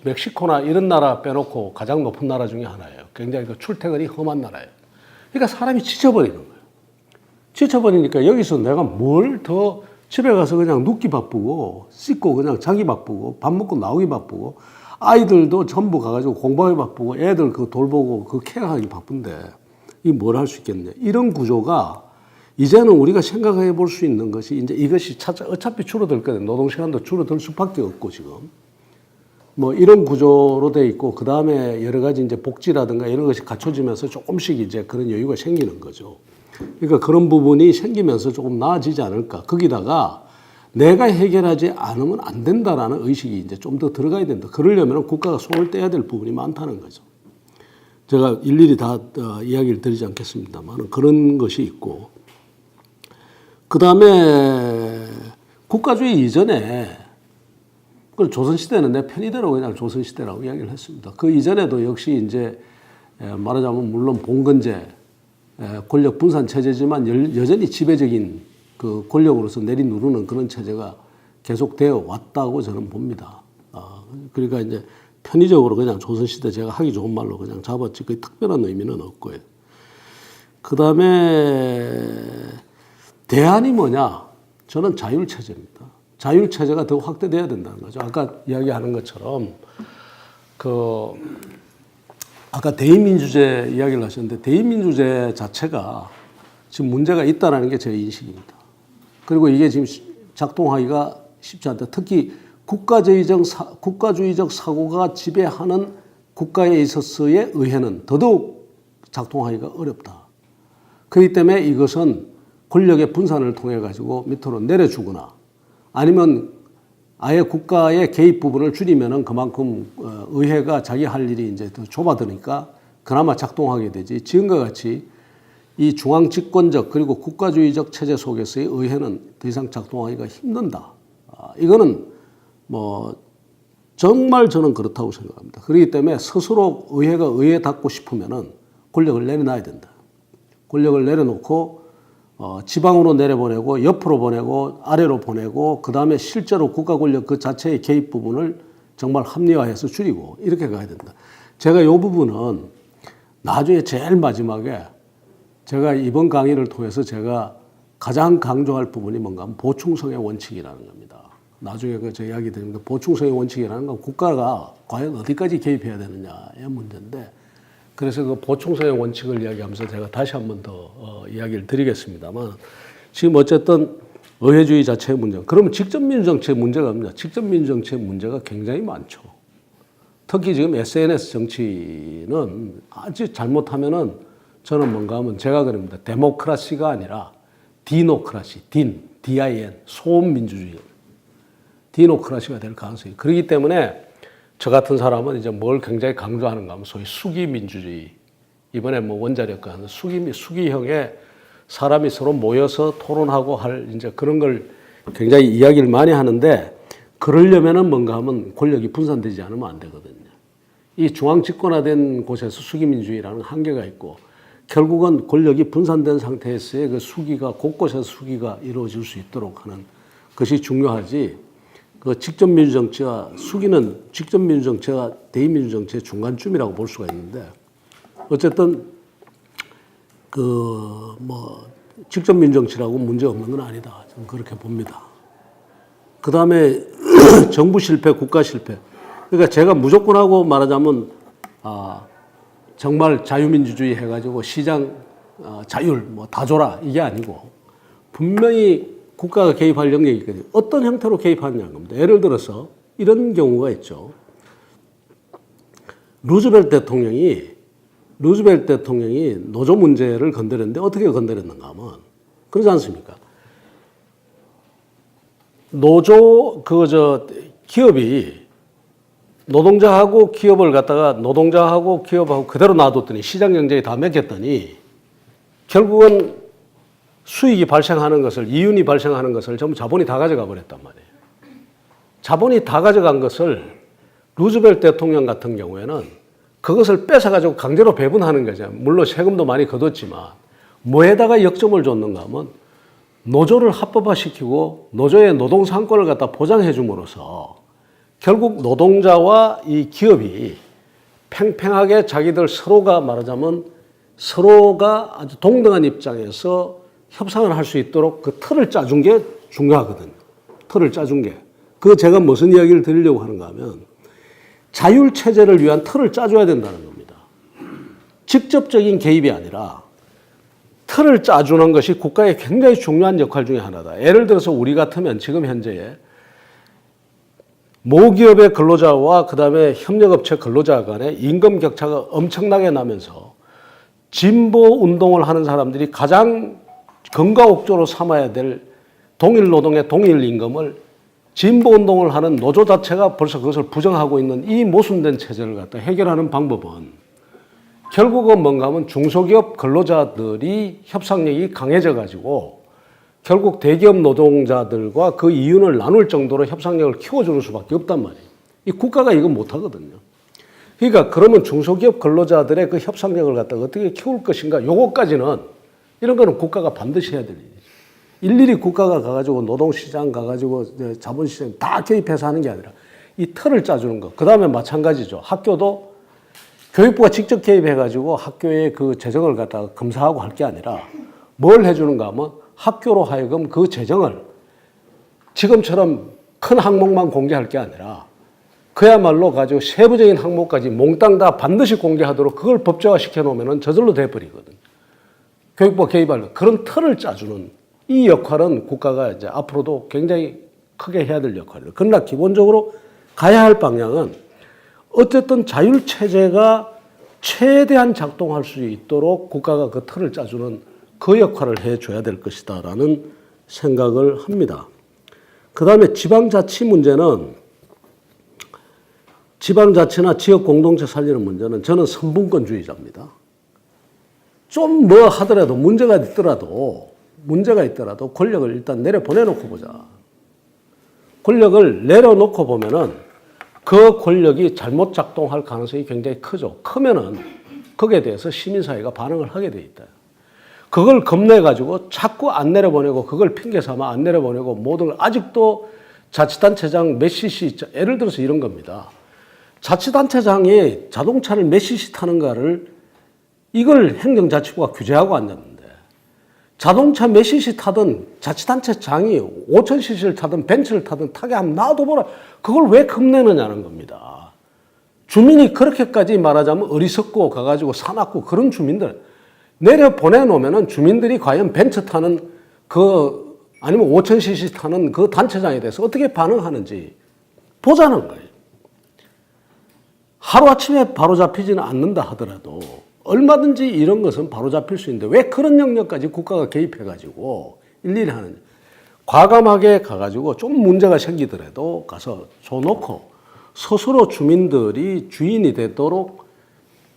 멕시코나 이런 나라 빼놓고 가장 높은 나라 중에 하나예요. 굉장히 그 출퇴근이 험한 나라예요. 그러니까 사람이 지쳐버리는 거예요. 지쳐버리니까 여기서 내가 뭘 더 집에 가서 그냥 눕기 바쁘고 씻고 그냥 자기 바쁘고 밥 먹고 나오기 바쁘고 아이들도 전부 가가지고 공부하기 바쁘고 애들 그 돌보고 그 케어하기 바쁜데 이 뭘 할 수 있겠냐. 이런 구조가 이제는 우리가 생각해 볼 수 있는 것이 이제 이것이 어차피 줄어들 거예요. 노동시간도 줄어들 수밖에 없고 지금. 뭐 이런 구조로 돼 있고 그 다음에 여러 가지 이제 복지라든가 이런 것이 갖춰지면서 조금씩 이제 그런 여유가 생기는 거죠. 그러니까 그런 부분이 생기면서 조금 나아지지 않을까. 거기다가 내가 해결하지 않으면 안 된다라는 의식이 이제 좀 더 들어가야 된다. 그러려면 국가가 손을 떼야 될 부분이 많다는 거죠. 제가 일일이 다 이야기를 드리지 않겠습니다만 그런 것이 있고 그 다음에 국가주의 이전에 조선시대는 내 편의대로 그냥 조선시대라고 이야기를 했습니다. 그 이전에도 역시 이제 말하자면 물론 봉건제 권력 분산 체제지만 여전히 지배적인 그 권력으로서 내리누르는 그런 체제가 계속되어 왔다고 저는 봅니다. 그러니까 이제 편의적으로 그냥 조선시대 제가 하기 좋은 말로 그냥 잡았지 그 특별한 의미는 없고요. 그 다음에 대안이 뭐냐? 저는 자율체제입니다. 자율체제가 더 확대돼야 된다는 거죠. 아까 이야기하는 것처럼 아까 대의민주제 이야기를 하셨는데 대의민주제 자체가 지금 문제가 있다는 게 제 인식입니다. 그리고 이게 지금 작동하기가 쉽지 않다. 특히 국가주의적 사고가 지배하는 국가에 있어서의 의회는 더더욱 작동하기가 어렵다. 그렇기 때문에 이것은 권력의 분산을 통해 가지고 밑으로 내려주거나 아니면 아예 국가의 개입 부분을 줄이면은 그만큼 의회가 자기 할 일이 이제 더 좁아드니까 그나마 작동하게 되지. 지금과 같이 이 중앙 집권적 그리고 국가주의적 체제 속에서의 의회는 더 이상 작동하기가 힘든다. 이거는 뭐 정말 저는 그렇다고 생각합니다. 그렇기 때문에 스스로 의회가 의회답고 싶으면은 권력을 내려놔야 된다. 권력을 내려놓고 지방으로 내려보내고 옆으로 보내고 아래로 보내고 그 다음에 실제로 국가 권력 그 자체의 개입 부분을 정말 합리화해서 줄이고 이렇게 가야 된다. 제가 이 부분은 나중에 제일 마지막에 제가 이번 강의를 통해서 제가 가장 강조할 부분이 뭔가 하면 보충성의 원칙이라는 겁니다. 나중에 그 저 이야기 드립니다. 보충성의 원칙이라는 건 국가가 과연 어디까지 개입해야 되느냐의 문제인데 그래서 그 보충성의 원칙을 이야기하면서 제가 다시 한 번 더 이야기를 드리겠습니다만 지금 어쨌든 의회주의 자체의 문제. 그러면 직접민주정치의 문제가 없냐? 직접민주정치의 문제가 굉장히 많죠. 특히 지금 SNS 정치는 아주 잘못하면은 저는 뭔가 하면 제가 그럽니다. 데모크라시가 아니라 디노크라시, DIN, 소음민주주의, 디노크라시가 될 가능성이. 그렇기 때문에 저 같은 사람은 이제 뭘 굉장히 강조하는가 하면 소위 수기민주주의. 이번에 뭐 원자력과 하는 수기형의 사람이 서로 모여서 토론하고 할 이제 그런 걸 굉장히 이야기를 많이 하는데, 그러려면은 뭔가 하면 권력이 분산되지 않으면 안 되거든요. 이 중앙 집권화된 곳에서 수기민주주의라는 한계가 있고, 결국은 권력이 분산된 상태에서의 그 수기가 곳곳에서 수기가 이루어질 수 있도록 하는 것이 중요하지. 그 직접민주정치와 수기는 직접민주정치와 대의민주정치의 중간쯤이라고 볼 수가 있는데, 어쨌든 그 뭐 직접민주정치라고 문제 없는 건 아니다. 저는 그렇게 봅니다. 그 다음에 정부 실패, 국가 실패. 그러니까 제가 무조건 하고 말하자면 정말 자유민주주의 해가지고 시장 자율 뭐 다 줘라 이게 아니고, 분명히 국가가 개입할 영역이 있거든요. 어떤 형태로 개입하느냐는 겁니다. 예를 들어서 이런 경우가 있죠. 루즈벨트 대통령이 노조 문제를 건드렸는데 어떻게 건드렸는가 하면, 그러지 않습니까? 기업이 노동자하고 기업하고 그대로 놔뒀더니 시장 경쟁이 다 맡겼더니 결국은 이윤이 발생하는 것을 전부 자본이 다 가져가 버렸단 말이에요. 자본이 다 가져간 것을 루즈벨트 대통령 같은 경우에는 그것을 뺏어가지고 강제로 배분하는 거죠. 물론 세금도 많이 거뒀지만 뭐에다가 역점을 줬는가 하면 노조를 합법화시키고 노조의 노동상권을 갖다 보장해 줌으로써 결국 노동자와 이 기업이 팽팽하게 자기들 서로가 아주 동등한 입장에서 협상을 할 수 있도록 그 틀을 짜준 게 중요하거든요. 틀을 짜준 게. 제가 무슨 이야기를 드리려고 하는가 하면, 자율체제를 위한 틀을 짜줘야 된다는 겁니다. 직접적인 개입이 아니라 틀을 짜주는 것이 국가의 굉장히 중요한 역할 중에 하나다. 예를 들어서 우리 같으면 지금 현재에 모기업의 근로자와 그다음에 협력업체 근로자 간의 임금 격차가 엄청나게 나면서 진보 운동을 하는 사람들이 가장 건가옥조로 삼아야 될 동일 노동의 동일 임금을 진보 운동을 하는 노조 자체가 벌써 그것을 부정하고 있는 이 모순된 체제를 갖다 해결하는 방법은 결국은 뭔가 하면 중소기업 근로자들이 협상력이 강해져 가지고 결국 대기업 노동자들과 그 이윤을 나눌 정도로 협상력을 키워주는 수밖에 없단 말이에요. 이 국가가 이거 못하거든요. 그러니까 그러면 중소기업 근로자들의 그 협상력을 갖다가 어떻게 키울 것인가, 요거까지는 이런 거는 국가가 반드시 해야 될 일이죠. 일일이 국가가 가가지고 노동시장 가가지고 자본시장 다 개입해서 하는 게 아니라 이 틀을 짜주는 거. 그 다음에 마찬가지죠. 학교도 교육부가 직접 개입해가지고 학교의 그 재정을 갖다가 검사하고 할 게 아니라 뭘 해주는가 하면 학교로 하여금 그 재정을 지금처럼 큰 항목만 공개할 게 아니라 그야말로 가지고 세부적인 항목까지 몽땅 다 반드시 공개하도록 그걸 법제화 시켜놓으면 저절로 돼버리거든. 교육부가 개입하는 그런 틀을 짜주는 이 역할은 국가가 이제 앞으로도 굉장히 크게 해야 될 역할이에요. 그러나 기본적으로 가야 할 방향은 어쨌든 자율체제가 최대한 작동할 수 있도록 국가가 그 틀을 짜주는 그 역할을 해줘야 될 것이다라는 생각을 합니다. 그 다음에 지방자치 문제는, 지방자치나 지역공동체 살리는 문제는 저는 선분권주의자입니다. 좀 뭐 하더라도 문제가 있더라도 권력을 일단 내려보내놓고 보자. 권력을 내려놓고 보면은 그 권력이 잘못 작동할 가능성이 굉장히 크죠. 크면은 거기에 대해서 시민사회가 반응을 하게 돼 있다. 그걸 겁내가지고 자꾸 안 내려보내고 그걸 핑계 삼아 안 내려보내고 모든 걸 아직도 자치단체장 몇 cc, 예를 들어서 이런 겁니다. 자치단체장이 자동차를 몇 cc 타는가를 이걸 행정자치부가 규제하고 앉았는데 자동차 몇 cc 타든 자치단체장이 5,000cc를 타든 벤츠를 타든 타게 하면 놔둬보라. 그걸 왜 겁내느냐는 겁니다. 주민이 그렇게까지 말하자면 어리석고 가가지고 사납고 그런 주민들 내려보내놓으면은 주민들이 과연 벤츠 타는 아니면 5,000cc 타는 그 단체장에 대해서 어떻게 반응하는지 보자는 거예요. 하루아침에 바로잡히지는 않는다 하더라도 얼마든지 이런 것은 바로잡힐 수 있는데 왜 그런 영역까지 국가가 개입해가지고 일일이 하는. 과감하게 가가지고 좀 문제가 생기더라도 가서 줘놓고 스스로 주민들이 주인이 되도록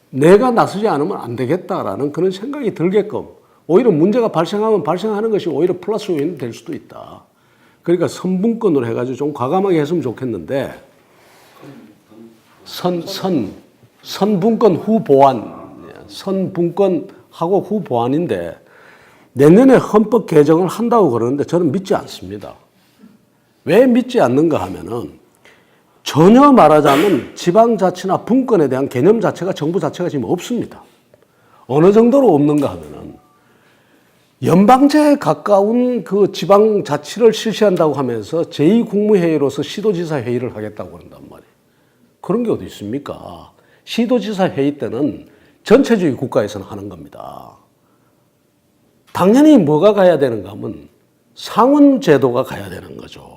내가 나서지 않으면 안 되겠다라는 그런 생각이 들게끔 오히려 문제가 발생하면 발생하는 것이 오히려 플러스 요인이 될 수도 있다. 그러니까 선분권으로 해가지고 좀 과감하게 했으면 좋겠는데 선분권 후보완, 선분권하고 후보완인데 내년에 헌법 개정을 한다고 그러는데 저는 믿지 않습니다. 왜 믿지 않는가 하면은 전혀 말하자면 지방자치나 분권에 대한 개념 자체가 정부 자체가 지금 없습니다. 어느 정도로 없는가 하면은 연방제에 가까운 그 지방자치를 실시한다고 하면서 제2국무회의로서 시도지사 회의를 하겠다고 그런단 말이에요. 그런 게 어디 있습니까? 시도지사 회의 때는 전체주의 국가에서는 하는 겁니다. 당연히 뭐가 가야 되는가 하면 상원제도가 가야 되는 거죠.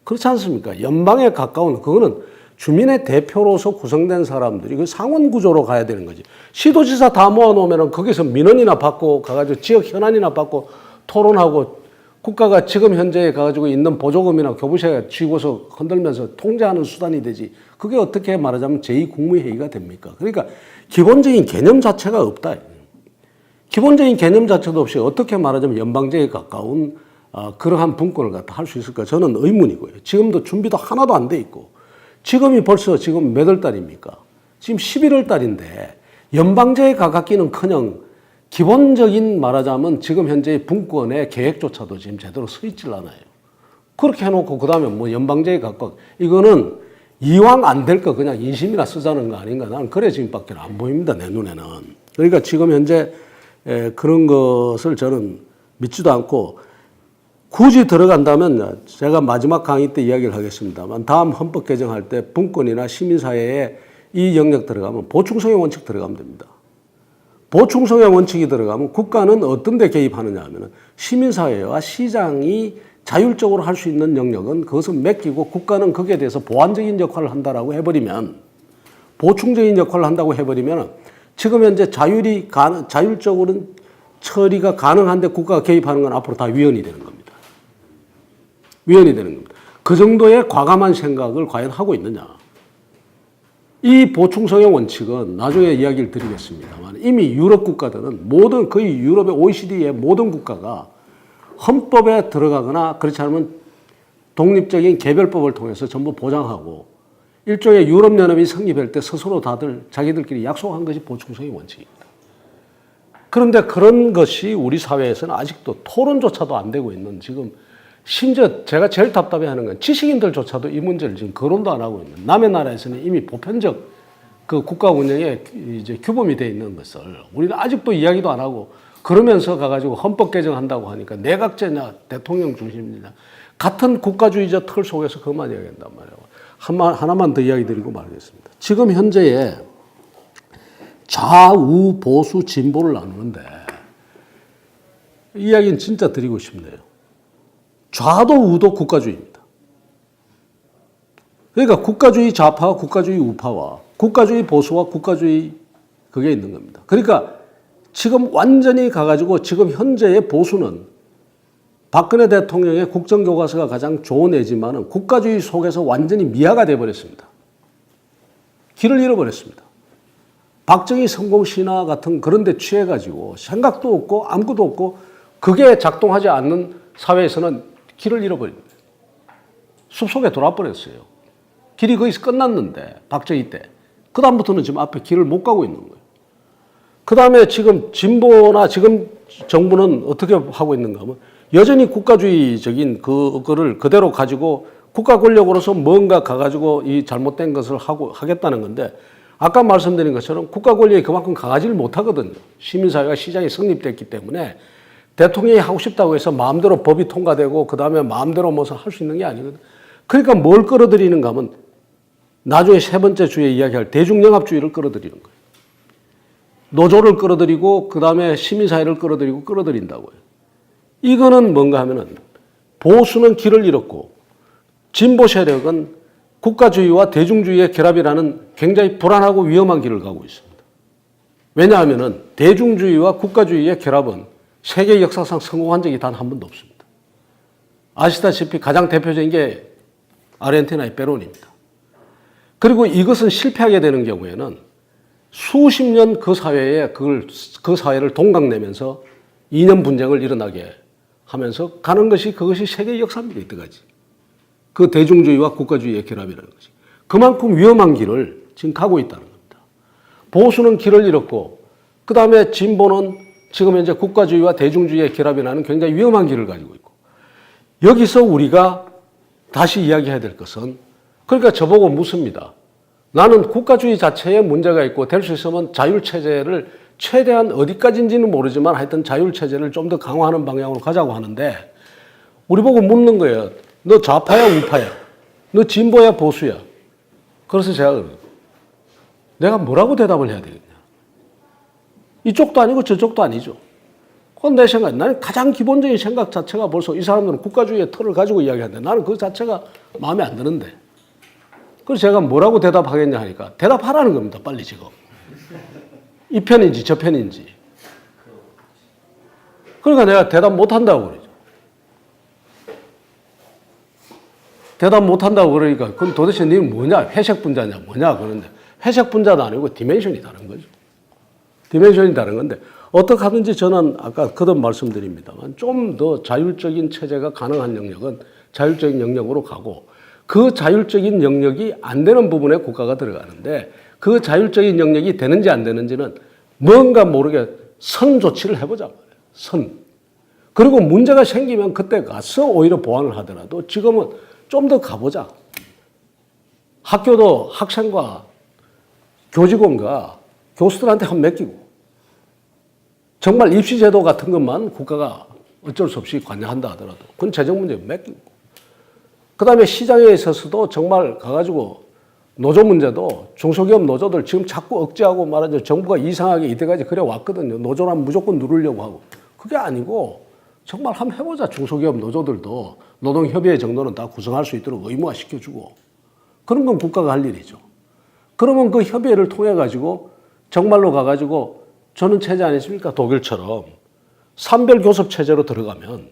그렇지 않습니까? 연방에 가까운 그거는 주민의 대표로서 구성된 사람들이 그 상원 구조로 가야 되는 거지. 시도지사 다 모아놓으면 거기서 민원이나 받고 가가지고 지역 현안이나 받고 토론하고 국가가 지금 현재 가가지고 있는 보조금이나 교부세 쥐고서 흔들면서 통제하는 수단이 되지. 그게 어떻게 말하자면 제2국무회의가 됩니까? 그러니까 기본적인 개념 자체가 없다. 기본적인 개념 자체도 없이 어떻게 말하자면 연방제에 가까운 그러한 분권을 갖다 할 수 있을까? 저는 의문이고요. 지금도 준비도 하나도 안 돼 있고 지금이 벌써 지금 몇 월 달입니까? 지금 11월 달인데 연방제에 가깝기는커녕 기본적인 말하자면 지금 현재의 분권의 계획조차도 지금 제대로 서 있질 않아요. 그렇게 해놓고 그 다음에 뭐 연방제에 가까워 이거는 이왕 안 될 거 그냥 인심이나 쓰자는 거 아닌가? 나는 그래 지금밖에 안 보입니다. 내 눈에는. 그러니까 지금 현재 그런 것을 저는 믿지도 않고 굳이 들어간다면 제가 마지막 강의 때 이야기를 하겠습니다만 다음 헌법 개정할 때 분권이나 시민사회에 이 영역 들어가면 보충성의 원칙 들어가면 됩니다. 보충성의 원칙이 들어가면 국가는 어떤 데 개입하느냐 하면 시민사회와 시장이 자율적으로 할 수 있는 영역은 그것을 맡기고 국가는 거기에 대해서 보완적인 역할을 한다라고 해버리면 보충적인 역할을 한다고 해버리면 지금 현재 자율적으로 처리가 가능한데 국가가 개입하는 건 앞으로 다 위헌이 되는 겁니다. 위헌이 되는 겁니다. 그 정도의 과감한 생각을 과연 하고 있느냐. 이 보충성의 원칙은 나중에 이야기를 드리겠습니다만 이미 유럽 국가들은 거의 유럽의 OECD의 모든 국가가 헌법에 들어가거나 그렇지 않으면 독립적인 개별법을 통해서 전부 보장하고 일종의 유럽연합이 성립할 때 스스로 다들 자기들끼리 약속한 것이 보충성의 원칙입니다. 그런데 그런 것이 우리 사회에서는 아직도 토론조차도 안 되고 있는 지금 심지어 제가 제일 답답해하는 건 지식인들조차도 이 문제를 지금 거론도 안 하고 있는 남의 나라에서는 이미 보편적 그 국가 운영에 이제 규범이 되어 있는 것을 우리는 아직도 이야기도 안 하고 그러면서 가가지고 헌법 개정한다고 하니까 내각제냐 대통령 중심이냐 같은 국가주의자 틀 속에서 그것만 이야기한단 말이에요. 하나만 더 이야기 드리고 말겠습니다. 지금 현재의 좌우 보수 진보를 나누는데 이 이야기는 진짜 드리고 싶네요. 좌도 우도 국가주의입니다. 그러니까 국가주의 좌파와 국가주의 우파와 국가주의 보수와 국가주의 그게 있는 겁니다. 그러니까 지금 완전히 가가지고 지금 현재의 보수는 박근혜 대통령의 국정교과서가 가장 좋은 애지만은 국가주의 속에서 완전히 미화가 되어버렸습니다. 길을 잃어버렸습니다. 박정희 성공신화 같은 그런 데 취해가지고 생각도 없고 아무것도 없고 그게 작동하지 않는 사회에서는 길을 잃어버립니다. 숲속에 돌아버렸어요. 길이 거기서 끝났는데 박정희 때. 그 다음부터는 지금 앞에 길을 못 가고 있는 거예요. 그 다음에 지금 진보나 지금 정부는 어떻게 하고 있는가 하면 여전히 국가주의적인 그거를 그대로 가지고 국가 권력으로서 뭔가 가가지고 이 잘못된 것을 하겠다는 건데 아까 말씀드린 것처럼 국가 권력이 그만큼 강하지를 못하거든요. 시민사회가 시장이 성립됐기 때문에 대통령이 하고 싶다고 해서 마음대로 법이 통과되고 그 다음에 마음대로 무슨 할 수 있는 게 아니거든. 그러니까 뭘 끌어들이는가 하면 나중에 세 번째 주에 이야기할 대중영합주의를 끌어들이는 거예요. 노조를 끌어들이고 그 다음에 시민사회를 끌어들인다고요. 이거는 뭔가 하면은 보수는 길을 잃었고 진보 세력은 국가주의와 대중주의의 결합이라는 굉장히 불안하고 위험한 길을 가고 있습니다. 왜냐하면은 대중주의와 국가주의의 결합은 세계 역사상 성공한 적이 단 한 번도 없습니다. 아시다시피 가장 대표적인 게 아르헨티나의 페론입니다. 그리고 이것은 실패하게 되는 경우에는 수십 년 그 사회에 그 사회를 동강내면서 이념 분쟁을 일어나게 하면서 가는 것이 그것이 세계 역사입니다. 이때까지. 그 대중주의와 국가주의의 결합이라는 것이. 그만큼 위험한 길을 지금 가고 있다는 겁니다. 보수는 길을 잃었고 그 다음에 진보는 지금 현재 국가주의와 대중주의의 결합이 나는 굉장히 위험한 길을 가지고 있고 여기서 우리가 다시 이야기해야 될 것은 그러니까 저보고 묻습니다. 나는 국가주의 자체에 문제가 있고 될 수 있으면 자율체제를 최대한 어디까지인지는 모르지만 하여튼 자율체제를 좀 더 강화하는 방향으로 가자고 하는데 우리 보고 묻는 거예요. 너 좌파야 우파야? 너 진보야 보수야? 그래서 제가 내가 뭐라고 대답을 해야 되겠냐. 이쪽도 아니고 저쪽도 아니죠. 그건 내 생각. 나는 가장 기본적인 생각 자체가 벌써 이 사람들은 국가주의의 틀을 가지고 이야기하는데 나는 그 자체가 마음에 안 드는데. 그래서 제가 뭐라고 대답하겠냐 하니까 대답하라는 겁니다. 빨리 지금. 이 편인지 저 편인지. 그러니까 내가 대답 못한다고 그러죠. 대답 못한다고 그러니까 그럼 도대체 너는 뭐냐? 회색 분자냐? 뭐냐? 그러는데 회색 분자도 아니고 디멘션이 다른 거죠. 디멘션이 다른 건데 어떻게 하든지 저는 아까 거듭 말씀드립니다만 좀 더 자율적인 체제가 가능한 영역은 자율적인 영역으로 가고 그 자율적인 영역이 안 되는 부분에 국가가 들어가는데 그 자율적인 영역이 되는지 안 되는지는 뭔가 모르게 선 조치를 해보자 말이에요. 선. 그리고 문제가 생기면 그때 가서 오히려 보완을 하더라도 지금은 좀 더 가보자. 학교도 학생과 교직원과 교수들한테 한 맡기고 정말 입시제도 같은 것만 국가가 어쩔 수 없이 관여한다 하더라도 그건 재정 문제 맡기고 그 다음에 시장에 있어서도 정말 가가지고 노조 문제도 중소기업 노조들 지금 자꾸 억제하고 말하자면 정부가 이상하게 이때까지 그래 왔거든요. 노조라면 무조건 누르려고 하고 그게 아니고 정말 한번 해보자. 중소기업 노조들도 노동협의회 정도는 다 구성할 수 있도록 의무화 시켜주고 그런 건 국가가 할 일이죠. 그러면 그 협의회를 통해 가지고 정말로 가가지고 저는 체제 아니십니까? 독일처럼 산별교섭 체제로 들어가면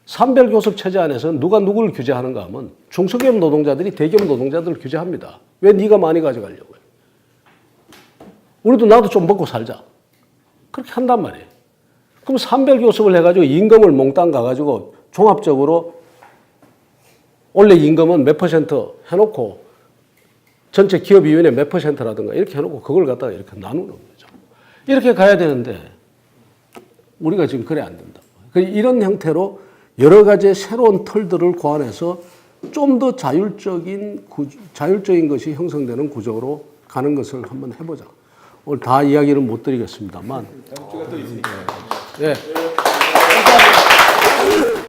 산별교섭 체제 안에서 누가 누구를 규제하는가 하면 중소기업 노동자들이 대기업 노동자들을 규제합니다. 왜 네가 많이 가져가려고 해? 우리도 나도 좀 먹고 살자. 그렇게 한단 말이에요. 그럼 산별교섭을 해가지고 임금을 몽땅 가가지고 종합적으로 원래 임금은 몇 퍼센트 해놓고 전체 기업이윤의 몇 퍼센트라든가 이렇게 해놓고 그걸 갖다가 이렇게 나누는 거죠. 이렇게 가야 되는데 우리가 지금 그래 안 된다. 이런 형태로 여러 가지 새로운 틀들을 고안해서 좀 더 자율적인 것이 형성되는 구조로 가는 것을 한번 해보자. 오늘 다 이야기를 못 드리겠습니다만. 제가 또 있으니까. 예.